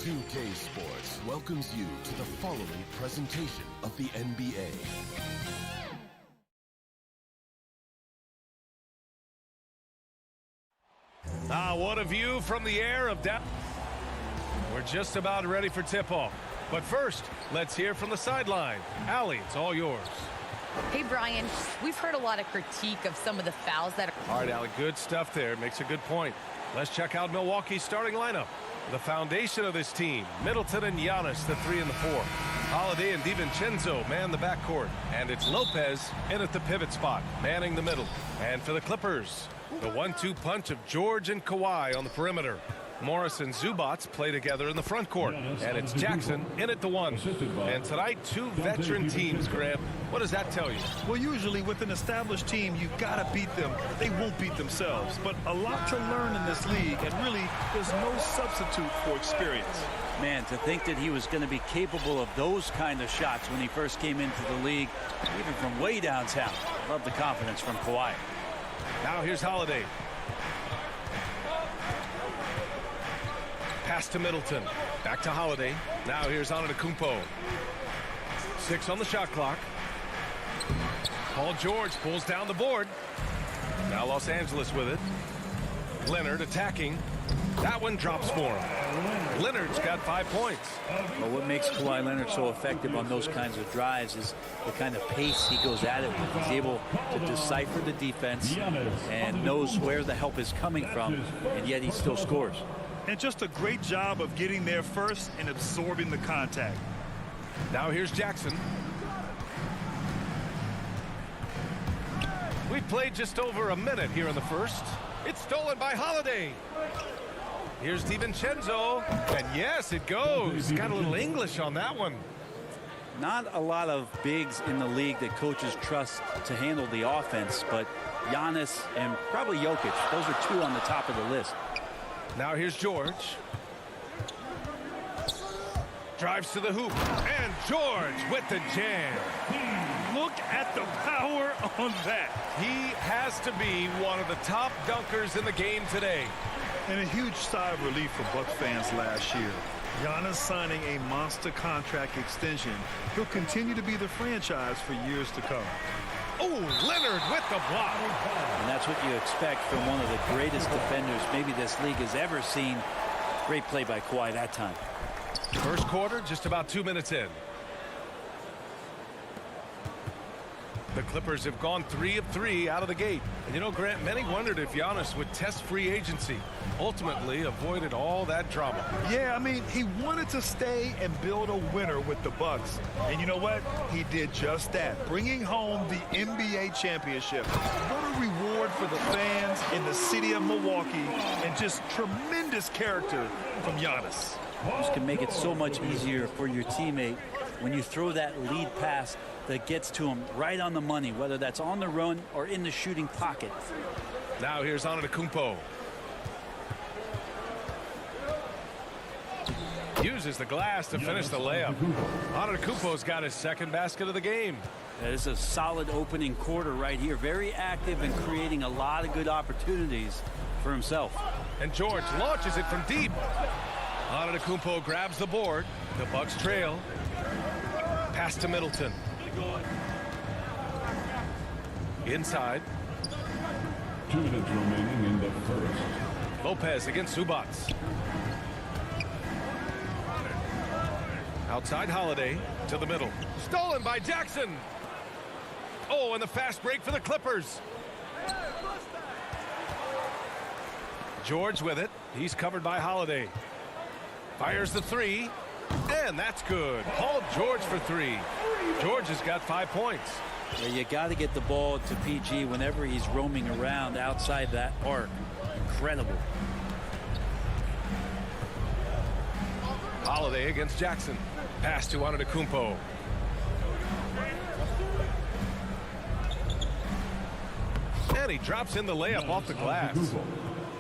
2K Sports welcomes you to the following presentation of the NBA. What a view from the air of down. We're just about ready for tip-off. But first, let's hear from the sideline. Allie, it's all yours. Hey, Brian, we've heard a lot of critique of some of the fouls that are... All right, Allie, good stuff there. Makes a good point. Let's check out Milwaukee's starting lineup. The foundation of this team, Middleton and Giannis, the 3 and the 4. Holiday and DiVincenzo man the backcourt. And it's Lopez in at the pivot spot, manning the middle. And for the Clippers, the 1-2 punch of George and Kawhi on the perimeter. Morris and Zubats play together in the front court. And it's Jackson in at the 1. And tonight, 2 veteran teams, Grant. What does that tell you? Well, usually with an established team, you got to beat them. They won't beat themselves. But a lot to learn in this league, and really, there's no substitute for experience. Man, to think that he was going to be capable of those kind of shots when he first came into the league, even from way downtown. Love the confidence from Kawhi. Now here's Holiday. Pass to Middleton. Back to Holiday. Now here's Antetokounmpo. 6 on the shot clock. Paul George pulls down the board. Now Los Angeles with it. Leonard attacking. That one drops for him. Leonard's got 5 points. Well, what makes Kawhi Leonard so effective on those kinds of drives is the kind of pace he goes at it with. He's able to decipher the defense and knows where the help is coming from, and yet he still scores. And just a great job of getting there first and absorbing the contact. Now here's Jackson. We've played just over a minute here in the first. It's stolen by Holiday. Here's DiVincenzo. And yes, it goes. Got a little English on that one. Not a lot of bigs in the league that coaches trust to handle the offense, but Giannis and probably Jokic, those are 2 on the top of the list. Now here's George. Drives to the hoop. And George with the jam. Look at the power on that. He has to be one of the top dunkers in the game today. And a huge sigh of relief for Bucks fans last year. Giannis signing a monster contract extension. He'll continue to be the franchise for years to come. Oh, Leonard with the block. And that's what you expect from one of the greatest defenders maybe this league has ever seen. Great play by Kawhi that time. First quarter, just about 2 minutes in. The Clippers have gone 3 of 3 out of the gate. And you know, Grant, many wondered if Giannis would test free agency. Ultimately avoided all that drama. Yeah, I mean, he wanted to stay and build a winner with the Bucks. And you know what? He did just that, bringing home the NBA championship. What a reward for the fans in the city of Milwaukee, and just tremendous character from Giannis. This can make it so much easier for your teammate when you throw that lead pass that gets to him right on the money, whether that's on the run or in the shooting pocket. Now here's Antetokounmpo. Uses the glass to finish the layup. Antetokounmpo's got his 2nd basket of the game. That is a solid opening quarter right here. Very active and creating a lot of good opportunities for himself. And George launches it from deep. Antetokounmpo grabs the board. The Bucks trail. Pass to Middleton. Inside. 2 minutes remaining in the first. Lopez against Zubats. Outside Holiday to the middle. Stolen by Jackson. Oh, and the fast break for the Clippers. George with it. He's covered by Holiday. Fires the 3. And that's good. Paul George for 3. George has got 5 points. Yeah, you got to get the ball to PG whenever he's roaming around outside that arc. Incredible. Holiday against Jackson. Pass to Antetokounmpo. And he drops in the layup off the glass.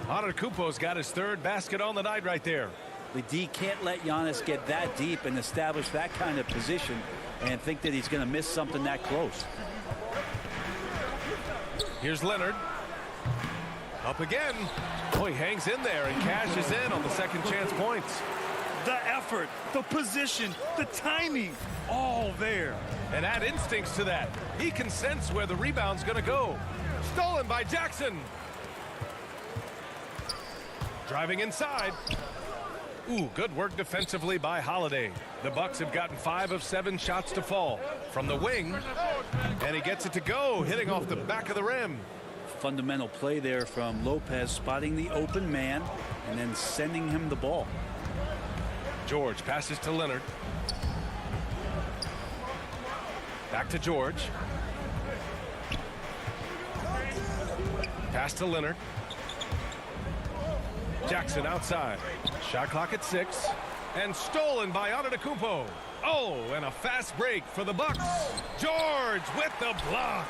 Antetokounmpo's got his 3rd basket on the night right there. The D can't let Giannis get that deep and establish that kind of position and think that he's going to miss something that close. Here's Leonard. Up again. Oh, he hangs in there and cashes in on the 2nd chance points. The effort, the position, the timing, all there. And add instincts to that. He can sense where the rebound's going to go. Stolen by Jackson. Driving inside. Ooh, good work defensively by Holiday. The Bucks have gotten 5 of 7 shots to fall from the wing, and he gets it to go, hitting off the back of the rim. Fundamental play there from Lopez, spotting the open man and then sending him the ball. George passes to Leonard. Back to George. Pass to Leonard. Jackson outside. Shot clock at 6. And stolen by Antetokounmpo. Oh, and a fast break for the Bucks. George with the block.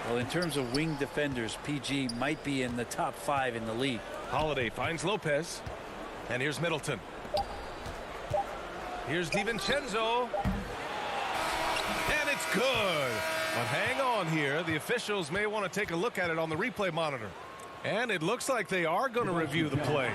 Well, in terms of wing defenders, PG might be in the top 5 in the league. Holiday finds Lopez. And here's Middleton. Here's DiVincenzo. And it's good. But hang on here. The officials may want to take a look at it on the replay monitor. And it looks like they are going to review the play.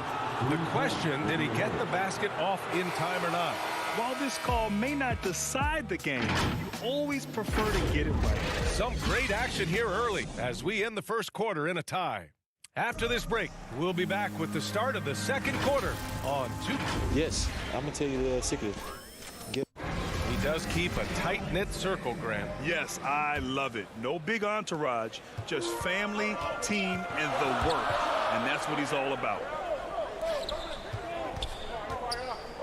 The question, did he get the basket off in time or not? While this call may not decide the game, you always prefer to get it right. Some great action here early as we end the first quarter in a tie. After this break, we'll be back with the start of the second quarter on 2. Yes, I'm going to tell you the secret. He does keep a tight-knit circle, Grant. Yes, I love it. No big entourage, just family, team, and the work. And that's what he's all about.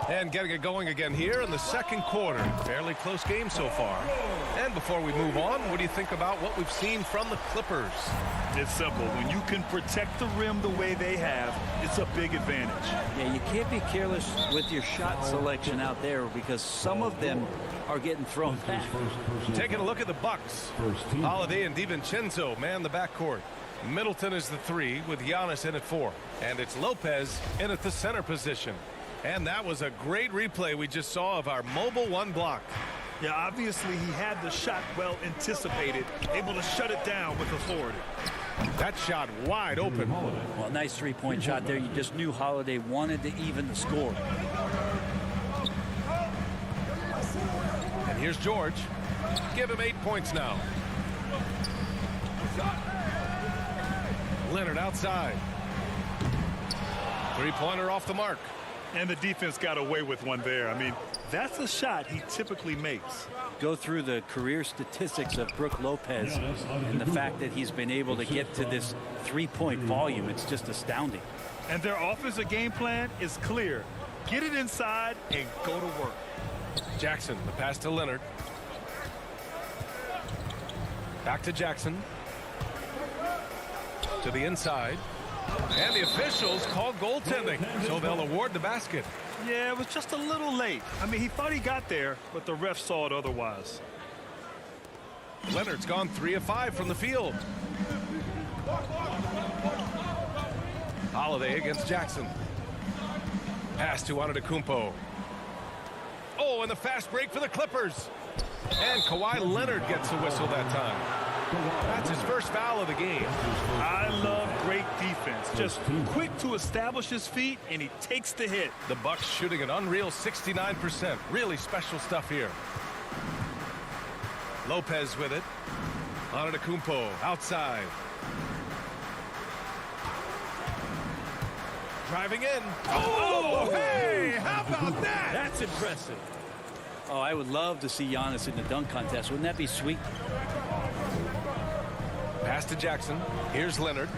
And getting it going again here in the second quarter. Fairly close game so far. And before we move on, what do you think about what we've seen from the Clippers? It's simple. When you can protect the rim the way they have, it's a big advantage. Yeah, you can't be careless with your shot selection out there because some of them are getting thrown back. Taking a look at the Bucks. Holiday and DiVincenzo man the backcourt. Middleton is the 3 with Giannis in at 4. And it's Lopez in at the center position. And that was a great replay we just saw of our mobile 1 block. Yeah, obviously he had the shot well anticipated, able to shut it down with authority. That shot wide open. Well, nice three-point shot there. You just knew Holiday wanted to even the score. And here's George. Give him 8 points now. Leonard outside. Three-pointer off the mark. And the defense got away with one there. I mean, that's a shot he typically makes. Go through the career statistics of Brook Lopez and the fact that he's been able to get to this three-point volume. It's just astounding. And their offensive game plan is clear. Get it inside and go to work. Jackson, the pass to Leonard. Back to Jackson. To the inside. And the officials call goaltending, so they'll award the basket. Yeah, it was just a little late. I mean, he thought he got there, but the ref saw it otherwise. Leonard's gone 3 of 5 from the field. Holiday against Jackson. Pass to Antetokounmpo. Oh, and the fast break for the Clippers. And Kawhi Leonard gets a whistle that time. That's his first foul of the game. I love great defense. Just quick to establish his feet, and he takes the hit. The Bucks shooting an unreal 69%. Really special stuff here. Lopez with it. Antetokounmpo outside. Driving in. Oh, hey, how about that? That's impressive. Oh, I would love to see Giannis in the dunk contest. Wouldn't that be sweet? Pass to Jackson. Here's Leonard.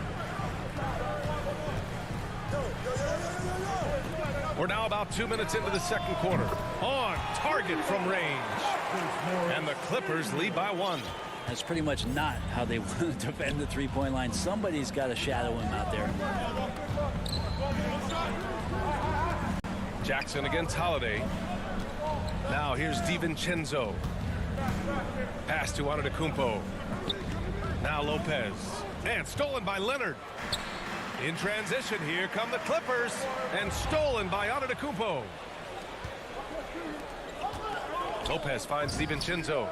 We're now about 2 minutes into the second quarter. On target from range. And the Clippers lead by 1. That's pretty much not how they want to defend the three-point line. Somebody's got to shadow him out there. Jackson against Holiday. Now here's DiVincenzo. Pass to Antetokounmpo. Now Lopez. And stolen by Leonard. In transition, here come the Clippers. And stolen by Antetokounmpo. Lopez finds DiVincenzo.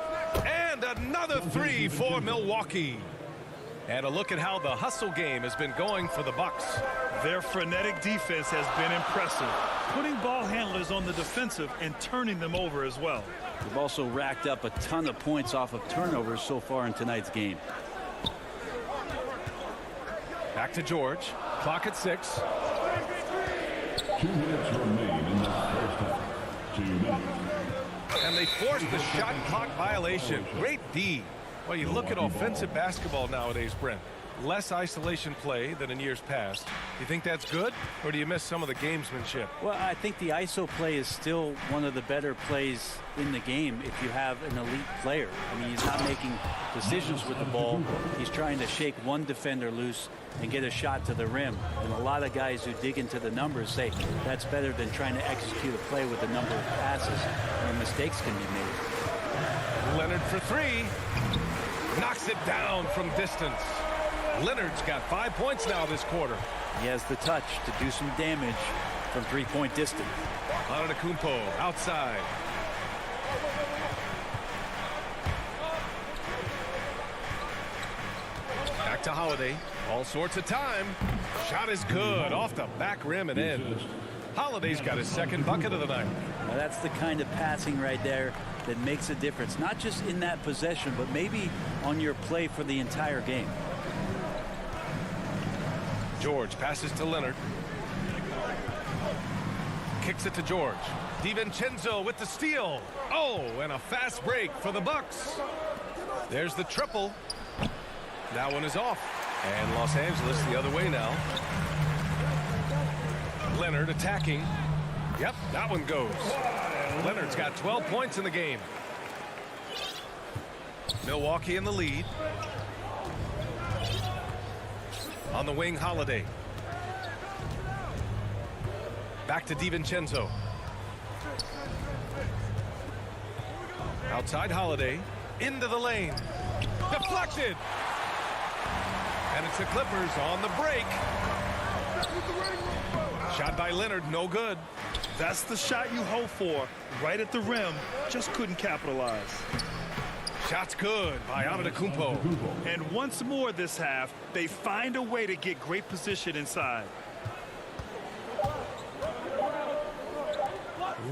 And another 3 for Milwaukee. And a look at how the hustle game has been going for the Bucks. Their frenetic defense has been impressive, putting ball handlers on the defensive and turning them over as well. They've also racked up a ton of points off of turnovers so far in tonight's game. Back to George. Clock at 6. 2 minutes remain in the first half. 2 minutes. they forced the shot clock violation. Great D. Well, you look at offensive basketball nowadays, Brent. Less isolation play than in years past. Do you think that's good, or do you miss some of the gamesmanship? Well, I think the ISO play is still one of the better plays in the game if you have an elite player. I mean, he's not making decisions with the ball. He's trying to shake one defender loose and get a shot to the rim. And a lot of guys who dig into the numbers say that's better than trying to execute a play with a number of passes where mistakes can be made. Leonard for three. Knocks it down from distance. Leonard's got 5 points now this quarter. He has the touch to do some damage from three-point distance. Antetokounmpo outside. Back to Holiday. All sorts of time. Shot is good. Off the back rim and in. Holiday's got his second bucket of the night. Now that's the kind of passing right there that makes a difference. Not just in that possession, but maybe on your play for the entire game. George passes to Leonard. Kicks it to George. DiVincenzo with the steal. Oh, and a fast break for the Bucks. There's the triple. That one is off. And Los Angeles the other way now. Leonard attacking. Yep, that one goes. Leonard's got 12 points in the game. Milwaukee in the lead. On the wing, Holiday. Back to DiVincenzo. Outside Holiday. Into the lane. Deflected. And it's the Clippers on the break. Shot by Leonard, no good. That's the shot you hope for. Right at the rim. Just couldn't capitalize. Shot's good by Antetokounmpo. And once more this half, they find a way to get great position inside.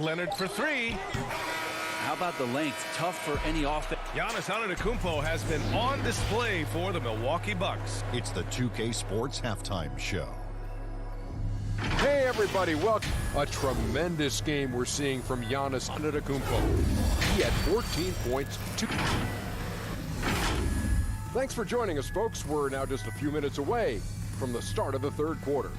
Leonard for three. How about the length? Tough for any offense. Giannis Antetokounmpo has been on display for the Milwaukee Bucks. It's the 2K Sports Halftime Show. Hey everybody, welcome. A tremendous game we're seeing from Giannis Antetokounmpo. He had 14 points. Thanks for joining us, folks. We're now just a few minutes away from the start of the third quarter.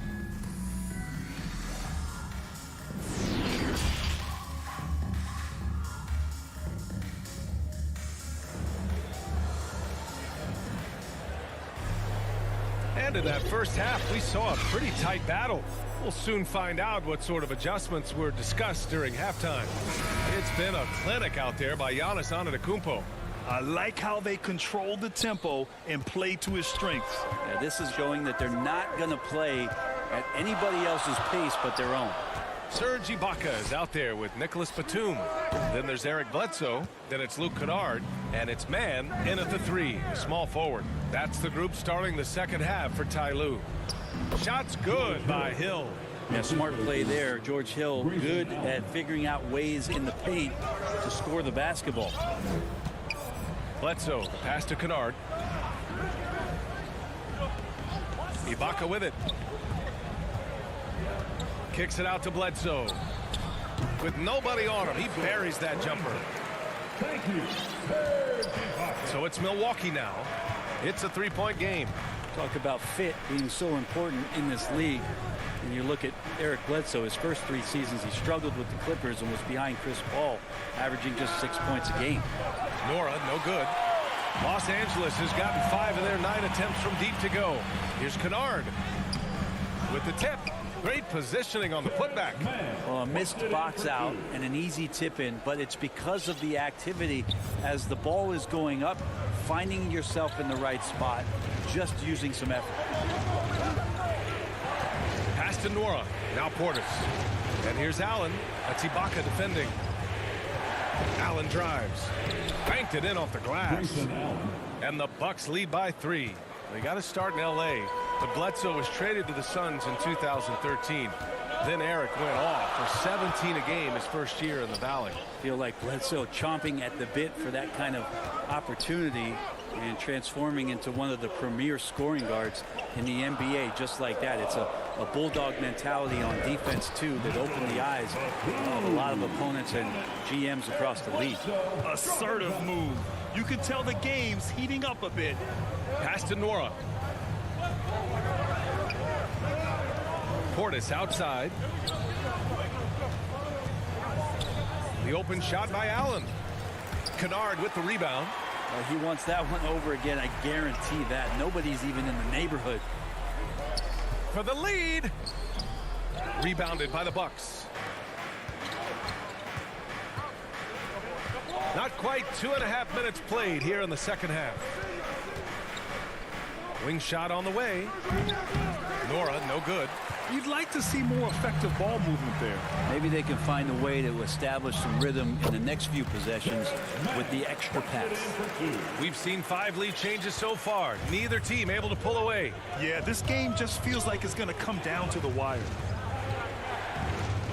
And in that first half, we saw a pretty tight battle. We'll soon find out what sort of adjustments were discussed during halftime. It's been a clinic out there by Giannis Antetokounmpo. I like how they control the tempo and play to his strengths. Yeah, this is showing that they're not going to play at anybody else's pace but their own. Serge Ibaka is out there with Nicholas Batum. Then there's Eric Bledsoe. Then it's Luke Kennard. And it's Mann in at the three, small forward. That's the group starting the second half for Ty Lue. Shot's good by Hill. Yeah, smart play there. George Hill good at figuring out ways in the paint to score the basketball. Bledsoe, pass to Kennard. Ibaka with it. Kicks it out to Bledsoe. With nobody on him, he buries that jumper. So it's Milwaukee now. It's a three-point game. Talk about fit being so important in this league. And you look at Eric Bledsoe, his first 3 seasons, he struggled with the Clippers and was behind Chris Paul, averaging just 6 points a game. Nora, no good. Los Angeles has gotten 5 of their 9 attempts from deep to go. Here's Kennard with the tip. Great positioning on the putback. Well, a missed box out and an easy tip in, but it's because of the activity as the ball is going up, finding yourself in the right spot, just using some effort. Pass to Nora. Now Portis. And here's Allen. That's Ibaka defending. Allen drives. Banked it in off the glass. And the Bucks lead by 3. They got to start in L.A., but Bledsoe was traded to the Suns in 2013. Then Eric went off for 17 a game his first year in the Valley. Feel like Bledsoe chomping at the bit for that kind of opportunity and transforming into one of the premier scoring guards in the NBA just like that. It's a bulldog mentality on defense, too, that opened the eyes of a lot of opponents and GMs across the league. Assertive move. You can tell the game's heating up a bit. Pass to Nora. Portis outside. The open shot by Allen. Kennard with the rebound. He wants that one over again. I guarantee that. Nobody's even in the neighborhood. For the lead. Rebounded by the Bucks. Not quite 2.5 minutes played here in the second half. Wing shot on the way. Nora, no good. You'd like to see more effective ball movement there. Maybe they can find a way to establish some rhythm in the next few possessions with the extra pass. We've seen 5 lead changes so far. Neither team able to pull away. Yeah, this game just feels like it's going to come down to the wire.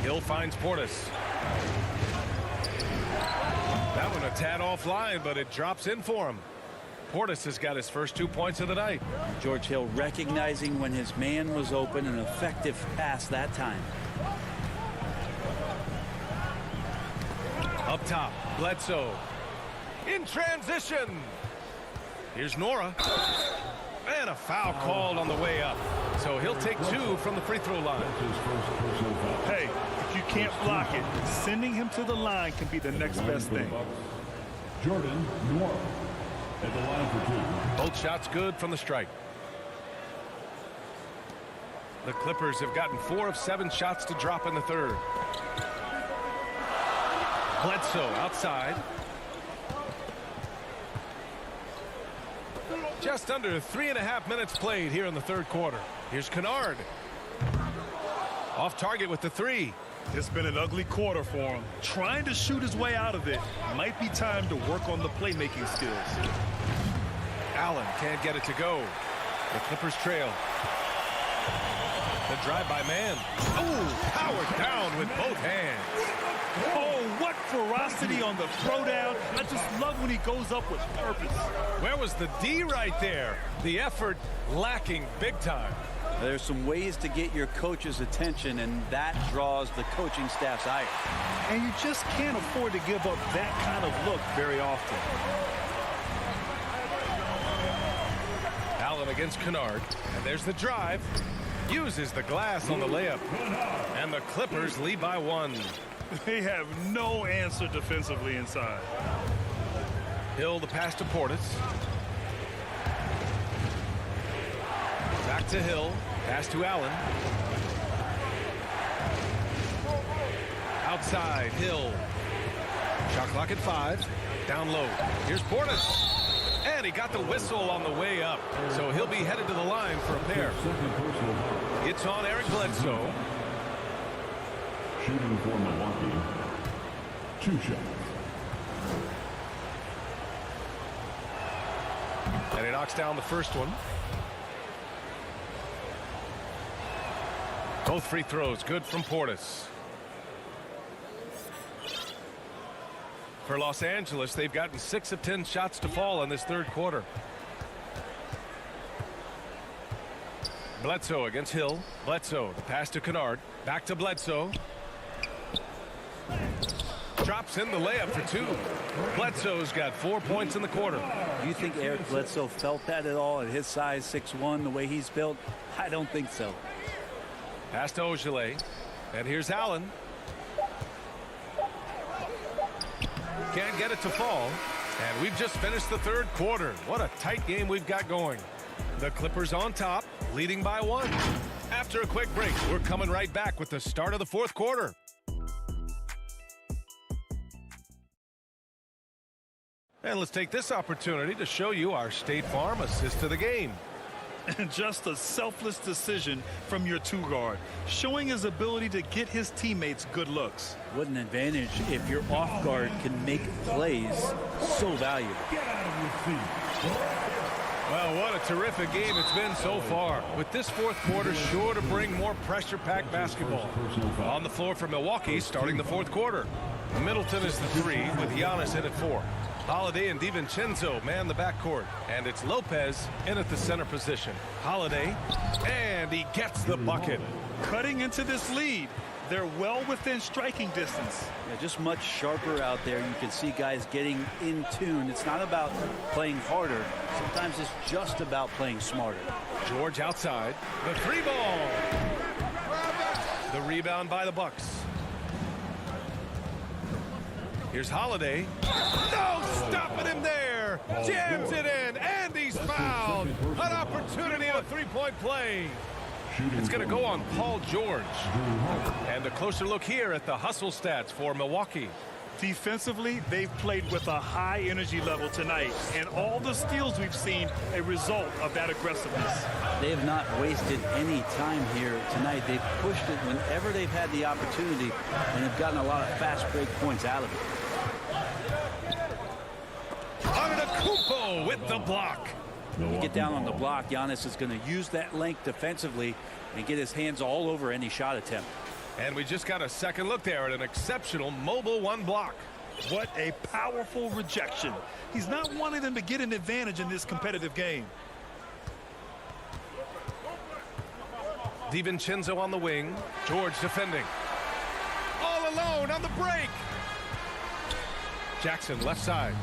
Hill finds Portis. That one a tad offline, but it drops in for him. Portis has got his first 2 points of the night. George Hill recognizing when his man was open, an effective pass that time. Up top, Bledsoe. In transition. Here's Nora. And a foul called on the way up. So he'll take 2 from the free throw line. Hey, if you can't block it, sending him to the line can be the next best thing. Jordan Nora. At the line for 2. Both shots good from the strike. The Clippers have gotten 4 of 7 shots to drop in the third. Bledsoe outside. Just under 3.5 minutes played here in the third quarter. Here's Kennard. Off target with the 3. It's been an ugly quarter for him. Trying to shoot his way out of it. Might be time to work on the playmaking skills. Allen can't get it to go. The Clippers trail. The drive by man. Oh, powered down with both hands. Oh, what ferocity on the throwdown. I just love when he goes up with purpose. Where was the D right there? The effort lacking big time. There's some ways to get your coach's attention, and that draws the coaching staff's ire. And you just can't afford to give up that kind of look very often. Allen against Kennard, and there's the drive. Uses the glass on the layup. And the Clippers lead by 1. They have no answer defensively inside. Hill the pass to Portis. Back to Hill. Pass to Allen. Outside, Hill. Shot clock at 5. Down low. Here's Portis. And he got the whistle on the way up. So he'll be headed to the line for a pair. It's on Eric Bledsoe. Shooting for Milwaukee. 2 shots. And he knocks down the first one. Both free throws good from Portis. For Los Angeles, they've gotten 6 of 10 shots to fall in this third quarter. Bledsoe against Hill. Bledsoe, the pass to Kennard. Back to Bledsoe. Drops in the layup for 2. Bledsoe's got 4 points in the quarter. Do you think Eric Bledsoe felt that at all at his size, 6'1", the way he's built? I don't think so. Pass to Ogilvy. And here's Allen. Can't get it to fall. And we've just finished the third quarter. What a tight game we've got going. The Clippers on top, leading by 1. After a quick break, we're coming right back with the start of the fourth quarter. And let's take this opportunity to show you our State Farm assist to the game. And just a selfless decision from your 2 guard, showing his ability to get his teammates good looks. What an advantage if your off guard can make plays so valuable. Well, what a terrific game it's been so far. With this fourth quarter sure to bring more pressure-packed basketball. On the floor for Milwaukee starting the fourth quarter. Middleton is the 3 with Giannis in at 4. Holiday and DiVincenzo man the backcourt. And it's Lopez in at the center position. Holiday, and he gets the bucket. Cutting into this lead. They're well within striking distance. Yeah, just much sharper out there. You can see guys getting in tune. It's not about playing harder. Sometimes it's just about playing smarter. George outside. The 3 ball. The rebound by the Bucks. Here's Holiday. No stopping him there. Jams it in, and he's fouled. An opportunity at a three-point play. It's going to go on Paul George. And a closer look here at the hustle stats for Milwaukee. Defensively, they've played with a high energy level tonight, and all the steals we've seen a result of that aggressiveness. They have not wasted any time here tonight. They've pushed it whenever they've had the opportunity, and have gotten a lot of fast break points out of it. Antetokounmpo with the block. When you get down on the block, Giannis is going to use that length defensively and get his hands all over any shot attempt. And we just got a second look there at an exceptional mobile 1 block. What a powerful rejection. He's not wanting them to get an advantage in this competitive game. DiVincenzo on the wing. George defending. All alone on the break. Jackson left side.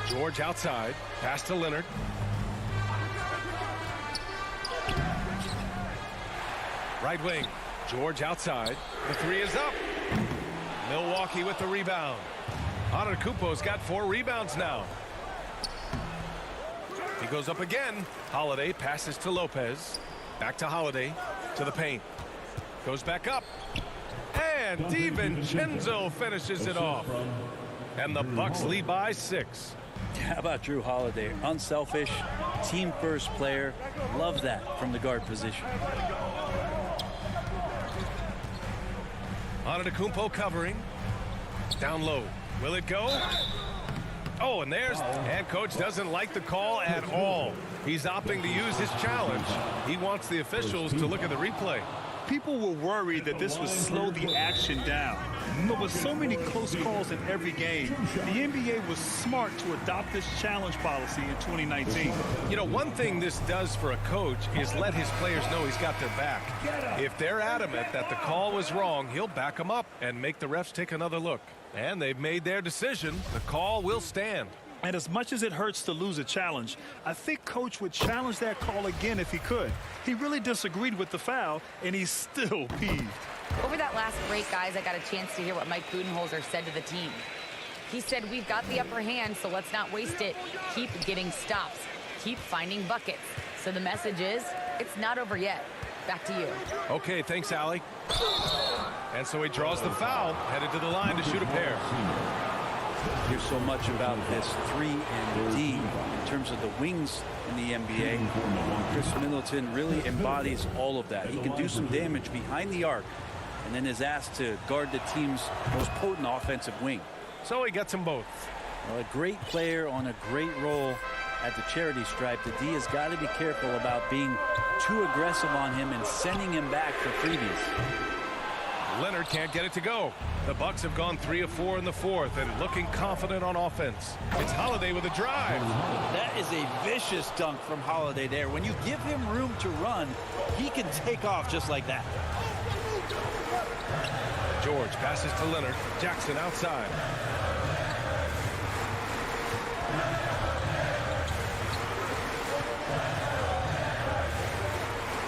George outside. Pass to Leonard. Right wing. George outside. The 3 is up. Milwaukee with the rebound. Antetokounmpo's got 4 rebounds now. He goes up again. Holiday passes to Lopez. Back to Holiday. To the paint. Goes back up. And DiVincenzo finishes it off. And the Bucks lead by 6. How about Drew Holiday? Unselfish, team-first player. Love that from the guard position. Antetokounmpo covering. Down low. Will it go? Oh, and coach doesn't like the call at all. He's opting to use his challenge. He wants the officials to look at the replay. People were worried that this would slow the action down. But with so many close calls in every game, the NBA was smart to adopt this challenge policy in 2019. You know, one thing this does for a coach is let his players know he's got their back. If they're adamant that the call was wrong, he'll back them up and make the refs take another look. And they've made their decision. The call will stand. And as much as it hurts to lose a challenge, I think Coach would challenge that call again if he could. He really disagreed with the foul, and he's still peeved. Over that last break, guys, I got a chance to hear what Mike Budenholzer said to the team. He said, we've got the upper hand, so let's not waste it. Keep getting stops. Keep finding buckets. So the message is, it's not over yet. Back to you. Okay, thanks, Allie. And so he draws the foul, headed to the line to shoot a pair. Here's so much about this 3 and D in terms of the wings in the NBA. Chris Middleton really embodies all of that. He can do some damage behind the arc and then is asked to guard the team's most potent offensive wing. So he gets them both. Well, a great player on a great role at the charity stripe. The D has got to be careful about being too aggressive on him and sending him back for freebies. Leonard can't get it to go. The Bucks have gone 3 of 4 in the fourth and looking confident on offense. It's Holiday with a drive. That is a vicious dunk from Holiday there. When you give him room to run, he can take off just like that. George passes to Leonard. Jackson outside.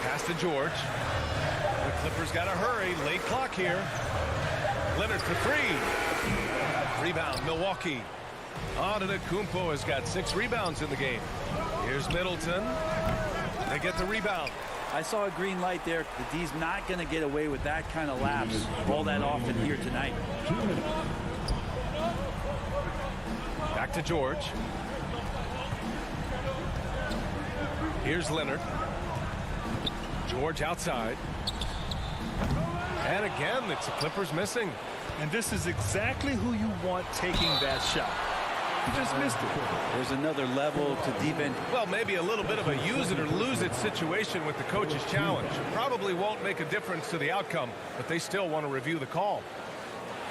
Pass to George. The Clippers got to hurry. Late clock here. Leonard for 3. Rebound, Milwaukee. Antetokounmpo has got 6 rebounds in the game. Here's Middleton. They get the rebound. I saw a green light there. The D's not going to get away with that kind of lapse all that often here tonight. Back to George. Here's Leonard. George outside. And again, it's the Clippers missing. And this is exactly who you want taking that shot. He just missed it. There's another level to defense. Well, maybe a little bit of a use it or lose it situation with the coach's challenge. Probably won't make a difference to the outcome, but they still want to review the call.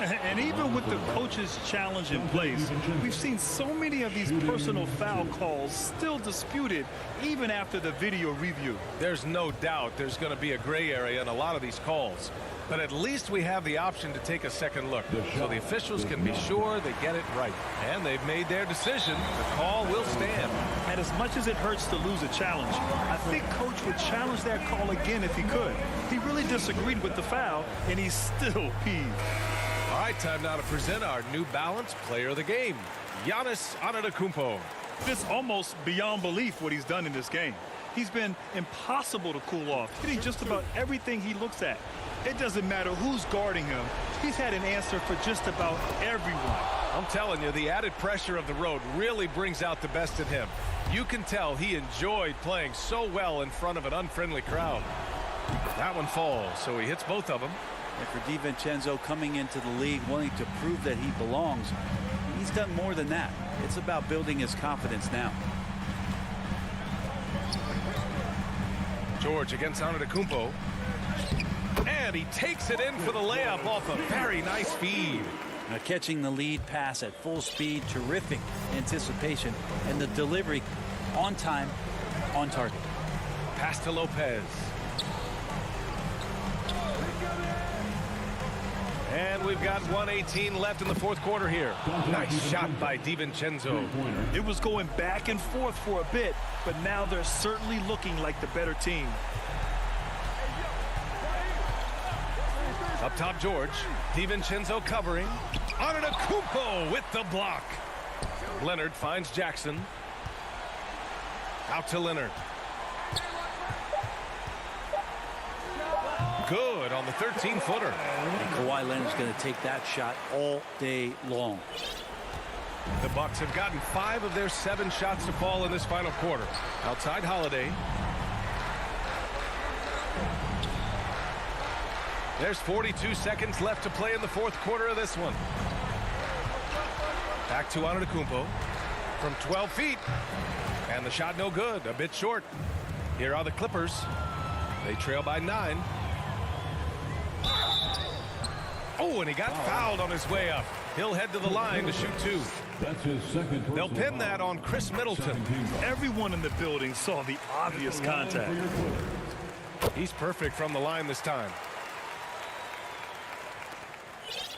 And even with the coach's challenge in place, we've seen so many of these personal foul calls still disputed even after the video review. There's no doubt there's going to be a gray area in a lot of these calls. But at least we have the option to take a second look, so the officials can be sure they get it right. And they've made their decision. The call will stand. And as much as it hurts to lose a challenge, I think Coach would challenge that call again if he could. He really disagreed with the foul, and he's still peeved. All right, time now to present our New Balance Player of the Game, Giannis Antetokounmpo. It's almost beyond belief what he's done in this game. He's been impossible to cool off, hitting just about everything he looks at. It doesn't matter who's guarding him. He's had an answer for just about everyone. I'm telling you, the added pressure of the road really brings out the best in him. You can tell he enjoyed playing so well in front of an unfriendly crowd. That one falls, so he hits both of them. And for DiVincenzo coming into the league wanting to prove that he belongs, he's done more than that. It's about building his confidence now. George against Antetokounmpo. And he takes it in for the layup off a very nice feed. Now catching the lead pass at full speed, terrific anticipation, and the delivery on time, on target. Pass to Lopez. And we've got 1:18 left in the fourth quarter here. Nice shot by DiVincenzo. It was going back and forth for a bit, but now they're certainly looking like the better team. Up top, George. DiVincenzo covering. Antetokounmpo with the block. Leonard finds Jackson. Out to Leonard. Good on the 13-footer. And Kawhi Leonard's going to take that shot all day long. The Bucks have gotten 5 of their 7 shots to fall in this final quarter. Outside Holiday. There's 42 seconds left to play in the fourth quarter of this one. Back to Antetokounmpo from 12 feet. And the shot no good, a bit short. Here are the Clippers. They trail by 9. Oh, and he got fouled on his way up. He'll head to the line to shoot 2. That's his second. They'll pin that on Chris Middleton. Everyone in the building saw the obvious contact. He's perfect from the line this time.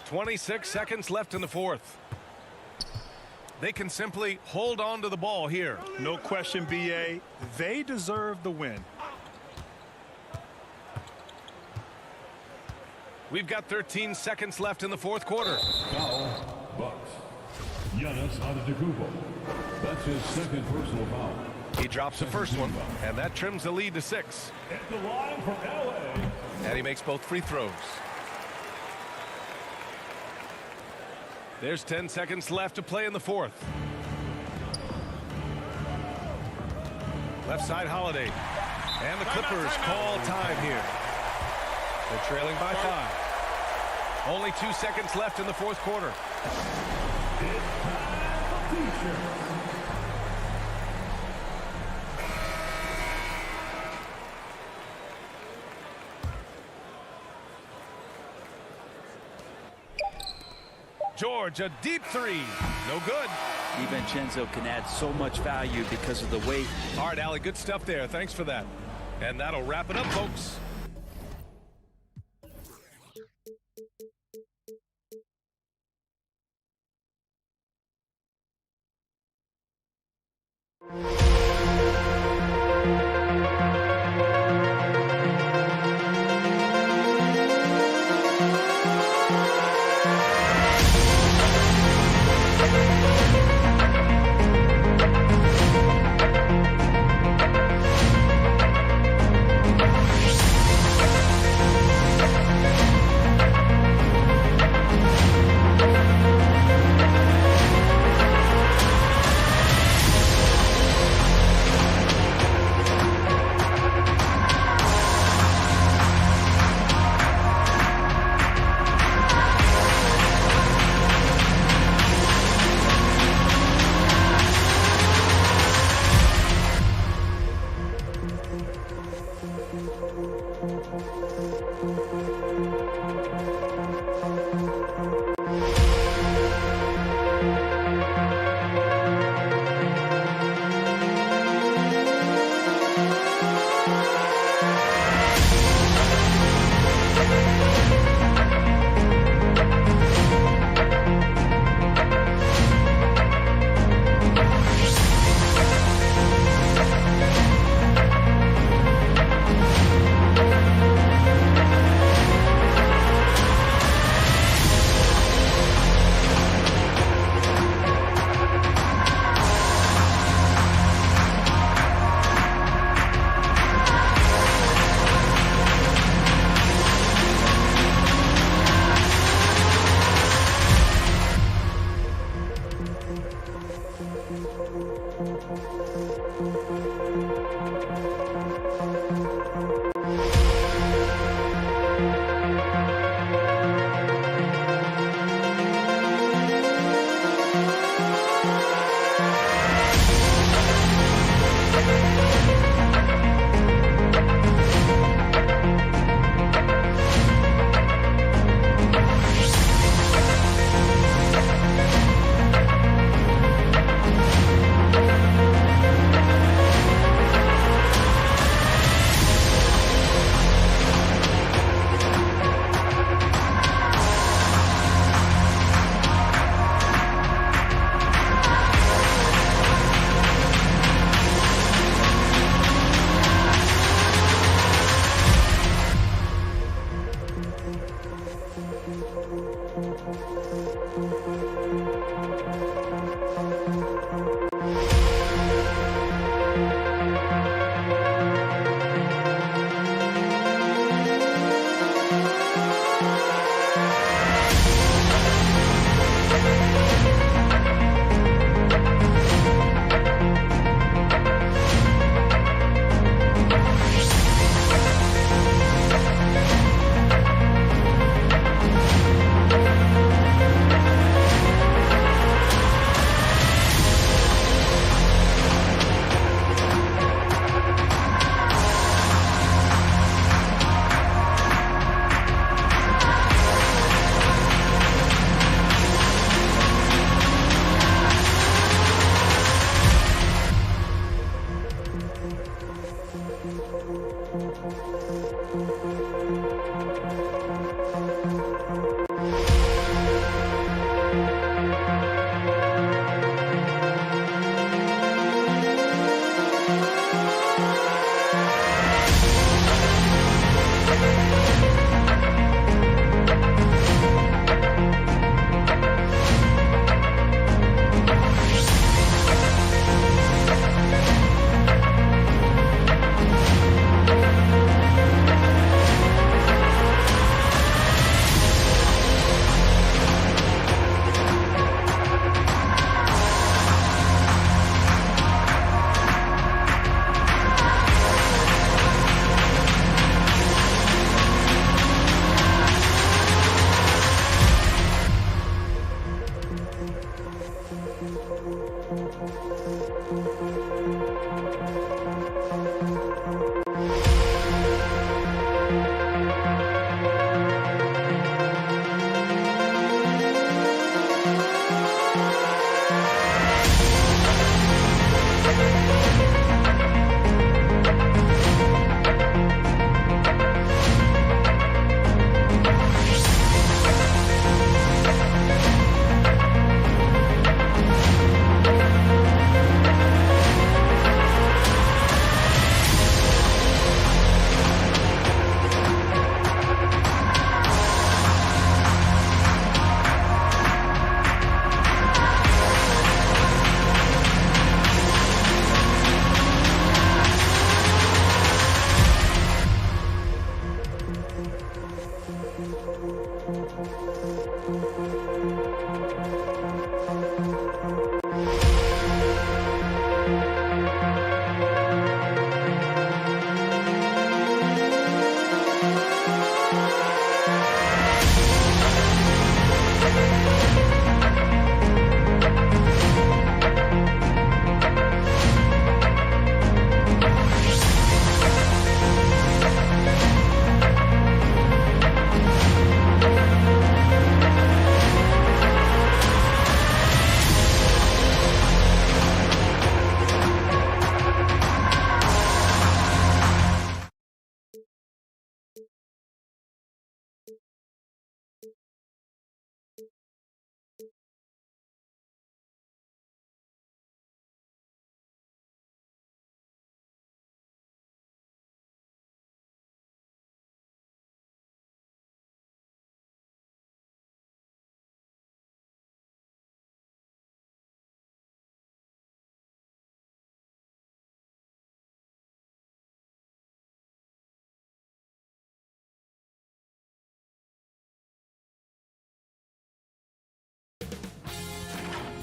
26 seconds left in the fourth. They can simply hold on to the ball here. No question, BA. They deserve the win. We've got 13 seconds left in the fourth quarter. Foul, Bucks. Giannis Antetokounmpo. That's his second personal foul. He drops the first one, and that trims the lead to 6. At the line for LA. And he makes both free throws. There's 10 seconds left to play in the fourth. Left side Holiday. And the Clippers call time here. They're trailing by 5. Only 2 seconds left in the fourth quarter. George, a deep 3. No good. DiVincenzo can add so much value because of the weight. All right, Allie, good stuff there. Thanks for that. And that'll wrap it up, folks.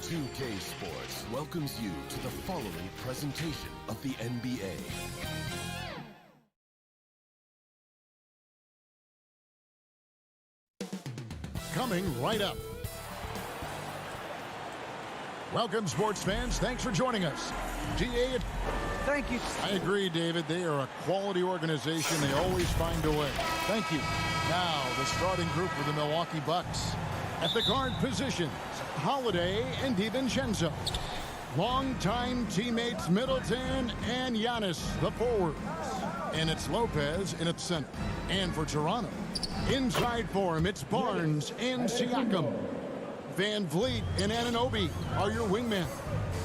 2K Sports, welcomes you to the following presentation of the NBA. Coming right up. Welcome, sports fans. Thanks for joining us. DA. Thank you. I agree, David. They are a quality organization. They always find a way. Thank you. Now, the starting group for the Milwaukee Bucks. At the guard positions, Holiday and DiVincenzo. Longtime teammates Middleton and Giannis, the forwards. And it's Lopez in its center. And for Toronto, inside for him, it's Barnes and Siakam. Van Vliet and Anunoby are your wingmen.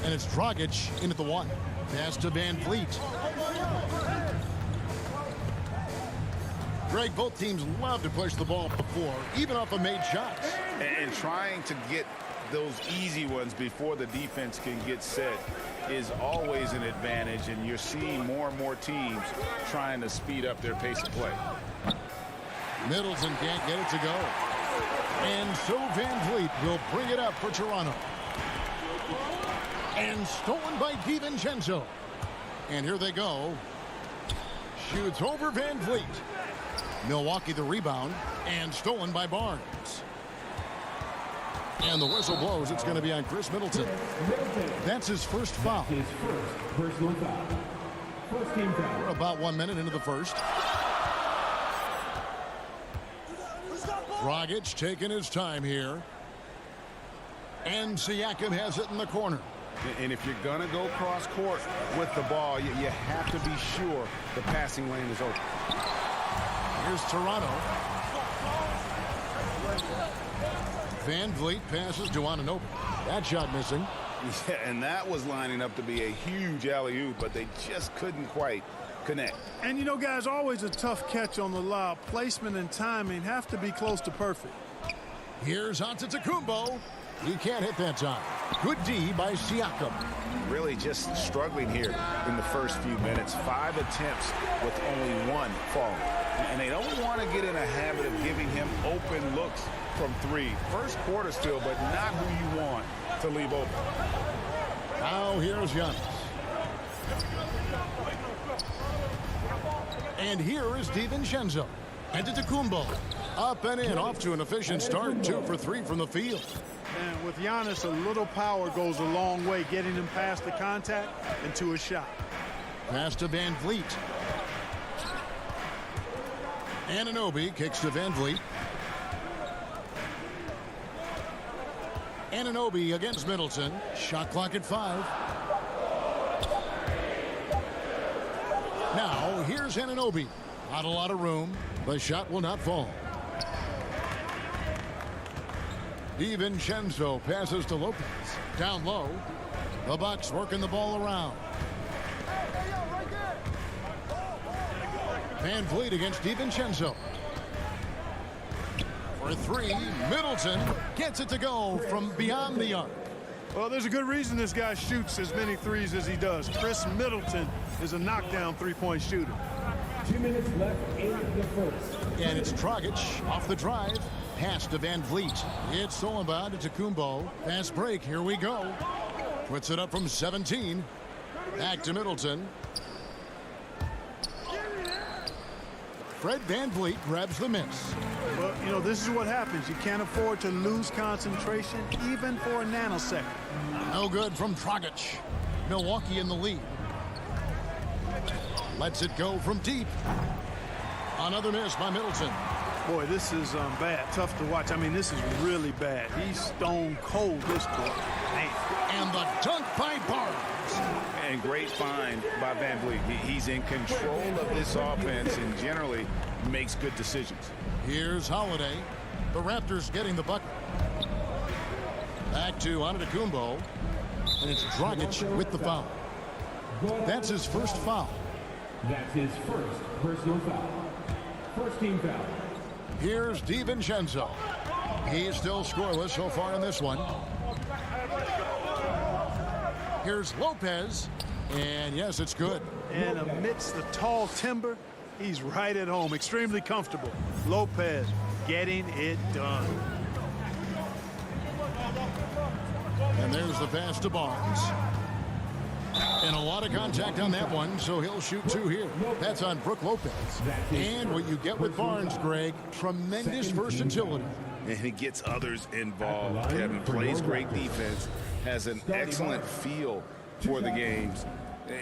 And it's Dragic in at the 1. Pass to Van Vliet. Greg, both teams love to push the ball before, even off of made shots. And trying to get those easy ones before the defense can get set is always an advantage, and you're seeing more and more teams trying to speed up their pace of play. Middleton can't get it to go. And so Van Vliet will bring it up for Toronto. And stolen by DiVincenzo. And here they go. Shoots over Van Vliet. Milwaukee the rebound, and stolen by Barnes. And the whistle blows. It's going to be on Chris Middleton. That's his first foul. His first personal foul. First team foul. We're about 1 minute into the first. Dragic taking his time here. And Siakam has it in the corner. And if you're going to go cross court with the ball, you have to be sure the passing lane is open. Here's Toronto. Van Vliet passes to Anunoby. That shot missing. Yeah, and that was lining up to be a huge alley-oop, but they just couldn't quite connect. And you know, guys, always a tough catch on the lob. Placement and timing have to be close to perfect. Here's Antetokounmpo. He can't hit that time. Good D by Siakam. Really just struggling here in the first few minutes. 5 attempts with only 1 falling. And they don't want to get in a habit of giving him open looks from 3. First quarter still, but not who you want to leave open. Now here's Giannis. And here is DiVincenzo. Antetokounmpo. Up and in, off to an efficient start. 2 for 3 from the field. And with Giannis, a little power goes a long way, getting him past the contact and to a shot. Pass to Van Vliet. Anunoby kicks to Van Vliet. Anunoby against Middleton. Shot clock at 5. Now, here's Anunoby. Not a lot of room. The shot will not fall. DiVincenzo passes to Lopez. Down low. The Bucks working the ball around. Van Vliet against DiVincenzo. For 3, Middleton gets it to go from beyond the arc. Well, there's a good reason this guy shoots as many threes as he does. Chris Middleton is a knockdown three-point shooter. 2 minutes left in the first. And it's Dragic off the drive. Pass to Van Vliet. It's stolen by Antetokounmpo. Fast break. Here we go. Puts it up from 17. Back to Middleton. Fred Van Vliet grabs the miss. Well, you know, this is what happens. You can't afford to lose concentration even for a nanosecond. No good from Dragic. Milwaukee in the lead. Lets it go from deep. Another miss by Middleton. Boy, this is bad. Tough to watch. I mean, this is really bad. He's stone cold this quarter. Man. And the dunk by Barnes. And great find by Van Vliet. He's in control of this offense and generally makes good decisions. Here's Holiday. The Raptors getting the bucket. Back to Antetokounmpo. And it's Dragic with the foul. That's his first foul. That's his first personal foul. First team foul. Here's DiVincenzo. He's still scoreless so far in this one. Here's Lopez. And yes, it's good. And amidst the tall timber, he's right at home. Extremely comfortable. Lopez getting it done. And And there's the pass to Barnes. And a lot of contact on that one, so he'll shoot 2 here. That's on Brook Lopez. And what you get with Barnes, Greg, tremendous versatility. And he gets others involved. Kevin plays great defense, has an excellent feel for the games.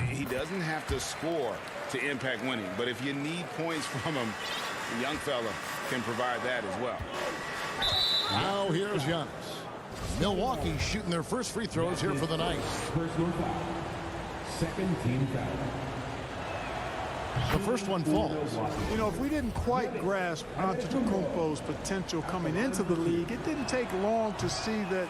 He doesn't have to score to impact winning, but if you need points from him, the young fella can provide that as well. Now here's Giannis. Milwaukee shooting their first free throws here for the night. Personal foul. Second team foul. The first one falls. You know, if we didn't quite grasp Antetokounmpo's potential coming into the league, it didn't take long to see that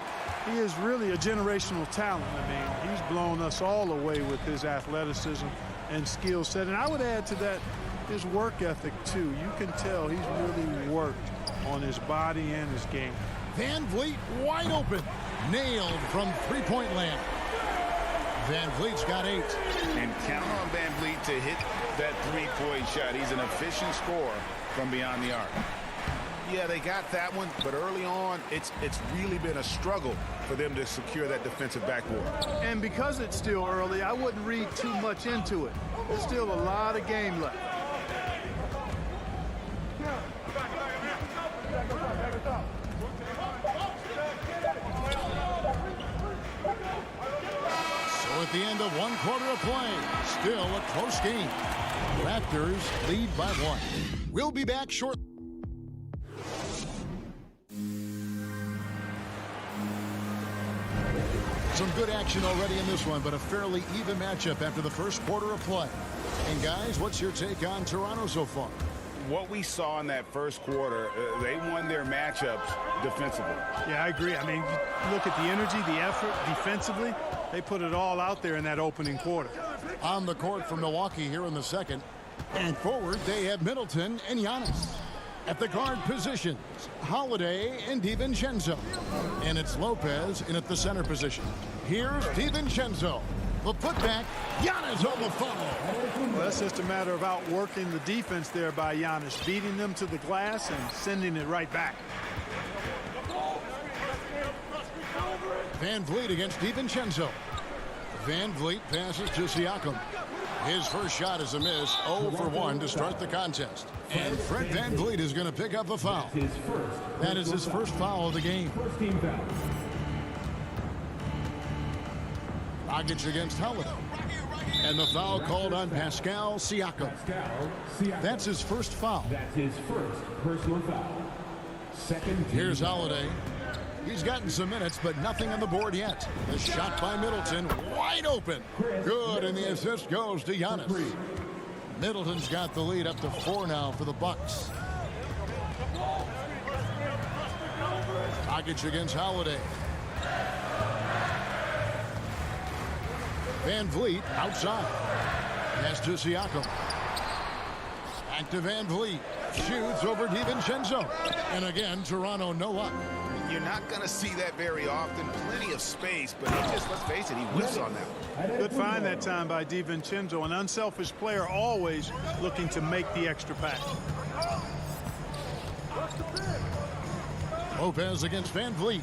he is really a generational talent. I mean, he's blown us all away with his athleticism and skill set. And I would add to that his work ethic, too. You can tell he's really worked on his body and his game. Van Vliet wide open. Nailed from three-point land. Van Vliet's got 8. And count on Van Vliet to hit that three-point shot. He's an efficient scorer from beyond the arc. Yeah, they got that one, but early on, it's really been a struggle for them to secure that defensive backboard. And because it's still early, I wouldn't read too much into it. There's still a lot of game left. So at the end of 1 quarter of play, still a close game. Raptors lead by 1. We'll be back shortly. Some good action already in this one, but a fairly even matchup after the first quarter of play. And guys, what's your take on Toronto so far? What we saw in that first quarter, they won their matchups defensively. Yeah, I agree. I mean, look at the energy, the effort defensively. They put it all out there in that opening quarter. On the court for Milwaukee here in the second. And forward, they have Middleton and Giannis. At the guard positions, Holiday and DiVincenzo. And it's Lopez in at the center position. Here's DiVincenzo. The putback, Giannis on the foul. Well, that's just a matter of outworking the defense there by Giannis, beating them to the glass and sending it right back. Van Vliet against DiVincenzo. Van Vliet passes to Siakam. His first shot is a miss, 0 for 1 to start the contest. And Fred Van Vliet is going to pick up a foul. That is his first foul of the game. Dragic against Holiday. And the foul called on Pascal Siakam. That's his first foul. That's his first personal foul. Second. Here's Holiday. He's gotten some minutes, but nothing on the board yet. The shot by Middleton, wide open. Good, and the assist goes to Giannis. Middleton's got the lead up to 4 now for the Bucks. Dragic against Holiday. Van Vliet outside. Pass to Siakam. Back to Van Vliet. Shoots over DiVincenzo. And again, Toronto no luck. You're not going to see that very often. Plenty of space, but he just, let's face it, he whiffs on that one. Good find that time by DiVincenzo. An unselfish player always looking to make the extra pass. Lopez against Van Vliet.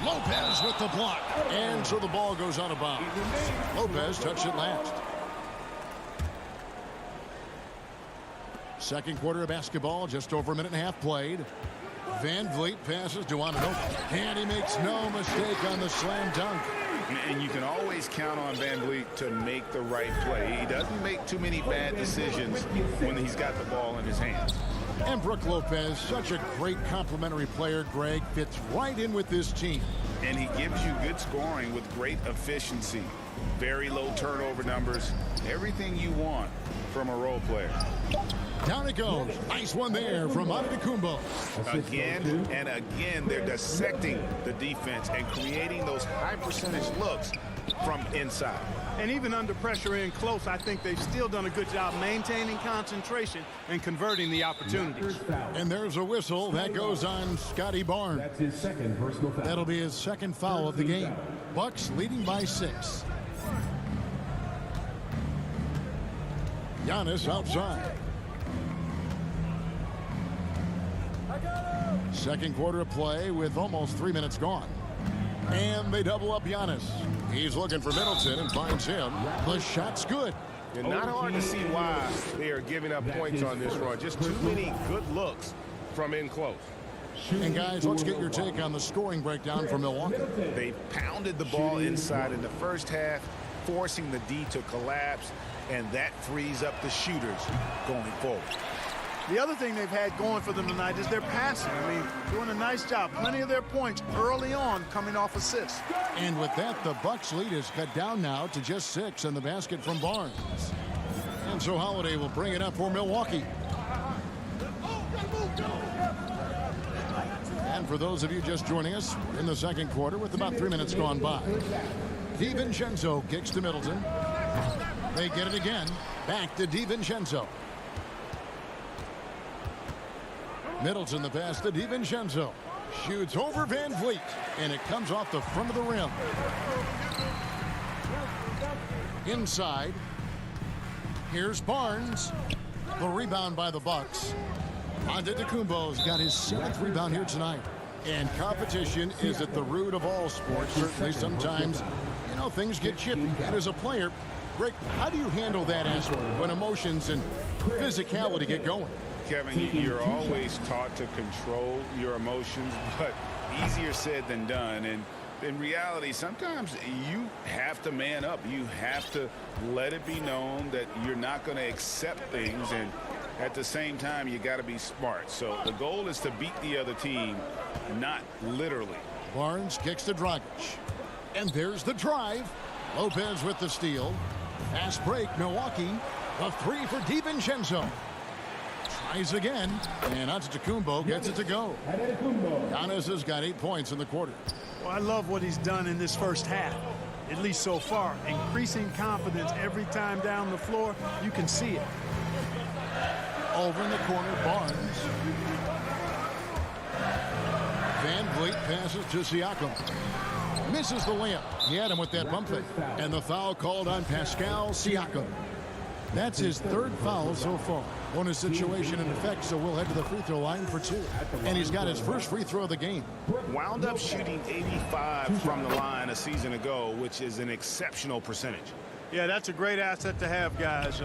Lopez with the block. And so the ball goes out of bounds. Lopez touched it last. Second quarter of basketball, just over a minute and a half played. Van Vliet passes to Antetokounmpo. And he makes no mistake on the slam dunk. And you can always count on Van Vliet to make the right play. He doesn't make too many bad decisions when he's got the ball in his hands. And Brook Lopez, such a great complimentary player, Greg, fits right in with this team. And he gives you good scoring with great efficiency. Very low turnover numbers. Everything you want from a role player. Down it goes. Nice one there from Antetokounmpo. Again and again, they're dissecting the defense and creating those high percentage looks from inside. And even under pressure in close, I think they've still done a good job maintaining concentration and converting the opportunities. And there's a whistle that goes on Scotty Barnes. That's his second personal foul. That'll be his second foul of the game. Bucks leading by 6. Giannis outside. Second quarter of play with almost 3 minutes gone. And they double up Giannis. He's looking for Middleton and finds him. The shot's good. And not hard to see why they are giving up points on this run. Just too many good looks from in close. And guys, let's get your take on the scoring breakdown for Milwaukee. They pounded the ball inside in the first half, forcing the D to collapse, and that frees up the shooters going forward. The other thing they've had going for them tonight is their passing. I mean, doing a nice job. Plenty of their points early on coming off assists. And with that, the Bucks' lead is cut down now to just 6 in the basket from Barnes. And so Holiday will bring it up for Milwaukee. And for those of you just joining us, we're in the second quarter with about 3 minutes gone by. DiVincenzo kicks to Middleton. They get it again. Back to DiVincenzo. Middleton the pass to DiVincenzo. Shoots over Van Vliet. And it comes off the front of the rim. Inside. Here's Barnes. The rebound by the Bucks. Antetokounmpo's got his 7th rebound here tonight. And competition is at the root of all sports. Certainly sometimes, things get chippy. And as a player, Rick, how do you handle that aspect when emotions and physicality get going? Kevin, you're always taught to control your emotions, but easier said than done. And in reality, sometimes you have to man up. You have to let it be known that you're not going to accept things, and at the same time, you got to be smart. So the goal is to beat the other team, not literally. Barnes kicks to Dragic. And there's the drive. Lopez with the steal. Fast break, Milwaukee. The 3 for DiVincenzo. Tries again, and Antetokounmpo gets it to go. Giannis has got 8 points in the quarter. Well, I love what he's done in this first half, at least so far. Increasing confidence every time down the floor. You can see it. Over in the corner, Barnes. Van Vliet passes to Siakam. Misses the layup. He had him with that bump fake. And the foul called on Pascal Siakam. That's his 3rd foul so far. Bonus situation in effect, so we'll head to the free throw line for 2. And he's got his first free throw of the game. Wound up shooting 85 from the line a season ago, which is an exceptional percentage. Yeah, that's a great asset to have, guys.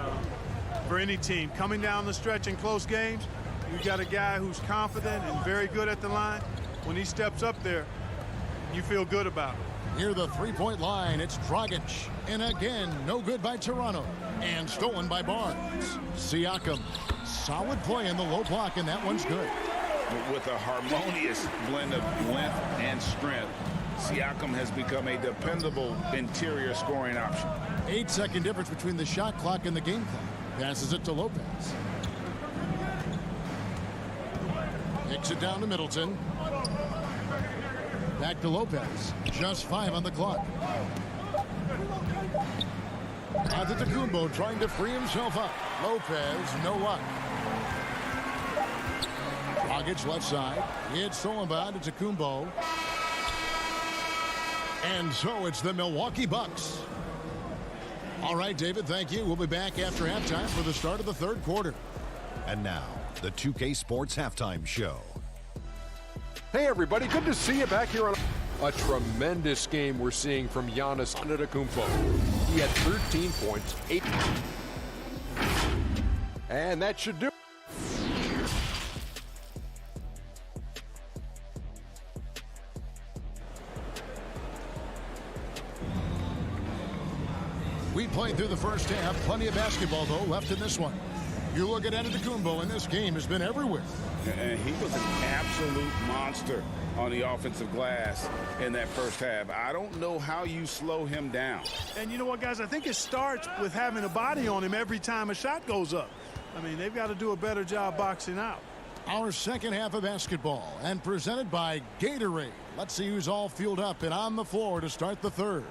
For any team coming down the stretch in close games, you got a guy who's confident and very good at the line. When he steps up there, you feel good about it. Near the three-point line, it's Dragic. And again, no good by Toronto. And stolen by Barnes. Siakam, solid play in the low block, and that one's good. With a harmonious blend of length and strength, Siakam has become a dependable interior scoring option. 8-second difference between the shot clock and the game clock. Passes it to Lopez. Kicks it down to Middleton. Back to Lopez. Just 5 on the clock. Antetokounmpo trying to free himself up. Lopez, no luck. Dragic left side. It's stolen by Antetokounmpo. And so it's the Milwaukee Bucks. All right, David, thank you. We'll be back after halftime for the start of the 3rd quarter. And now, the 2K Sports Halftime Show. Hey, everybody. Good to see you back here on a tremendous game we're seeing from Giannis Antetokounmpo. He had 13 points, 8. And that should do it. We played through the first half. Plenty of basketball, though, left in this one. You look at Antetokounmpo, and this game has been everywhere. And he was an absolute monster on the offensive glass in that first half. I don't know how you slow him down. And you know what, guys? I think it starts with having a body on him every time a shot goes up. I mean, they've got to do a better job boxing out. Our second half of basketball, and presented by Gatorade. Let's see who's all fueled up and on the floor to start the 3rd.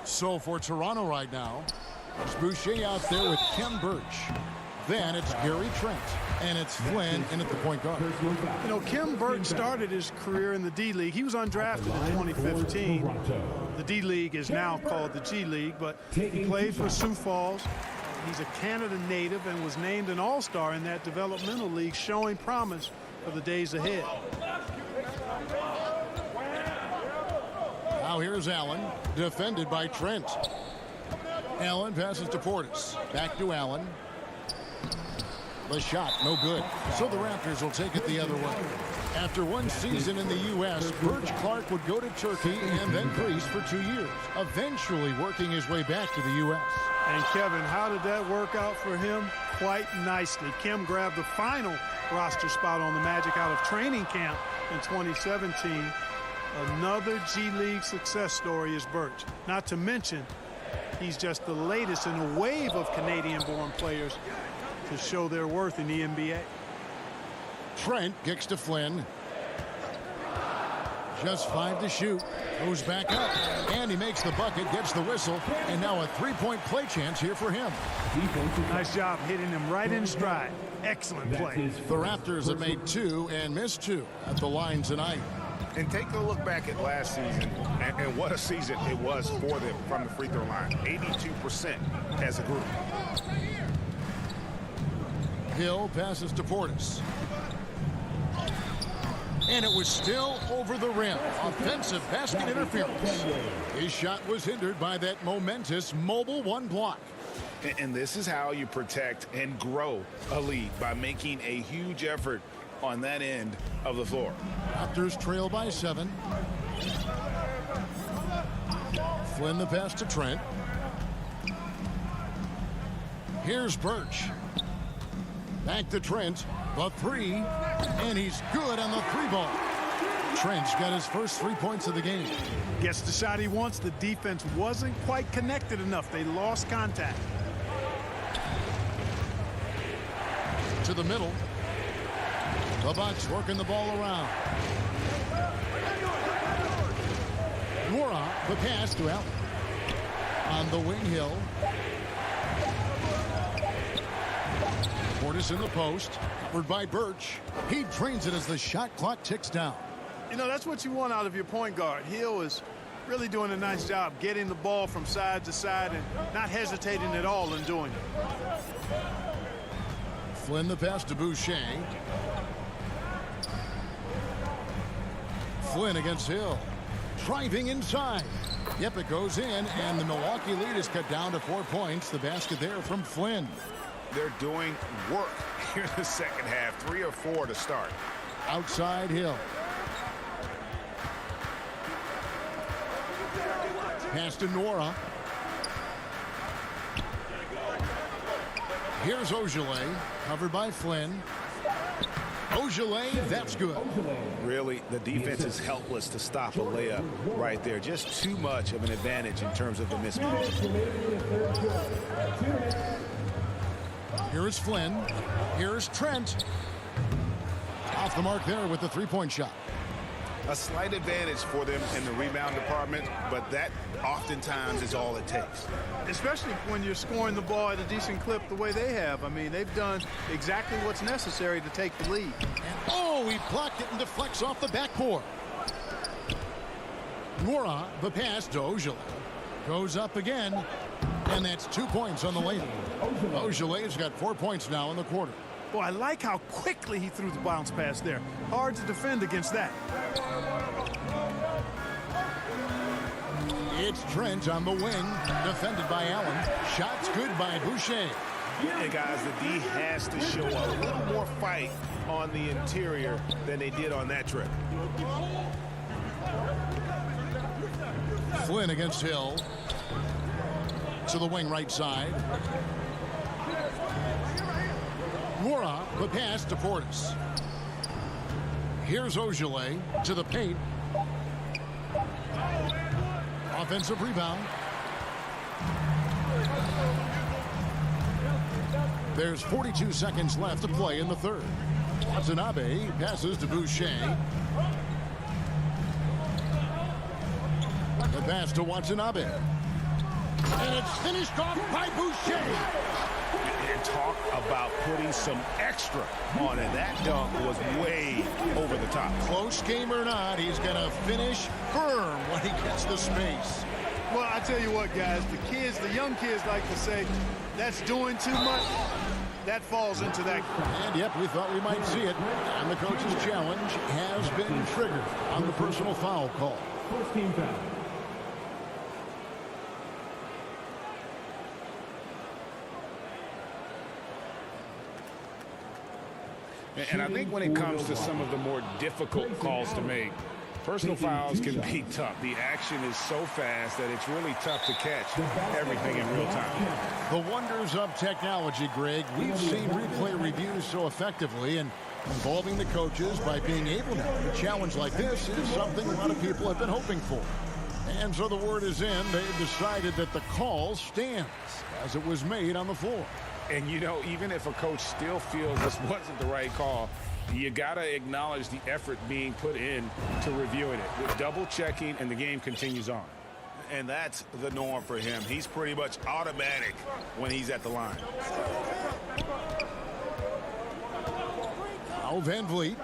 So for Toronto right now, it's Boucher out there with Kem Birch. Then it's Gary Trent, and it's Flynn in at the point guard. You know, Kem Birch started his career in the D-League. He was undrafted in 2015. The D-League is now called the G-League, but he played for Sioux Falls. He's a Canada native and was named an all-star in that developmental league, showing promise for the days ahead. Now here's Allen, defended by Trent. Allen passes to Portis. Back to Allen. The shot, no good. So the Raptors will take it the other way. After one season in the U.S., Birch Clark would go to Turkey and then Greece for 2 years, eventually working his way back to the U.S. And Kevin, how did that work out for him? Quite nicely. Kim grabbed the final roster spot on the Magic out of training camp in 2017. Another G League success story is Birch. Not to mention, he's just the latest in a wave of Canadian-born players to show their worth in the NBA. Trent kicks to Flynn. Just 5 to shoot. Goes back up. And he makes the bucket, gets the whistle, and now a three-point play chance here for him. Nice job hitting him right in stride. Excellent play. The Raptors have made 2 and missed 2 at the line tonight. And take a look back at last season, and what a season it was for them from the free throw line. 82% as a group. Hill passes to Portis. And it was still over the rim. Offensive basket interference. His shot was hindered by that momentous mobile one block. And this is how you protect and grow a lead, by making a huge effort on that end of the floor. Raptors trail by 7. Flynn the pass to Trent. Here's Birch. Back to Trent. The 3. And he's good on the 3-ball. Trent's got his first 3 points of the game. Gets the shot he wants. The defense wasn't quite connected enough. They lost contact. To the middle. The Bucks working the ball around. Nora, the pass to Allen. On the wing, Hill. Portis in the post. Covered by Birch. He drains it as the shot clock ticks down. You know, that's what you want out of your point guard. Hill is really doing a nice job getting the ball from side to side and not hesitating at all in doing it. Flynn the pass to Boucher. Flynn against Hill. Driving inside. Yep, it goes in, and the Milwaukee lead is cut down to 4 points. The basket there from Flynn. They're doing work here in the second half. 3 or 4 to start. Outside Hill. Pass to Nora. Here's Ojale, covered by Flynn. Ojale, that's good. Really, the defense is helpless to stop a layup right there. Just too much of an advantage in terms of the mismatch. Here is Flynn. Here's Trent. Off the mark there with the three-point shot. A slight advantage for them in the rebound department, but that oftentimes is all it takes. Especially when you're scoring the ball at a decent clip the way they have. I mean, they've done exactly what's necessary to take the lead. And oh, he blocked it and deflects off the backboard. Nora, the pass to Ojale. Goes up again, and that's 2 points on the layup. Ojale's got 4 points now in the quarter. Boy, I like how quickly he threw the bounce pass there. Hard to defend against that. It's Trent on the wing, defended by Allen. Shots good by Boucher. Hey, guys, the D has to show a little more fight on the interior than they did on that trip. Flynn against Hill. To the wing right side. Nora, the pass to Portis. Here's Ojale to the paint. Offensive rebound. There's 42 seconds left to play in the third. Watanabe passes to Boucher. The pass to Watanabe. And it's finished off by Boucher. And talk about putting some extra on it. That dunk was way over the top. Close game or not, he's going to finish firm when he gets the space. Well, I tell you what, guys, the young kids like to say, that's doing too much. That falls into that. And yep, we thought we might see it. And the coach's challenge has been triggered on the personal foul call. First team foul. And I think when it comes to some of the more difficult calls to make, personal fouls can be tough. The action is so fast that it's really tough to catch everything in real time. The wonders of technology, Greg. We've seen replay reviews so effectively, and involving the coaches by being able to have a challenge like this is something a lot of people have been hoping for. And so the word is in. They've decided that the call stands as it was made on the floor. And, you know, even if a coach still feels this wasn't the right call, you got to acknowledge the effort being put in to reviewing it. With double checking, and the game continues on. And that's the norm for him. He's pretty much automatic when he's at the line. Now Van Vliet,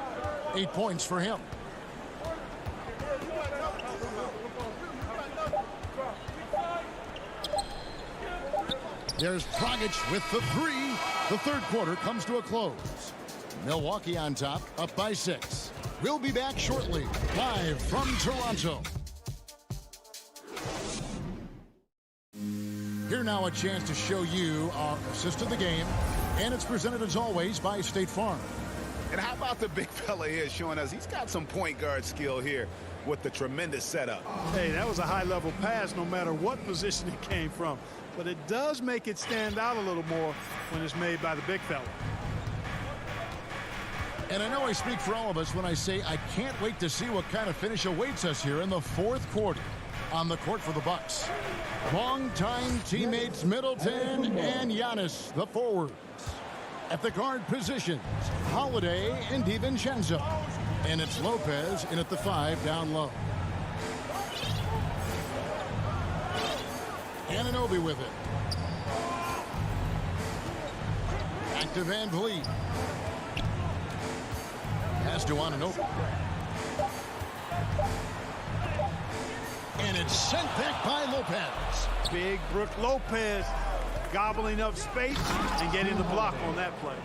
8 points for him. There's Dragic with the three. The third quarter comes to a close. Milwaukee on top, up by 6. We'll be back shortly, live from Toronto. Here now a chance to show you our assist of the game, and it's presented as always by State Farm. And how about the big fella here showing us he's got some point guard skill here with the tremendous setup. Hey, that was a high-level pass no matter what position it came from. But it does make it stand out a little more when it's made by the big fella. And I know I speak for all of us when I say I can't wait to see what kind of finish awaits us here in the fourth quarter. On the court for the Bucks, longtime teammates Middleton and Giannis, the forwards. At the guard positions, Holiday and DiVincenzo. And it's Lopez in at the 5 down low. Anunoby with it. Back to Van Vliet. Pass to Anunoby. And it's sent back by Lopez. Big Brook Lopez gobbling up space and getting the block on that play.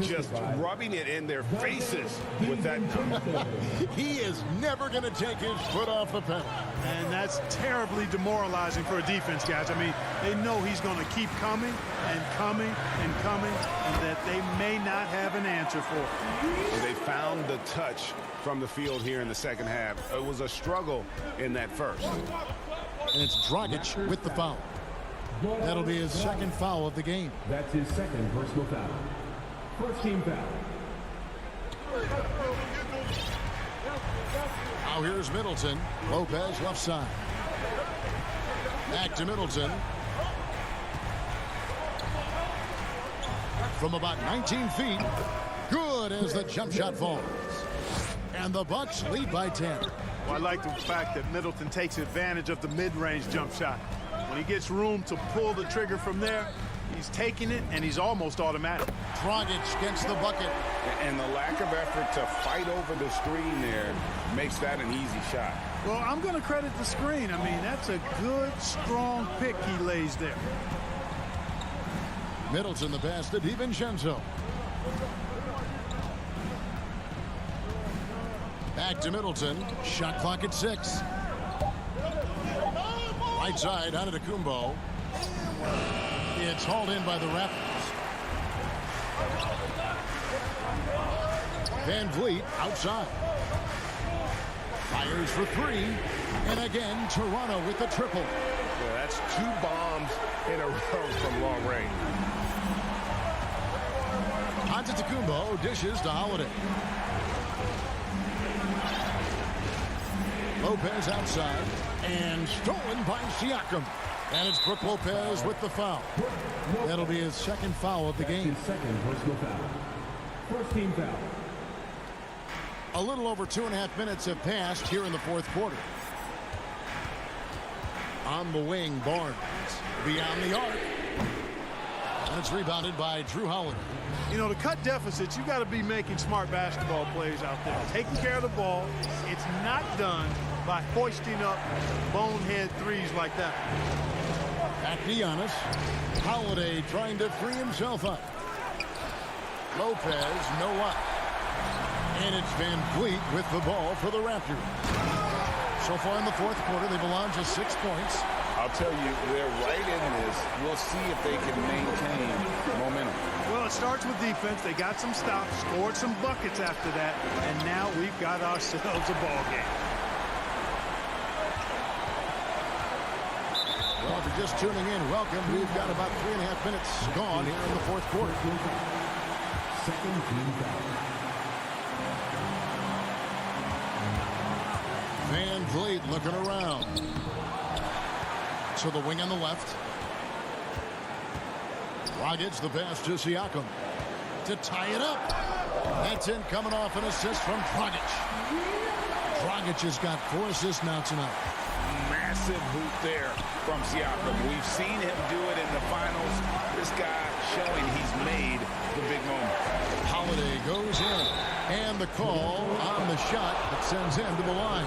Just rubbing it in their faces with that dunk. He is never going to take his foot off the pedal. And that's terribly demoralizing for a defense, guys. I mean, they know he's going to keep coming and coming and coming, and that they may not have an answer for it. They found the touch from the field here in the second half. It was a struggle in that first. And it's Dragic with the foul. That'll be his second foul of the game. That's his second personal foul. First team foul. Now here's Middleton. Lopez left side. Back to Middleton. From about 19 feet. Good as the jump shot falls. And the Bucks lead by 10. Well, I like the fact that Middleton takes advantage of the mid-range jump shot. When he gets room to pull the trigger from there, he's taking it, and he's almost automatic. Dragic gets the bucket. And the lack of effort to fight over the screen there makes that an easy shot. Well, I'm going to credit the screen. I mean, that's a good, strong pick he lays there. Middleton the pass to DiVincenzo. Back to Middleton. Shot clock at 6. Right side, Antetokounmpo. It's hauled in by the Raptors. Van Vliet outside. Fires for 3. And again, Toronto with the triple. Yeah, that's 2 bombs in a row from long range. Antetokounmpo dishes to Holiday. Lopez outside. And stolen by Siakam. And it's Brook Lopez with the foul. That'll be his second foul of the game. His second personal foul. First team foul. A little over 2.5 minutes have passed here in the fourth quarter. On the wing, Barnes. Beyond the arc. And it's rebounded by Drew Holiday. You know, to cut deficits, you got to be making smart basketball plays out there. Taking care of the ball. It's not done by hoisting up bonehead threes like that. Back to Giannis. Holiday trying to free himself up. Lopez, no up. And it's Van Vliet with the ball for the Raptors. So far in the fourth quarter, they've allowed just 6 points. I'll tell you, they're right in this. We'll see if they can maintain momentum. Well, it starts with defense. They got some stops, scored some buckets after that, and now we've got ourselves a ball game. Well, if you're just tuning in, welcome. We've got about 3.5 minutes gone here in the fourth quarter. Second team foul. Van Vliet looking around. To the wing on the left. Dragic, the pass to Siakam. To tie it up. That's in, coming off an assist from Dragic. Dragic has got 4 assists now tonight. Massive hoop there from Siakam. We've seen him do it in the finals. This guy showing he's made the big moment. Holiday goes in. And the call on the shot that sends him to the line.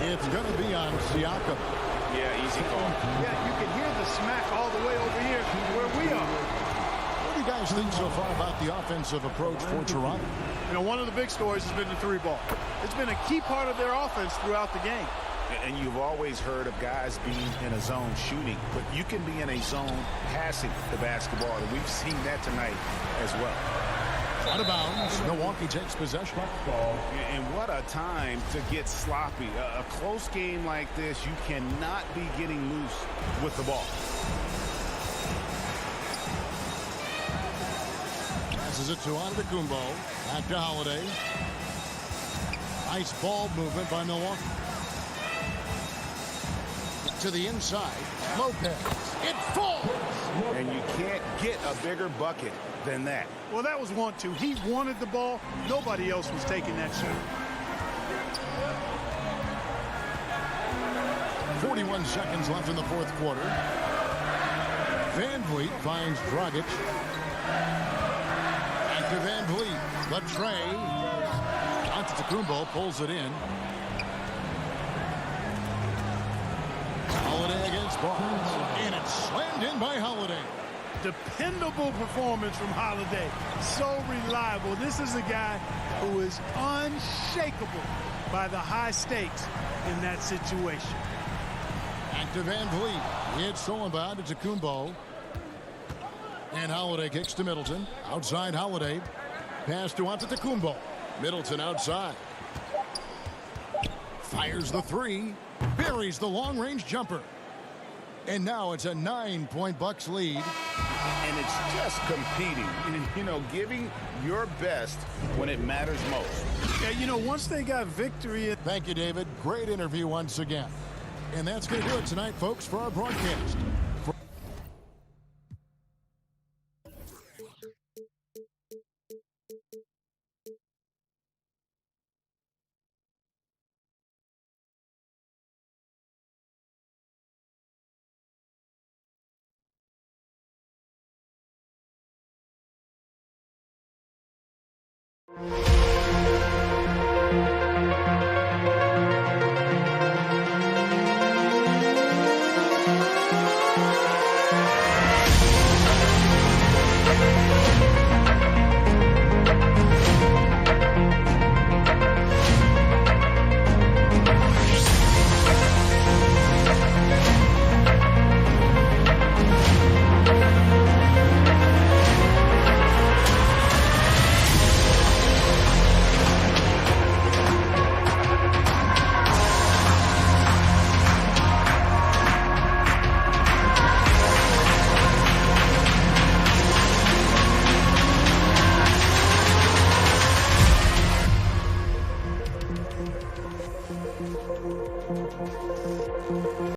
It's going to be on Siakam. Yeah, easy call. Yeah, you can hear the smack all the way over here where we are. What do you guys think so far about the offensive approach for Toronto? You know, one of the big stories has been the 3-ball. It's been a key part of their offense throughout the game. And you've always heard of guys being in a zone shooting, but you can be in a zone passing the basketball. And we've seen that tonight as well. Out of bounds. Milwaukee takes possession. And what a time to get sloppy. A close game like this, you cannot be getting loose with the ball. Passes it to Antetokounmpo. Back to Holiday. Nice ball movement by Milwaukee. To the inside. Lopez. It falls. And you can't get a bigger bucket than that. Well, that was 1-2. He wanted the ball. Nobody else was taking that shot. 41 seconds left in the fourth quarter. Van Vliet finds Dragic. Back to Van Vliet. The tray. Antetokounmpo pulls it in. Holiday against Barnes. And it's slammed in by Holiday. Dependable performance from Holiday. So reliable. This is a guy who is unshakable by the high stakes in that situation. Back to Van Vliet. It's stolen by Antetokounmpo. And Holiday kicks to Middleton. Outside Holiday. Pass to Antetokounmpo. Middleton outside. Fires the 3. Buries the long-range jumper. And now it's a 9-point Bucks lead. And it's just competing. You know, giving your best when it matters most. Yeah, you know, once they got victory. Thank you, David. Great interview once again. And that's going to do it tonight, folks, for our broadcast.